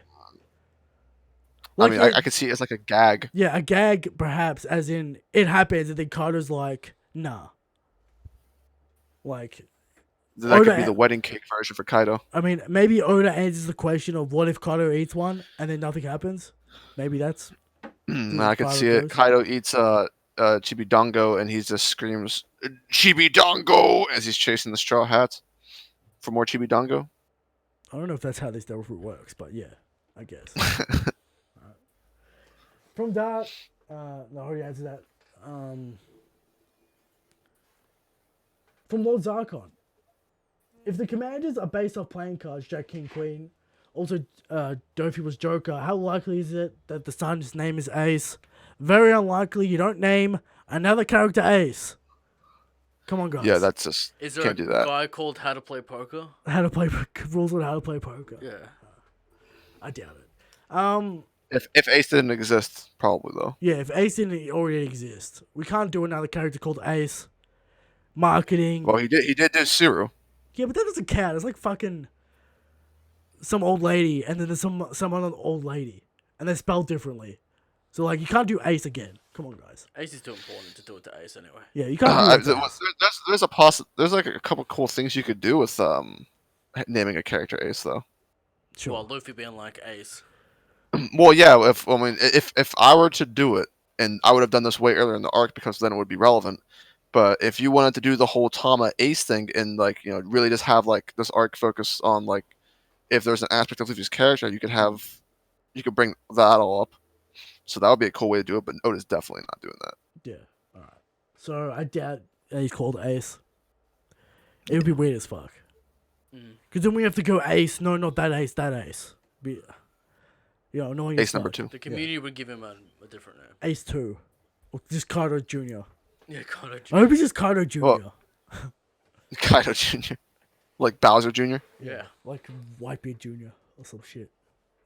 I mean, I could see it as like a gag. Yeah, a gag perhaps, as in it happens, and then Kaido's like, nah. Like, That could be Oda- the wedding cake version for Kaido. I mean, maybe Oda answers the question of what if Kaido eats one and then nothing happens. Maybe that's. I could Kaido see it. goes. Kaido eats Chibidongo and he just screams Chibidongo as he's chasing the Straw Hats for more Chibidongo. I don't know if that's how this devil fruit works, but yeah, I guess. Alright. From that, no, I already answered that. From Lord Zarkon, if the commanders are based off playing cards, Jack, King, Queen, also Dofi was Joker, how likely is it that the son's name is Ace? Very unlikely. You don't name another character Ace. Come on, guys. Yeah, that's just Is there can't a do that. guy called How to Play Poker? How to play rules on how to play poker. Yeah. I doubt it. If Ace didn't exist, probably though. Yeah, if Ace didn't already exist, we can't do another character called Ace. Marketing. Well, he did do Suru. Yeah, but that doesn't count. It's like fucking some old lady, and then there's some other old lady, and they're spelled differently. So like, you can't do Ace again. Come on, guys. Ace is too important to do it to Ace anyway. Yeah, you can't do it. There's like a couple cool things you could do with naming a character Ace though. Sure. Well, Luffy being like Ace. Well, yeah. If I were to do it, and I would have done this way earlier in the arc because then it would be relevant. But if you wanted to do the whole Tama Ace thing and like really just have like this arc focus on like if there's an aspect of Luffy's character, you could bring that all up. So that would be a cool way to do it. But Oda's definitely not doing that. Yeah. All right. So I doubt he's called Ace. It would be weird as fuck. Because then we have to go Ace. No, not that Ace. That Ace. You know, knowing Ace number 2. The community would give him a different name. Ace 2. Or just Kadio Jr. Yeah, Kadio. I hope he's just Kadio Jr. Well- Kaito Jr. Like Bowser Jr. Yeah. Like Whitebeard Jr. or some shit.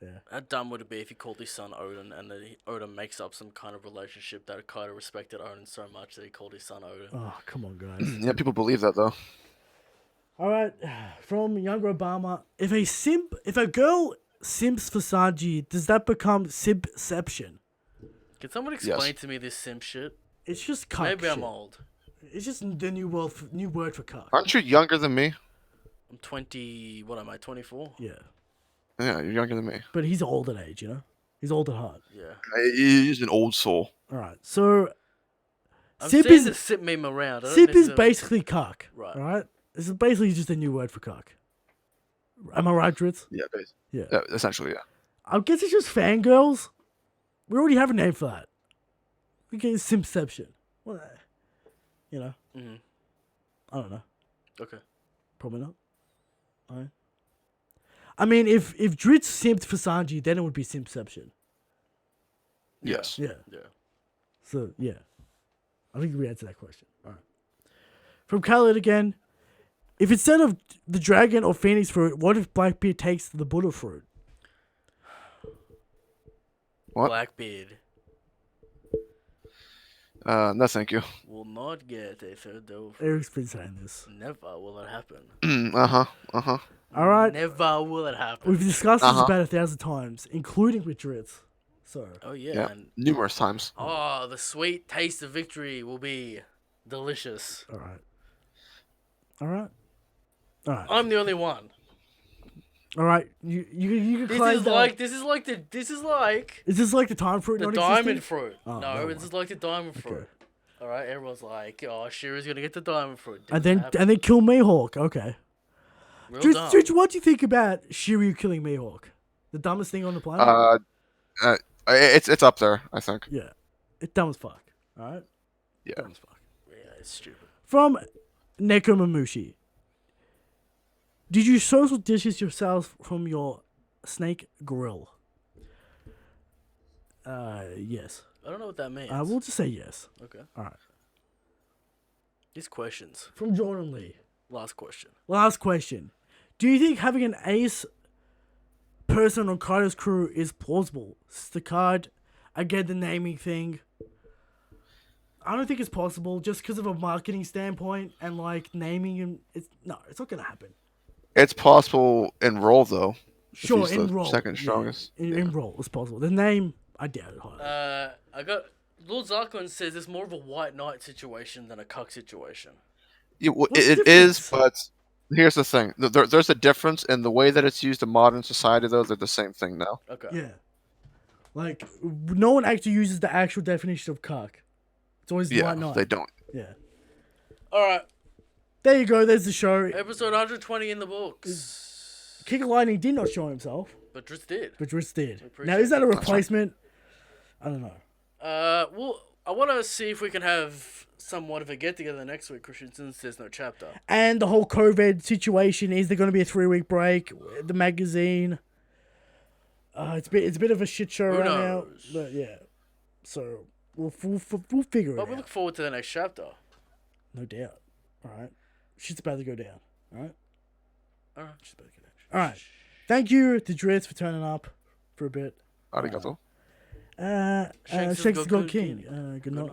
Yeah. How dumb would it be if he called his son Odin and then Odin makes up some kind of relationship that Kaito respected Odin so much that he called his son Odin? Oh, come on, guys. Yeah, people believe that though. All right, from Younger Obama. If a girl simps for Sanji, does that become simpception? Can someone explain to me this simp shit? It's just cuck Maybe shit. I'm old. It's just the new word for cuck. Aren't you younger than me? I'm 20. What am I? 24. Yeah, Yeah, you're younger than me. but he's old at age, you know. He's old at heart. Yeah. He's an old soul. All right, so I'm simp saying the is simp meme around. I don't simp is necessarily- basically cuck. Right. All right, this is basically just a new word for cuck. Am I right, Dritz? Yeah, basically. Yeah. Yeah, essentially, yeah. I guess it's just fangirls. We already have a name for that. We get simpception. Well, you know. Mhm. I don't know. Okay. Probably not. Alright. I mean, if Dritz simped for Sanji, then it would be simpception. Yes. Yeah. Yeah. So yeah, I think we answered that question. All right. From Khaled again. If instead of the dragon or phoenix fruit, what if Blackbeard takes the Buddha fruit? What? Blackbeard No, thank you. will not get a third dove. Eric's been saying this. Never will it happen. Uh-huh. All right. Never will it happen. We've discussed this about 1,000 times, including with Dritz. So Oh yeah. Yeah, And numerous times. oh, the sweet taste of victory will be delicious. all right. All right. All right. I'm the only one. All right. You can claim that. This is like Is this like the time fruit? the not diamond existing? fruit. Oh, no, never this is like the diamond fruit. All right, everyone's like, oh, Shira's gonna get the diamond fruit. And Didn't then happen. kill Mayhawk. Okay. Real Dritz, dumb. Dritz, what do you think about Shiryu killing Mayhawk? The dumbest thing on the planet. It's up there, I think. Yeah. It's dumb as fuck. All right. Yeah. Dumb as fuck. Yeah, it's stupid. From Nekomamushi. Did you social distance yourself from your snake grill? Yes. I don't know what that means. We'll just say yes. Okay. All right. These questions. From Jordan Lee. Last question. Last question. Do you think having an ace person on Kaido's crew is plausible? Stakard, again, the naming thing. I don't think it's possible just because of a marketing standpoint and like naming him. It's not going to happen. It's possible in role though. Sure, he's in the role. second yeah. strongest. In role, it's possible. The name, I doubt it highly. I got Lord Zarkon says it's more of a white knight situation than a cuck situation. Yeah, well, What's the it is, difference? but here's the thing. There's a difference in the way that it's used in modern society, though. They're the same thing now. Okay. Yeah. Like, no one actually uses the actual definition of cuck. It's always Yeah, white knight. they don't. Yeah. All right. There you go. There's the show. Episode 120 in the books. Kick of Lightning did not show himself, But Dritz did. but Dritz did. appreciate Now, is that a right. replacement? I don't know. Well, I want to see if we can have somewhat of a get together next week, Christian, since there's no chapter. And the whole COVID situation, is there going to be a 3-week break? The magazine. It's a bit of a shit show Who right knows? now. But yeah. So, we'll figure it But we out. look forward to the next chapter. No doubt. All right. Shit's about to go down. All right. All right. Shit's about to go down. All right. Thank you to Dritz for turning up for a bit. Arigato. Shanks Shanks is is God God King. Good night. Good night.